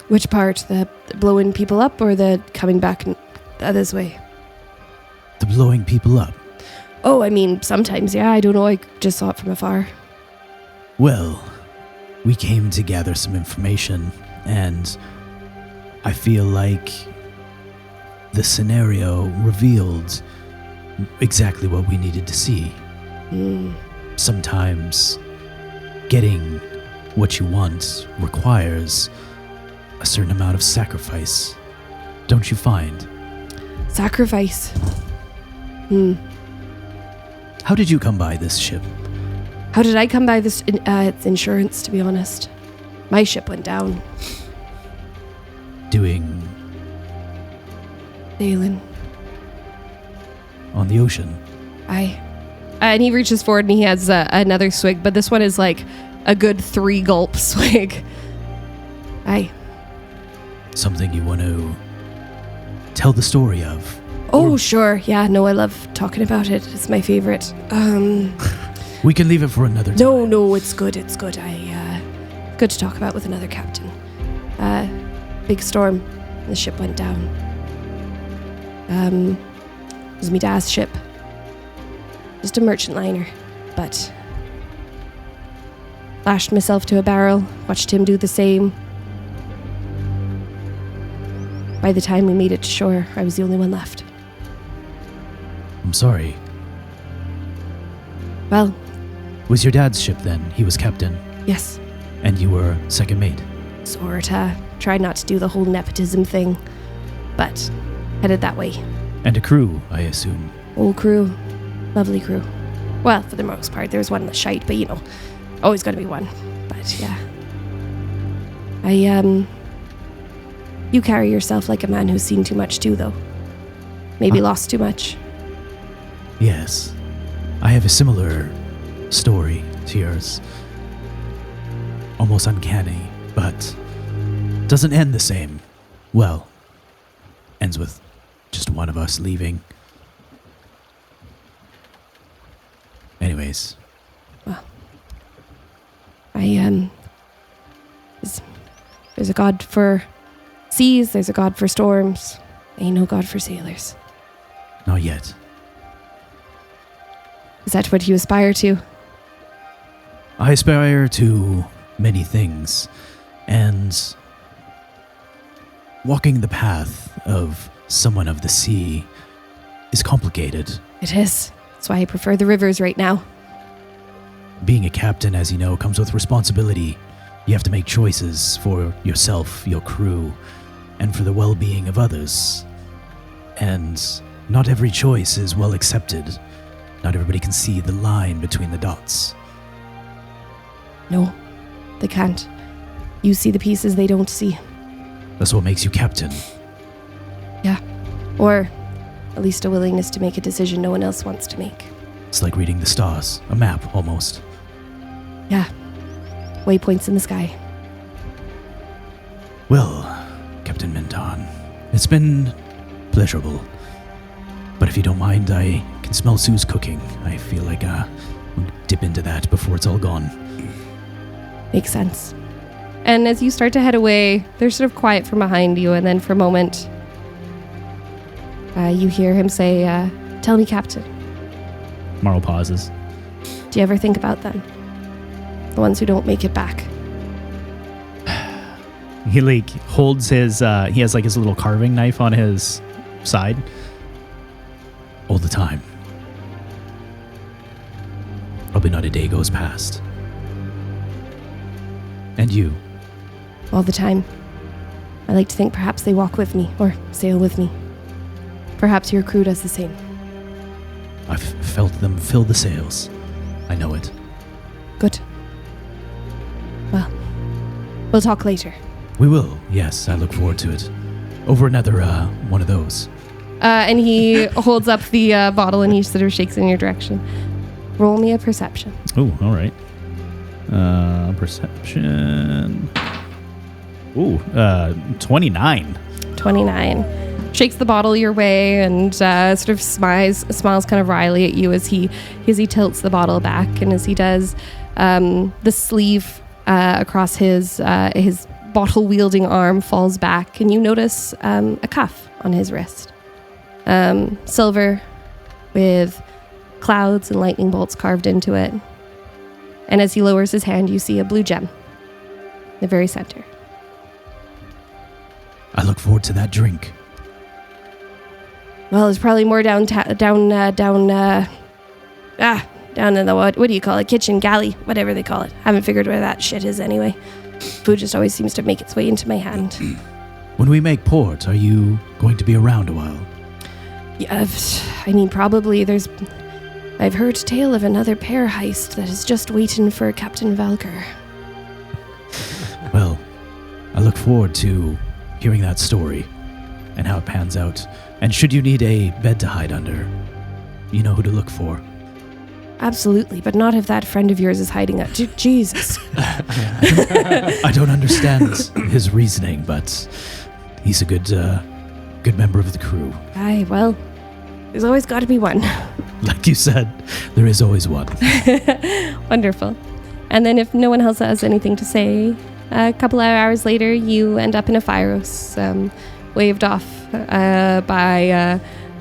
Which part? The blowing people up or the coming back the other's way? The blowing people up. Oh, I mean, sometimes, yeah. I don't know. I just saw it from afar. Well, we came to gather some information, and I feel like the scenario revealed exactly what we needed to see. Sometimes getting what you want requires a certain amount of sacrifice, don't you find? Sacrifice. How did you come by this ship? How did I come by this? It's insurance, to be honest. My ship went down. Doing Sailing. on the ocean? And he reaches forward and he has another swig, but this one is like a good 3-gulp swig. Aye. Something you want to tell the story of? Oh, sure. Yeah, no, I love talking about it. It's my favorite. We can leave it for another time. No, it's good. It's good. Good to talk about with another captain. Big storm. The ship went down. was me dad's ship. Just a merchant liner, but lashed myself to a barrel, watched him do the same. By the time we made it to shore, I was the only one left. I'm sorry. Well, Was your dad's ship then? He was captain, yes, and you were second mate. sorta. Tried not to do the whole nepotism thing, but headed that way. And a crew, I assume. Old crew. Lovely crew. Well, for the most part. There was one in the shite, but always gotta be one. But yeah. You carry yourself like a man who's seen too much too, though. Maybe lost too much. Yes. I have a similar story to yours. Almost uncanny, but doesn't end the same. Well, ends with just one of us leaving. Anyways. Well, there's a god for seas, there's a god for storms. Ain't no god for sailors. Not yet. Is that what you aspire to? I aspire to many things, and walking the path of someone of the sea is complicated. It is. That's why I prefer the rivers right now. Being a captain, as you know, comes with responsibility. You have to make choices for yourself, your crew, and for the well-being of others. And not every choice is well accepted. Not everybody can see the line between the dots. No, they can't. You see the pieces they don't see. That's what makes you captain. Yeah. Or at least a willingness to make a decision no one else wants to make. It's like reading the stars, a map almost. Yeah. Waypoints in the sky. Well, Captain Minton, it's been pleasurable. But if you don't mind, I can smell Sue's cooking. I feel like I'll dip into that before it's all gone. Makes sense. And as you start to head away, they're sort of quiet from behind you, and then for a moment, you hear him say, "Tell me, Captain, Mawrow pauses. do you ever think about them? The ones who don't make it back?" He holds his, he has his little carving knife on his side. All the time. Probably not a day goes past. And you? All the time. I like to think perhaps they walk with me, or sail with me. Perhaps your crew does the same. I've felt them fill the sails. I know it. Good. Well, we'll talk later. We will, yes, I look forward to it. Over another, one of those. And he holds up the bottle and he sort of shakes in your direction. Roll me a perception. Oh, all right. Perception. Ooh, 29. 29. Shakes the bottle your way and sort of smiles kind of wryly at you as he tilts the bottle back, and as he does, the sleeve across his bottle wielding arm falls back, and you notice a cuff on his wrist, silver with clouds and lightning bolts carved into it. And as he lowers his hand, you see a blue gem in the very center. I look forward to that drink. Well, there's probably more down in the what do you call it? Kitchen, galley, whatever they call it. Haven't figured where that shit is anyway. Food just always seems to make its way into my hand. When we make port, are you going to be around a while? Yeah, I mean, probably. I've heard tale of another pear heist that is just waiting for Captain Valker. Well, I look forward to hearing that story and how it pans out. And should you need a bed to hide under, you know who to look for. Absolutely, but not if that friend of yours is hiding out. Jesus. I don't understand his reasoning, but he's a good member of the crew. Aye, well, there's always got to be one. Like you said, there is always one. Wonderful. And then if no one else has anything to say, a couple of hours later, you end up in a Phyros, waved off by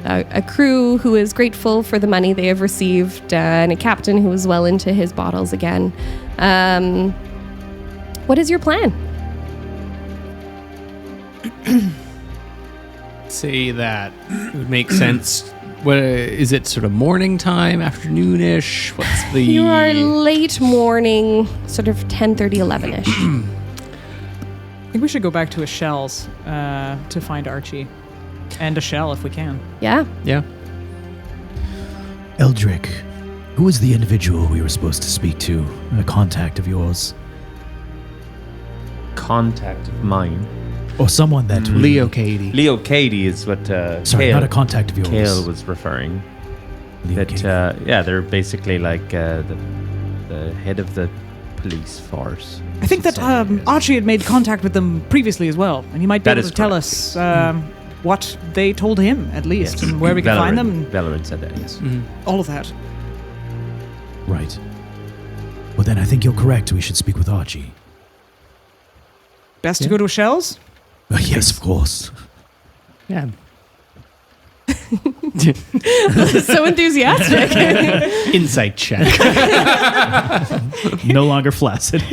a crew who is grateful for the money they have received, and a captain who is well into his bottles again. What is your plan? Say that it would make sense. What is it? Sort of morning time, afternoonish? What's the? You are late morning, sort of 10:30, 11ish. I think we should go back to Shell's to find Archie. And a shell if we can. Yeah. Yeah. Eldric, who was the individual we were supposed to speak to? A contact of yours? Contact of mine. Or someone that we... Leo Katie. Leo Katie is what Sorry, Kale, not a contact of yours. Kale was referring. Leo That Katie. they're basically like the head of the police force. I think that Archie had made contact with them previously as well, and he might be That able is to tell correct, us what they told him, at least, and where we can find them, and Valoran said that, yes. all of that. Right. Well, then I think you're correct. We should speak with Archie. Best to go to Shell's? Yes, of course. Yeah. So enthusiastic. Insight check. No longer flaccid.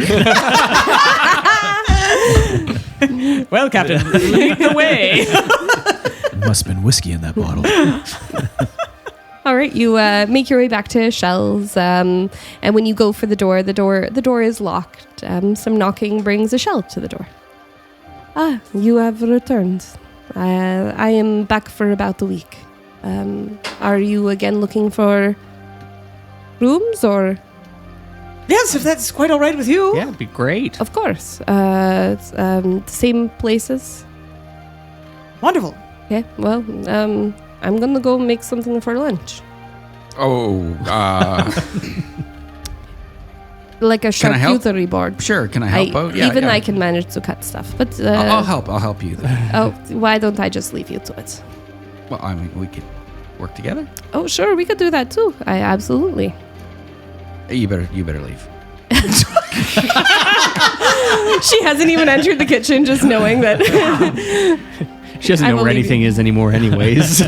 Well, Captain, lead the way. Must have been whiskey in that bottle. All right, you make your way back to Shell's, and when you go for the door is locked. Some knocking brings a shell to the door. Ah, you have returned. I am back for about a week. Are you again looking for rooms or? Yes, if that's quite all right with you. Yeah, it'd be great. Of course. Same places. Wonderful. Okay. Well, I'm gonna go make something for lunch, Oh, like a Can I help? charcuterie board. sure. Can I help out? Yeah, Even yeah. I can manage to cut stuff, but I'll help. I'll help you. Then. oh, why don't I just leave you to it? Well, I mean, we could work together. Oh, sure, we could do that too. I absolutely. You better leave. She hasn't even entered the kitchen, just knowing that. She doesn't I know where believe anything you. is anymore, anyways.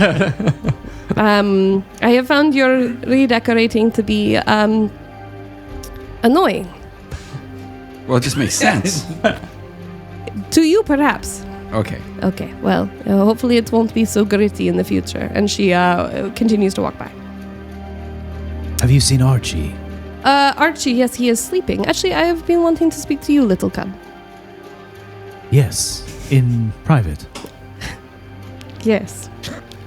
I have found your redecorating to be annoying Well, it just makes sense. to you, perhaps. Okay. Okay, well, hopefully it won't be so gritty in the future. And she continues to walk by. Have you seen Archie? Archie, yes, he is sleeping. Actually, I have been wanting to speak to you, little cub. Yes, in private. Yes,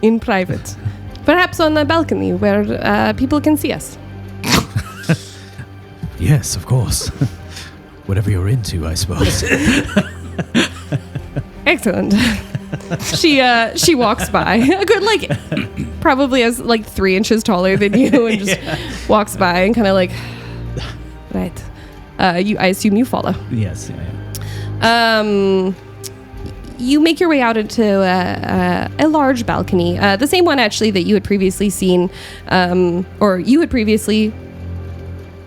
in private. Perhaps on a balcony where people can see us. Yes, of course. Whatever you're into, I suppose. Excellent. She walks by. A good, probably as 3 inches taller than you, and just walks by and kind of right. I assume you follow. Yes. Yeah. You make your way out into a large balcony, the same one actually that you had previously seen, or you had previously.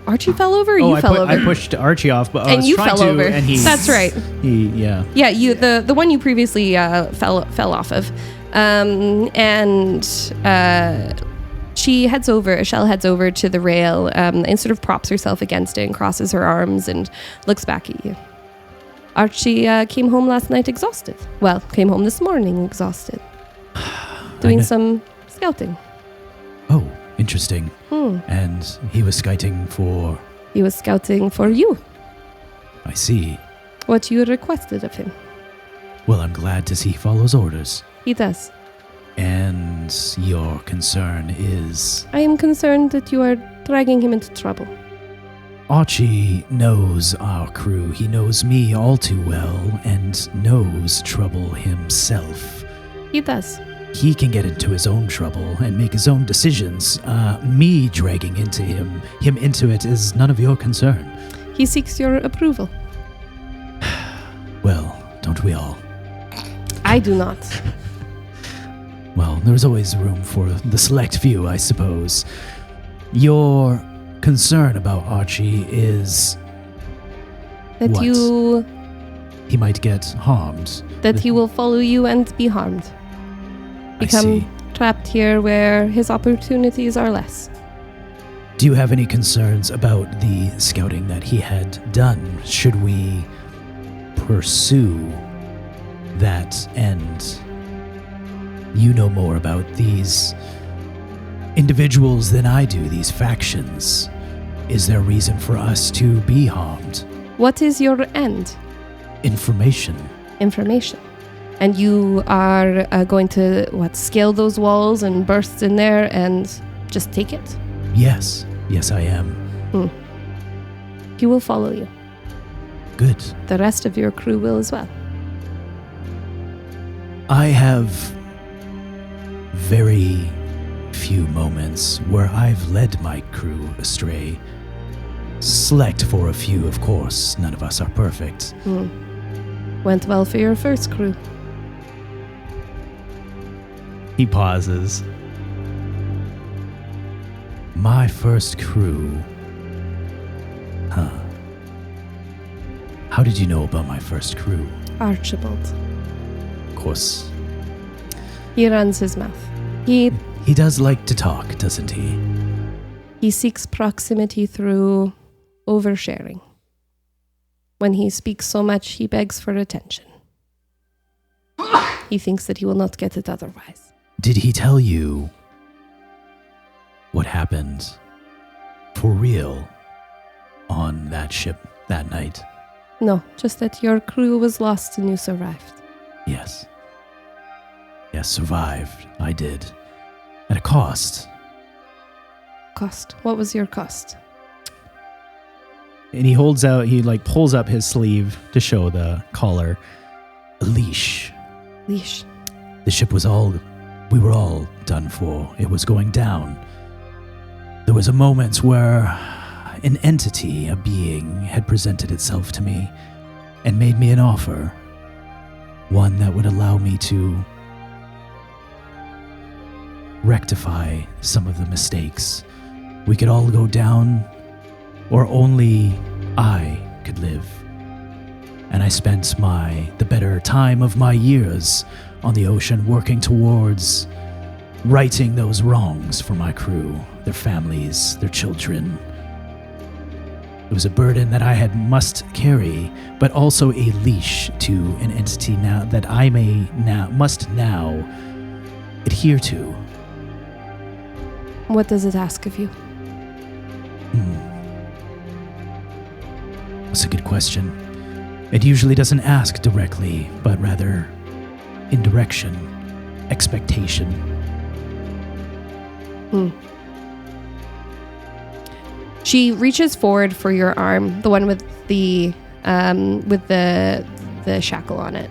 Archie fell over. Or you fell over. I pushed Archie off, but I And was you trying fell to, over. and he. That's right. Yeah. Yeah, you the one you previously fell off of, and she heads over. Shell heads over to the rail and sort of props herself against it and crosses her arms and looks back at you. Archie came home last night exhausted. Well, came home this morning exhausted, doing some scouting. Oh, interesting. And he was scouting for... He was scouting for you. I see. What you requested of him. Well, I'm glad to see he follows orders. He does. And your concern is... I am concerned that you are dragging him into trouble. Archie knows our crew. He knows me all too well and knows trouble himself. He does. He can get into his own trouble and make his own decisions. Me dragging him into it is none of your concern. He seeks your approval. Well, don't we all? I do not. Well, there's always room for the select few, I suppose. Your concern about Archie is That What? you he might get harmed. that he will follow you and be harmed. I see. trapped here where his opportunities are less. Do you have any concerns about the scouting that he had done? Should we pursue that end? You know more about these individuals than I do, these factions. Is there reason for us to be harmed? What is your end? Information. Information. And you are going to, scale those walls and burst in there and just take it? Yes. Yes, I am. He will follow you. Good. The rest of your crew will as well. I have very few moments where I've led my crew astray. Select for a few, of course. None of us are perfect. Went well for your first crew. He pauses. My first crew. Huh. How did you know about my first crew? Archibald. Of course. He runs his mouth. He does like to talk, doesn't he? He seeks proximity through oversharing. When he speaks so much, he begs for attention. He thinks that he will not get it otherwise. Did he tell you what happened for real on that ship that night? No, just that your crew was lost and you survived. Yes. Yes, survived. I did. At a cost. Cost. What was your cost? And he pulls up his sleeve to show the collar. A leash. Leash. The ship we were all done for. It was going down. There was a moment where an entity, a being, had presented itself to me and made me an offer. One that would allow me to rectify some of the mistakes. We could all go down, or only I could live. And I spent the better time of my years on the ocean working towards righting those wrongs for my crew, their families, their children. It was a burden that I must carry, but also a leash to an entity now that I must now adhere to. What does it ask of you? That's a good question. It usually doesn't ask directly, but rather indirection, expectation. She reaches forward for your arm, the one with the shackle on it.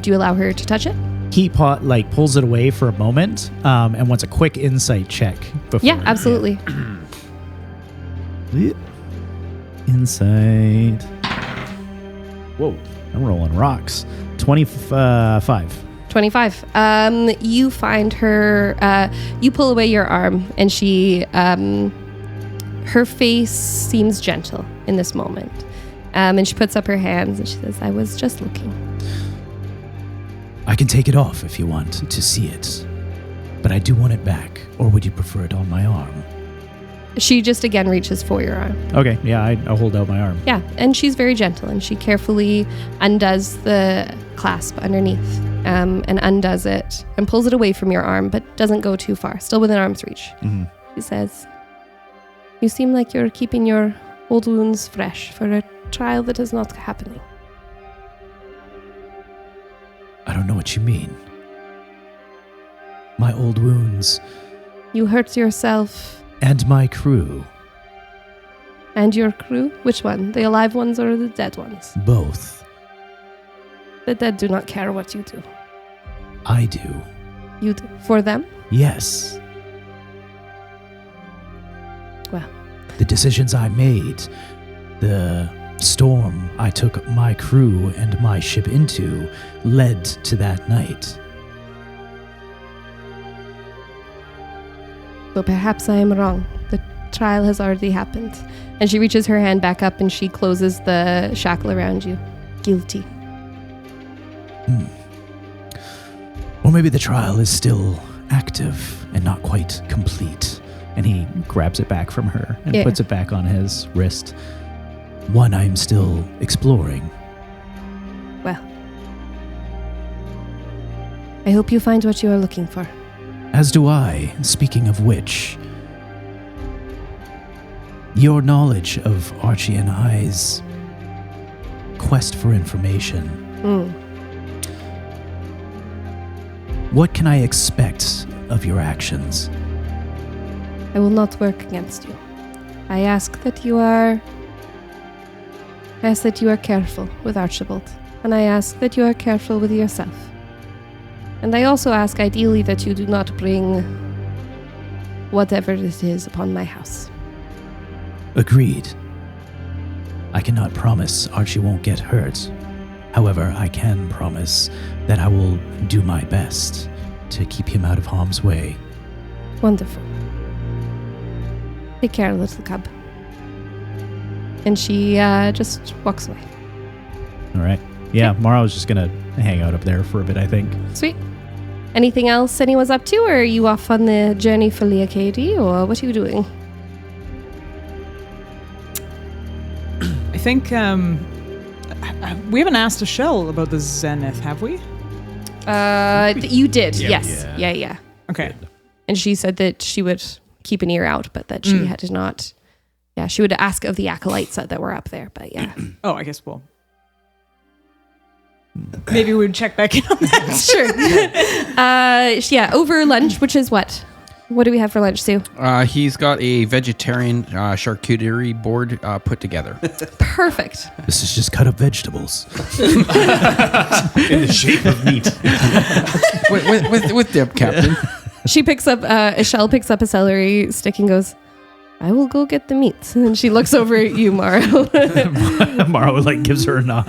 Do you allow her to touch it? He pulls it away for a moment and wants a quick insight check before. Yeah, absolutely. Insight. Whoa, I'm rolling rocks. 25. 25. You find her, you pull away your arm, and she, her face seems gentle in this moment. And she puts up her hands and she says, I was just looking. I can take it off if you want to see it, but I do want it back. Or would you prefer it on my arm? She just again reaches for your arm. Okay, yeah, I'll hold out my arm. Yeah, and she's very gentle, and she carefully undoes the clasp underneath and undoes it and pulls it away from your arm, but doesn't go too far, still within arm's reach. She says, you seem like you're keeping your old wounds fresh for a trial that is not happening. I don't know what you mean. My old wounds. You hurt yourself. And my crew. And your crew? Which one? The alive ones or the dead ones? Both. The dead do not care what you do. I do. You do? For them? Yes. Well. The decisions I made, the storm I took my crew and my ship into, led to that night. So perhaps I am wrong. The trial has already happened. And she reaches her hand back up and she closes the shackle around you. Guilty. Or maybe the trial is still active and not quite complete. And he grabs it back from her and Yeah. puts it back on his wrist. One I'm still exploring. Well, I hope you find what you are looking for. As do I. Speaking of which, your knowledge of Archie and I's quest for information. What can I expect of your actions? I will not work against you. I ask that you are careful with Archibald, and I ask that you are careful with yourself. And I also ask, ideally, that you do not bring whatever it is upon my house. Agreed. I cannot promise Archie won't get hurt. However, I can promise that I will do my best to keep him out of harm's way. Wonderful. Take care, little cub. And she just walks away. All right. Yeah, Mawrow's just going to hang out up there for a bit, I think. Sweet. Anything else anyone's up to, or are you off on the journey for Leocady, or what are you doing? I think we haven't asked Ashell about the Zenith, have we? You did, yes. Yeah. Okay. And she said that she would keep an ear out, but that she had not. Yeah, she would ask of the acolytes that were up there, but yeah. Oh, I guess we'll. Maybe we would check back in on that. Sure. Yeah, over lunch, which is what? What do we have for lunch, Sue? He's got a vegetarian charcuterie board put together. Perfect. This is just cut up vegetables. In the shape of meat. with dip, Captain. She picks up, Ashell picks up a celery stick and goes, I will go get the meat. And she looks over at you, Mawrow. Mawrow gives her a nod.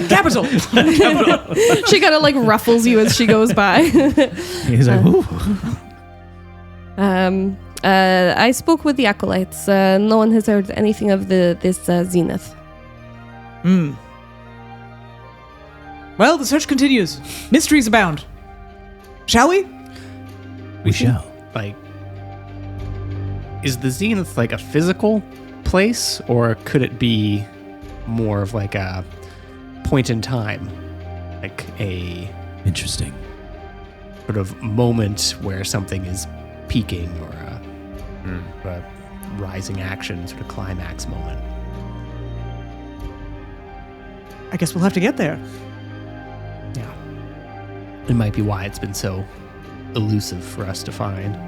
Capital. She kind of ruffles you as she goes by. He's like, ooh. I spoke with the acolytes. No one has heard anything of this Zenith. Well, the search continues. Mysteries abound. Shall we? We shall. Is the Zenith a physical place, or could it be more of a point in time? A Interesting. sort of moment where something is peaking, or a rising action, sort of climax moment. I guess we'll have to get there. Yeah. It might be why it's been so elusive for us to find.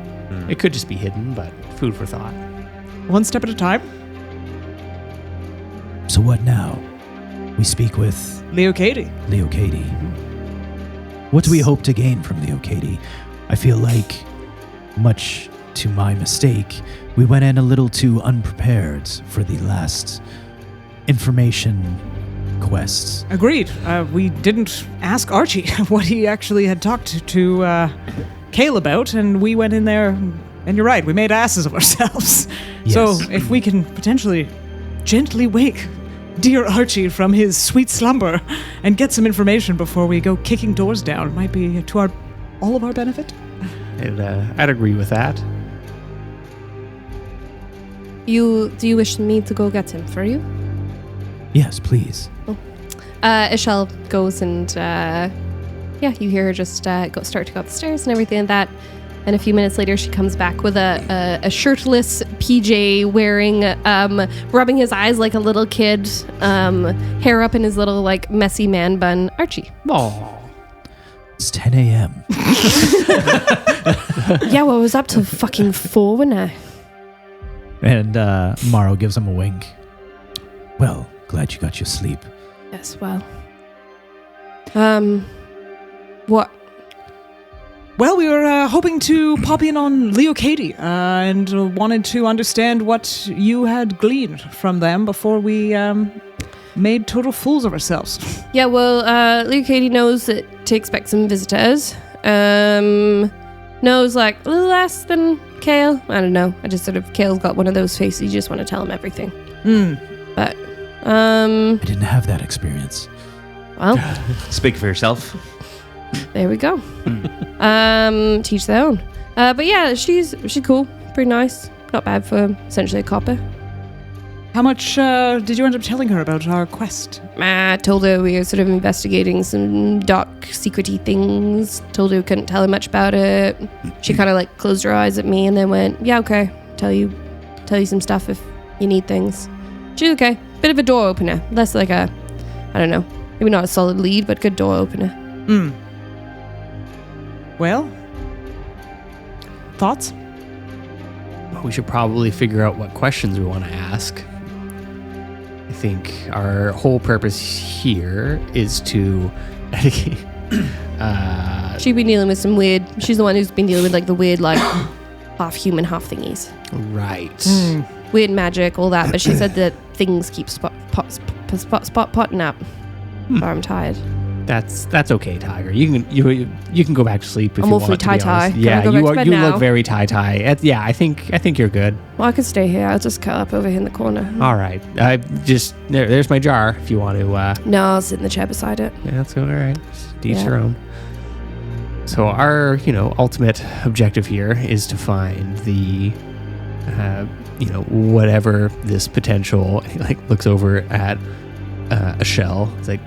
It could just be hidden, but food for thought. One step at a time. So what now? We speak with Leocady. Leocady. What do we hope to gain from Leocady? I feel like, much to my mistake, we went in a little too unprepared for the last information quest. Agreed. We didn't ask Archie what he actually had talked to Kale about, and we went in there, and you're right, we made asses of ourselves. Yes. So if we can potentially gently wake dear Archie from his sweet slumber and get some information before we go kicking doors down, it might be to all of our benefit. I'd agree with that. Do you wish me to go get him for you? Yes, please. Ashell goes and you hear her just start to go up the stairs and everything like that. And a few minutes later, she comes back with a shirtless PJ wearing, rubbing his eyes like a little kid, hair up in his little messy man bun. Archie. Oh, It's 10 a.m. Yeah, well, I was up till fucking 4, wasn't I? And Mawrow gives him a wink. Well, glad you got your sleep. Yes, well. What? Well, we were hoping to pop in on Leocady and wanted to understand what you had gleaned from them before we made total fools of ourselves. Yeah, well, Leocady knows that to expect some visitors. Knows a little less than Kale. I don't know. I just Kale's got one of those faces. You just want to tell him everything. But, I didn't have that experience. well, Speak for yourself. There we go. Teach their own. But yeah, she's cool. Pretty nice. Not bad for essentially a copper. How much did you end up telling her about our quest? I told her we were sort of investigating some dark, secret-y things. Told her we couldn't tell her much about it. She kind of like closed her eyes at me and then went, "Yeah, okay. Tell you some stuff if you need things." She's okay. Bit of a door opener. Less like a, I don't know, maybe not a solid lead, but good door opener. Well, thoughts? We should probably figure out what questions we want to ask. I think our whole purpose here is to She'd been dealing with some weird. She's the one who's been dealing with like the weird, like half human, half thingies. right. Weird magic, all that. But she said that things keep potting up. So I'm tired. That's okay, Tiger. You can go back to sleep if I'm you awfully want. To be tie-tie. honest. Can I Yeah, go back you to are. bed You now? look very tie-tie. Yeah, I think you're good. Well, I could stay here. I'll just curl up over here in the corner. All right. I just there's my jar if you want to. No, I'll sit in the chair beside it. Yeah, that's all right. Just each Yeah. your own. So our, ultimate objective here is to find the, whatever this potential, like looks over at a shell. It's like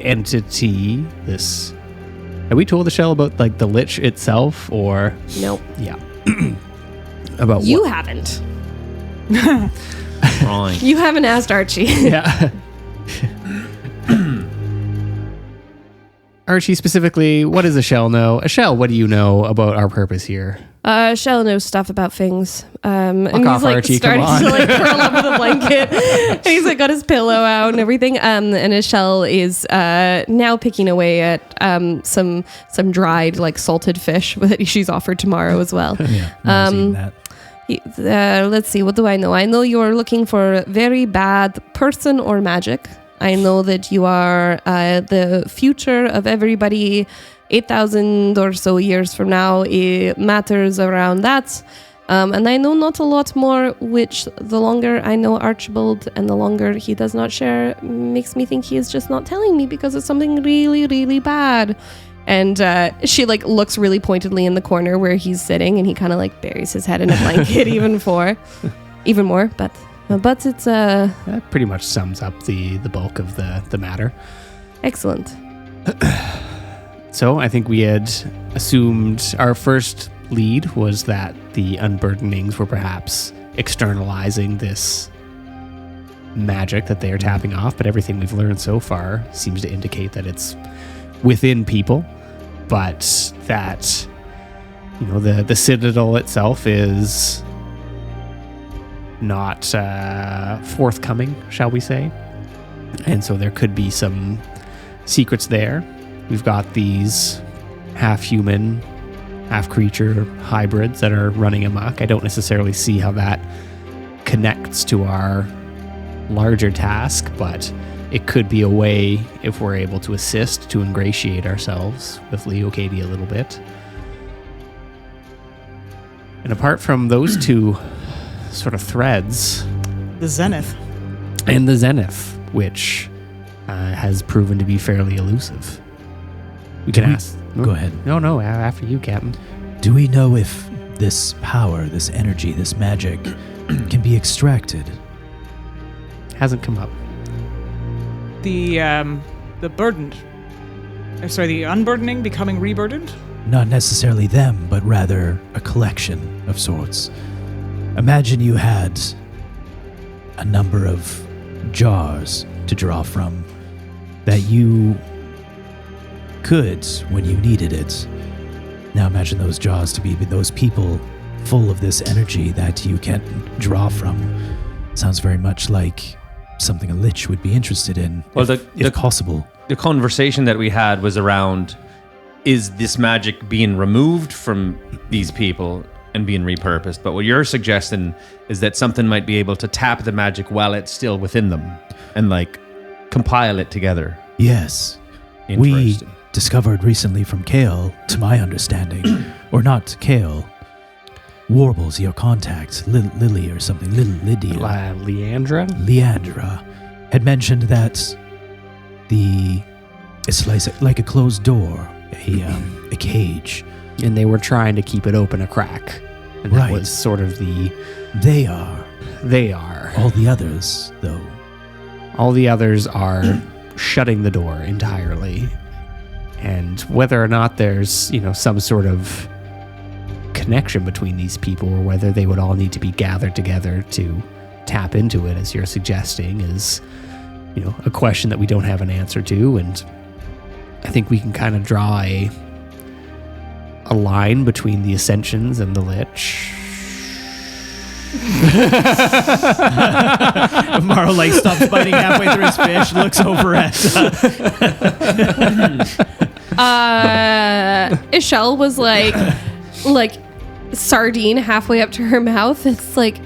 entity. This. Have we told the shell about like the lich itself, or Nope. yeah, about You what? haven't. Wrong. You haven't asked Archie. Yeah. Archie, specifically, what does a shell know? A shell, what do you know about our purpose here? Shell knows stuff about things. And Fuck he's off, like Archie, starting come to on. like curl up with a blanket. And he's like got his pillow out and everything. And his shell is now picking away at some dried like salted fish that she's offered tomorrow as well. Yeah, I've seen that. Let's see, what do I know? I know you are looking for a very bad person or magic. I know that you are the future of everybody 8,000 or so years from now. It matters around that. And I know not a lot more, which the longer I know Archibald and the longer he does not share makes me think he is just not telling me because it's something really, really bad. And she like looks really pointedly in the corner where he's sitting and he kind of like buries his head in a blanket even more. But it's That pretty much sums up the bulk of the matter. excellent. So I think we had assumed our first lead was that the unburdenings were perhaps externalizing this magic that they are tapping off, but everything we've learned so far seems to indicate that it's within people, but that the citadel itself is not forthcoming, shall we say. And so there could be some secrets there. We've got these half-human, half-creature hybrids that are running amok. I don't necessarily see how that connects to our larger task, but it could be a way, if we're able to assist, to ingratiate ourselves with Leocady a little bit. And apart from those two sort of threads, The Zenith. and the Zenith, which has proven to be fairly elusive. We can ask. Go ahead. No, after you, Captain. Do we know if this power, this energy, this magic can be extracted? Hasn't come up. The burdened. The unburdening becoming reburdened? Not necessarily them, but rather a collection of sorts. Imagine you had a number of jars to draw from that you could when you needed it. Now imagine those jars to be those people full of this energy that you can draw from. Sounds very much like something a lich would be interested in, Well, if possible. The conversation that we had was around, is this magic being removed from these people and being repurposed? But what you're suggesting is that something might be able to tap the magic while it's still within them and like compile it together. Yes. We Interesting. discovered recently from Kale, to my understanding, or not Kale, Warbles, your contact, Lily or something, Lydia. Leandra? Leandra had mentioned that it's like a closed door a cage. And they were trying to keep it open a crack. And that Right. was sort of They are. they are. All the others, though. All the others are shutting the door entirely. And whether or not there's, some sort of connection between these people, or whether they would all need to be gathered together to tap into it, as you're suggesting, is, a question that we don't have an answer to. And I think we can kind of draw a line between the Ascensions and the Lich. Mawrow stops biting halfway through his fish, looks over at Ishel was like sardine halfway up to her mouth. It's like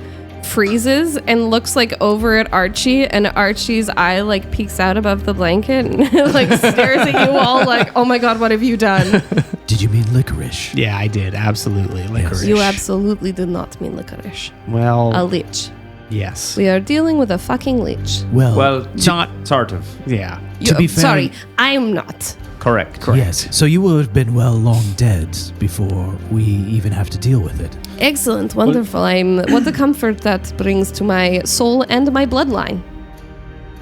freezes and looks like over at Archie, and Archie's eye peeks out above the blanket and stares at you all like, oh my god, what have you done? Did you mean licorice? Yeah, I did. Absolutely. Licorice. You absolutely did not mean licorice. Well, A lich. yes. We are dealing with a fucking lich. Well, Not. sort of. Yeah. To be fair- Sorry, I'm not. Correct. Yes. So you would have been long dead before we even have to deal with it. Excellent, wonderful. What the comfort that brings to my soul and my bloodline.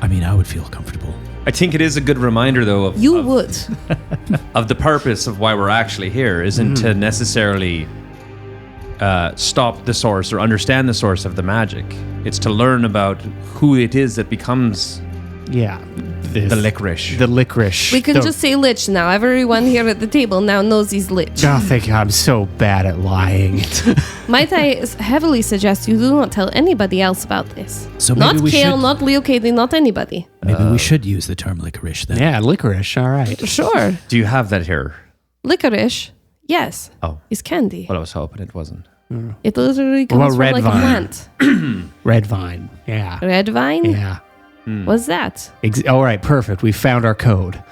I mean, I would feel comfortable. I think it is a good reminder, though, of You would. of the purpose of why we're actually here isn't to necessarily stop the source or understand the source of the magic. It's to learn about who it is that becomes Yeah. the licorice. The licorice. We can just say lich now. Everyone here at the table now knows he's lich. Oh, thank you. I'm so bad at lying. Might I heavily suggest you do not tell anybody else about this. So maybe Not we Kale, should- not Leo Katie, not anybody. Maybe we should use the term licorice then. Yeah, licorice. All right. Sure. Do you have that here? Licorice, yes, Oh, is candy. well, I was hoping it wasn't. It literally What about comes from red like vine? a plant. Red vine. Yeah. Red vine? Yeah. What's that? All right. Perfect. We found our code.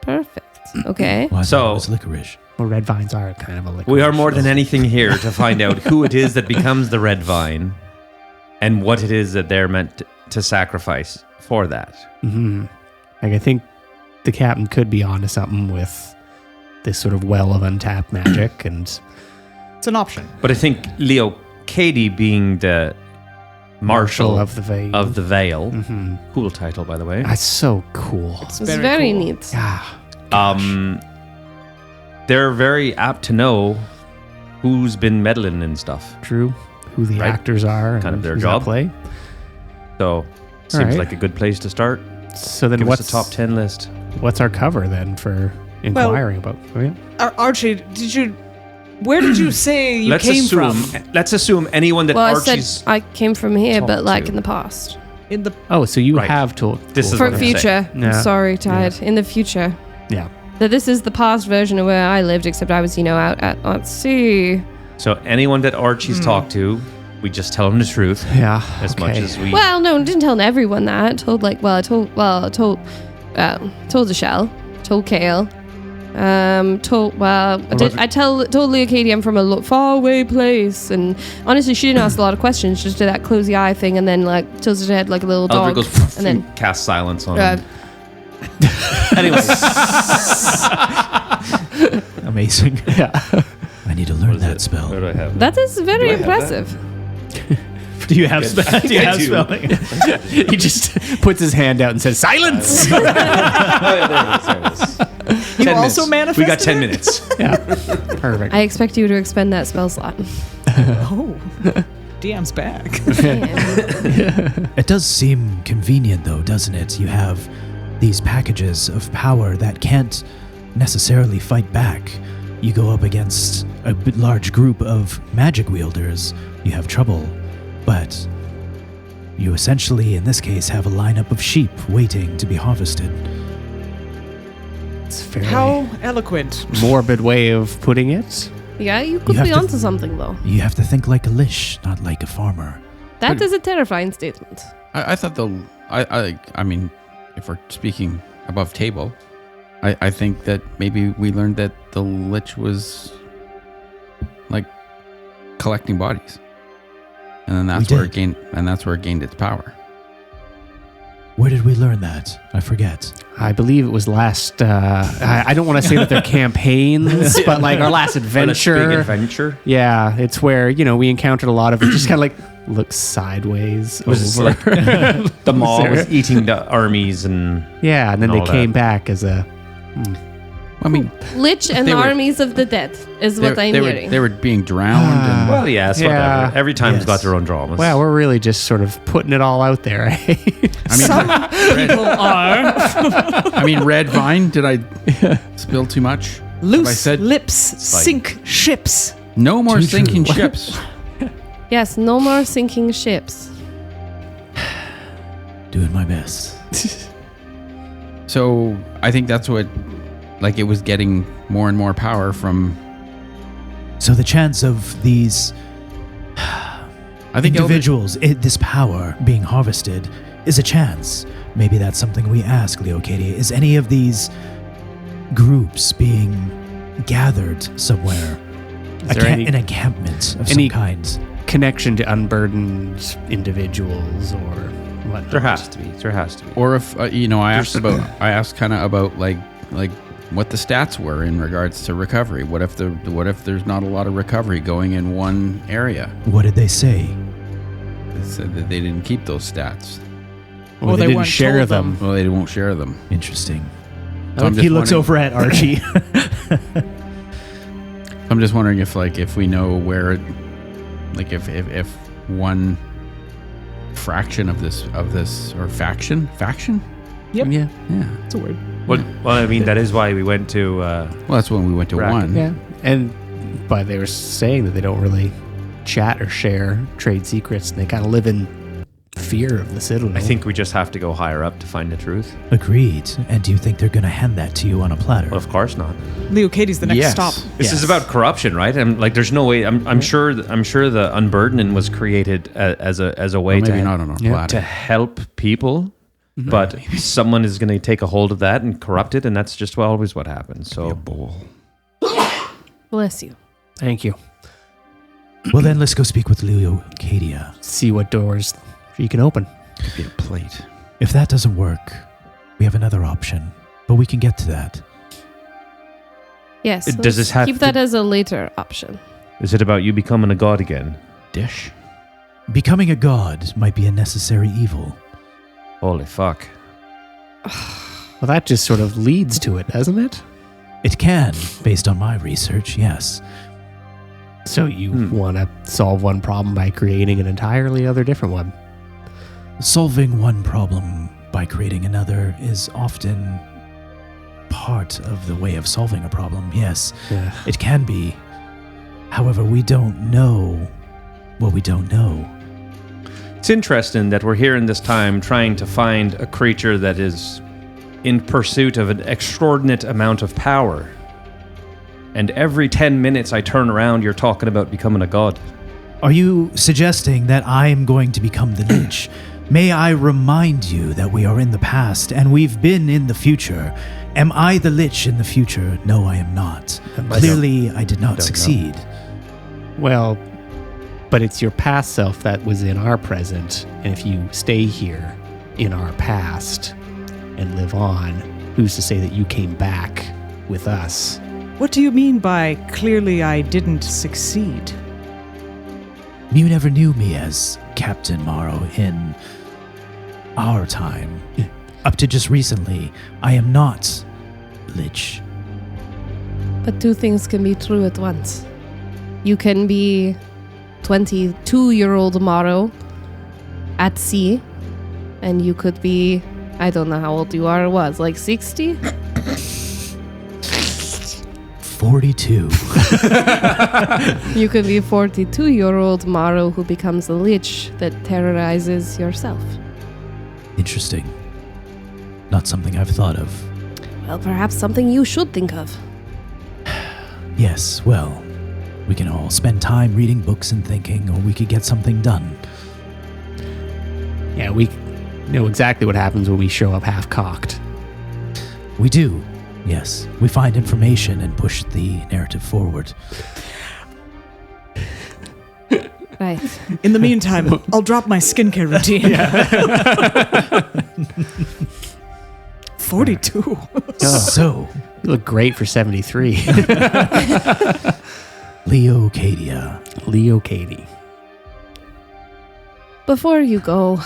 Perfect. Okay. Well, I thought So- it was licorice. Well, red vines are kind of a licorice. We are more than anything here to find out who it is that becomes the red vine and what it is that they're meant to sacrifice for that. Mm-hmm. I think the captain could be onto something with this sort of well of untapped magic, and It's an option. But I think Leo Katie being the Marshal of the veil. of the Veil, Mm-hmm. cool title, by the way. That's so cool. It's Very very cool. neat. Yeah. They're very apt to know who's been meddling and stuff. True. Who the Right. actors are. Kind of and their who's at job. Play. So seems right. like a good place to start. So then, Give what's us a top 10 list. What's our cover then for inquiring about? Oh, yeah. Archie, where did you say you came from? Let's assume anyone that Well, I Archie's said I came from here, but talked like to. in the past. In the Oh, so you Right. have told. This is For what I'm future. Yeah. Sorry, Tide. In the future. Yeah. That this is the past version of where I lived, except I was, out at sea. So anyone that Archie's talked to, we just tell them the truth Yeah. as much as we. Well, no, didn't tell everyone that. I told I told the Shell, told Kale, told Leo Katie I'm from a far away place, and honestly she didn't ask a lot of questions, just did that close the eye thing, and then tilted her head like a little Eldric dog, goes and then cast silence on uh, him. Anyways, Amazing. Yeah. I need to learn that spell. what do I have? that is very Do I have impressive. Do you have spelling? Do you I have do. spelling? He just puts his hand out and says, "Silence." Oh, yeah, there it is. You 10 also minutes. We got manifested 10 it? minutes. Perfect. I expect you to expend that spell slot. Oh, DM's back. It does seem convenient, though, doesn't it? You have these packages of power that can't necessarily fight back. You go up against a large group of magic wielders, you have trouble. But you essentially, in this case, have a lineup of sheep waiting to be harvested. It's a fairly How eloquent. morbid way of putting it. Yeah, you could You have be to- onto something though. You have to think like a lich, not like a farmer. That is a terrifying statement. I thought I mean, if we're speaking above table, I think that maybe we learned that the Lich was like collecting bodies, and then that's We where it did. gained, and that's where it gained its power. Where did we learn that? I forget. I believe it was last. I don't want to say that they're campaigns, but like our last adventure. Big adventure. Yeah, it's where we encountered a lot of it. Just kind of like look sideways It was over. like the Maw was eating the armies and Yeah, and then and they all came that. back as a. I mean, Lich and They were- armies of the dead is what I'm hearing. They were being drowned. And well, yes, Yeah. whatever. Every time's Yes. got their own dramas. Wow, we're really just sort of putting it all out there. Eh? People are I mean, Red Vine. Did I spill too much? Have I loose said lips sink ships. no more Too true. sinking ships? Yes, no more sinking ships. Doing my best. So I think that's what, like, it was getting more and more power from. So the chance of these I think individuals, this power being harvested, is a chance. Maybe that's something we ask, Leocadia. Is any of these groups being gathered somewhere? there any- An encampment of any- some kind? Connection to unburdened individuals or whatnot. there has to be. There has to be. Or if I asked kind of about like what the stats were in regards to recovery. What if there's not a lot of recovery going in one area? What did they say? They said that they didn't keep those stats. Or Well, they they didn't weren't share told them. Well, they won't share them. Interesting. So I'm He just looks wondering- over at Archie. I'm just wondering if we know where it, like if one fraction of this or faction. Yep. Yeah. It's a word. Well, I mean, that is why we went to. Well, that's when we went to Bracken. one. Yeah. And but they were saying that they don't really chat or share trade secrets, and they kind of live in fear of the Citadel. I think we just have to go higher up to find the truth. Agreed. And do you think they're going to hand that to you on a platter? Well, of course not. Leo Katie's the next Yes. stop. This is about corruption, right? And like, there's no way. I'm sure the unburdening was created as a way Well, maybe to not on a to platter. help people, but someone is going to take a hold of that and corrupt it, and that's just always what happens. So Bless you. Thank you. Well, then let's go speak with Leocadia. See what doors you can open. Could be a plate. If that doesn't work, we have another option, but we can get to that. Yes. Does let's this have keep to- that as a later option? is it about you becoming a god again? Dish. Becoming a god might be a necessary evil. Holy fuck! Well, that just sort of leads to it, doesn't it? It can, based on my research, yes. So you want to solve one problem by creating an entirely other different one. Solving one problem by creating another is often part of the way of solving a problem, yes. Yeah. It can be. However, we don't know what we don't know. It's interesting that we're here in this time trying to find a creature that is in pursuit of an extraordinate amount of power. And every 10 minutes I turn around, you're talking about becoming a god. Are you suggesting that I'm going to become the Lich? May I remind you that we are in the past and we've been in the future. Am I the Lich in the future? No, I am not. Clearly, I did not succeed. Well, but it's your past self that was in our present, and if you stay here in our past and live on, who's to say that you came back with us? What do you mean by clearly I didn't succeed? You never knew me as Captain Mawrow in our time. Up to just recently, I am not Lich. But two things can be true at once. You can be 22-year-old Mawrow at sea, and you could be, I don't know how old you are, was like 60? 42. You could be 42-year-old Mawrow who becomes a lich that terrorizes yourself. Interesting. Not something I've thought of. Well, perhaps something you should think of. Yes, well, we can all spend time reading books and thinking, or we could get something done. Yeah, we know exactly what happens when we show up half-cocked. We do. Yes, we find information and push the narrative forward. Right. right. In the meantime, I'll drop my skincare routine. 42. So, You look great for 73. Leocadia. Leo Katie. Before you go,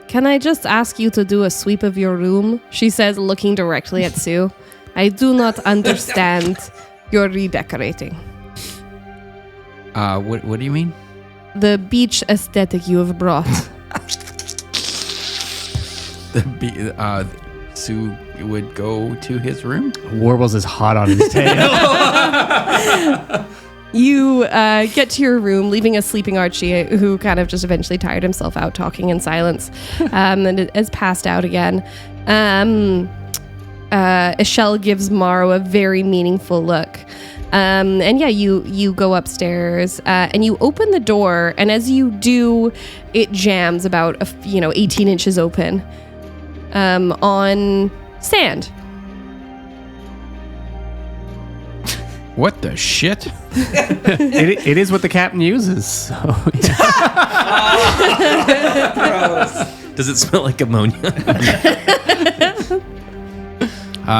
can I just ask you to do a sweep of your room? She says, looking directly at Sue. I do not understand your redecorating. What do you mean? The beach aesthetic you have brought. Sue would go to his room. Warbles is hot on his tail. You get to your room, leaving a sleeping Archie, who kind of just eventually tired himself out talking in silence, and is passed out again. Ishelle gives Mawrow a very meaningful look. And yeah, you go upstairs and you open the door, and as you do, it jams about 18 inches open on sand. What the shit? It is what the captain uses. So, Does it smell like ammonia?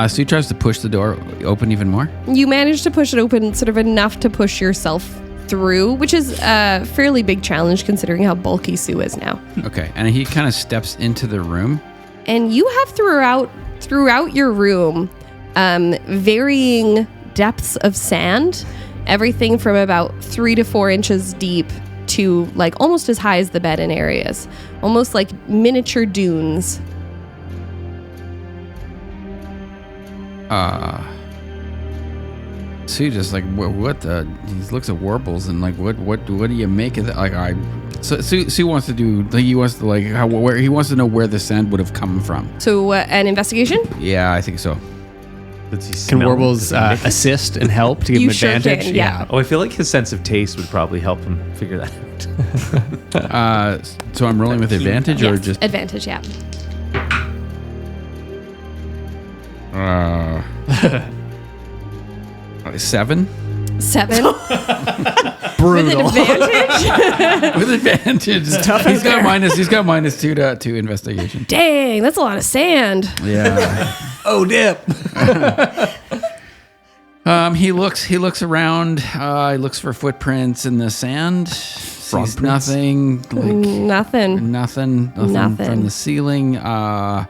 Sue tries to push the door open even more. You manage to push it open sort of enough to push yourself through, which is a fairly big challenge considering how bulky Sue is now. Okay, and he kind of steps into the room. And you have throughout your room varying depths of sand, everything from about 3 to 4 inches deep to like almost as high as the bed in areas, almost like miniature dunes. Sue just like what the? He looks at Warbles and like what do you make of that? Like So Sue wants to do. He wants to like where he wants to know where the sand would have come from. So an investigation? Yeah, I think so. Does he can smell it? Warbles Does he make it? assist and help to give You him sure advantage? can, yeah. Oh, I feel like his sense of taste would probably help him figure that out. So I'm rolling with advantage or Yes, just advantage, yeah. 7 7. Brutal. With advantage? with advantage. He's got -2 to investigation. Dang, that's a lot of sand. Yeah. Oh, dip. He looks around. He looks for footprints in the sand. Sees nothing. Nothing. Nothing from the ceiling. A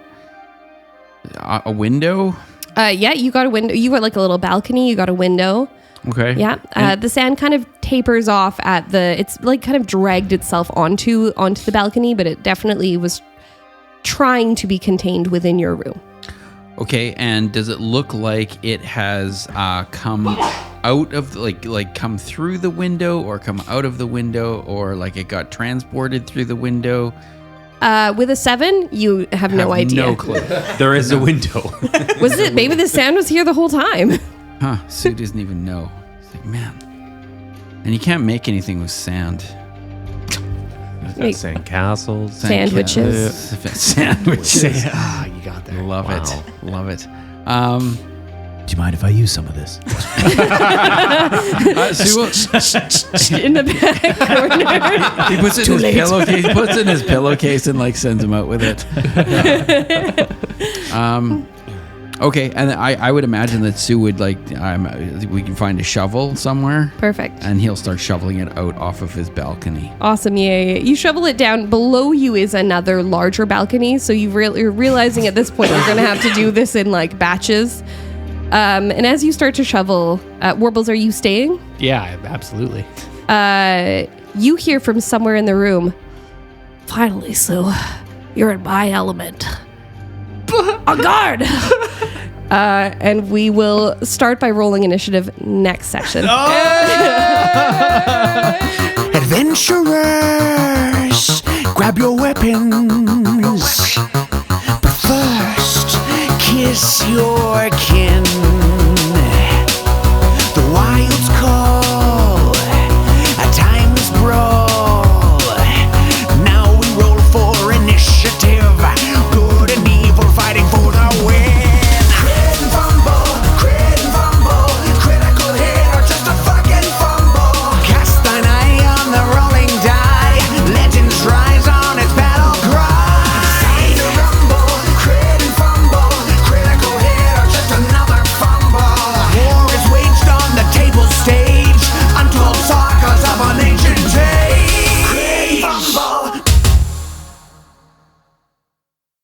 window. Yeah, you got a window. You got like a little balcony. You got a window. Okay. Yeah. The sand kind of tapers off at the. It's like kind of dragged itself onto the balcony, but it definitely was trying to be contained within your room. Okay. And does it look like it has come out of like come through the window or come out of the window or like it got transported through the window? With a 7, you have no idea. No clue. There is a window. Was it? Maybe the sand was here the whole time. Huh? Sue doesn't even know. It's like, man. And you can't make anything with sand. Make Sand castles. sandwiches. Sandwiches. Ah, you got there. Love it. Love it. Do you mind if I use some of this? Sue will, In the back corner. he puts it in his pillowcase. He puts it in his pillowcase and like sends him out with it. Okay, and I would imagine that Sue would like we can find a shovel somewhere. Perfect. And he'll start shoveling it out off of his balcony. Awesome. Yeah. You shovel it down. Below you is another larger balcony. So you're realizing at this point you're going to have to do this in like batches. And as you start to shovel, Warbles, are you staying? Yeah, absolutely. You hear from somewhere in the room, finally, Sue, you're in my element. On guard! And we will start by rolling initiative next session. Adventurers, grab your weapons. But first, kiss your king.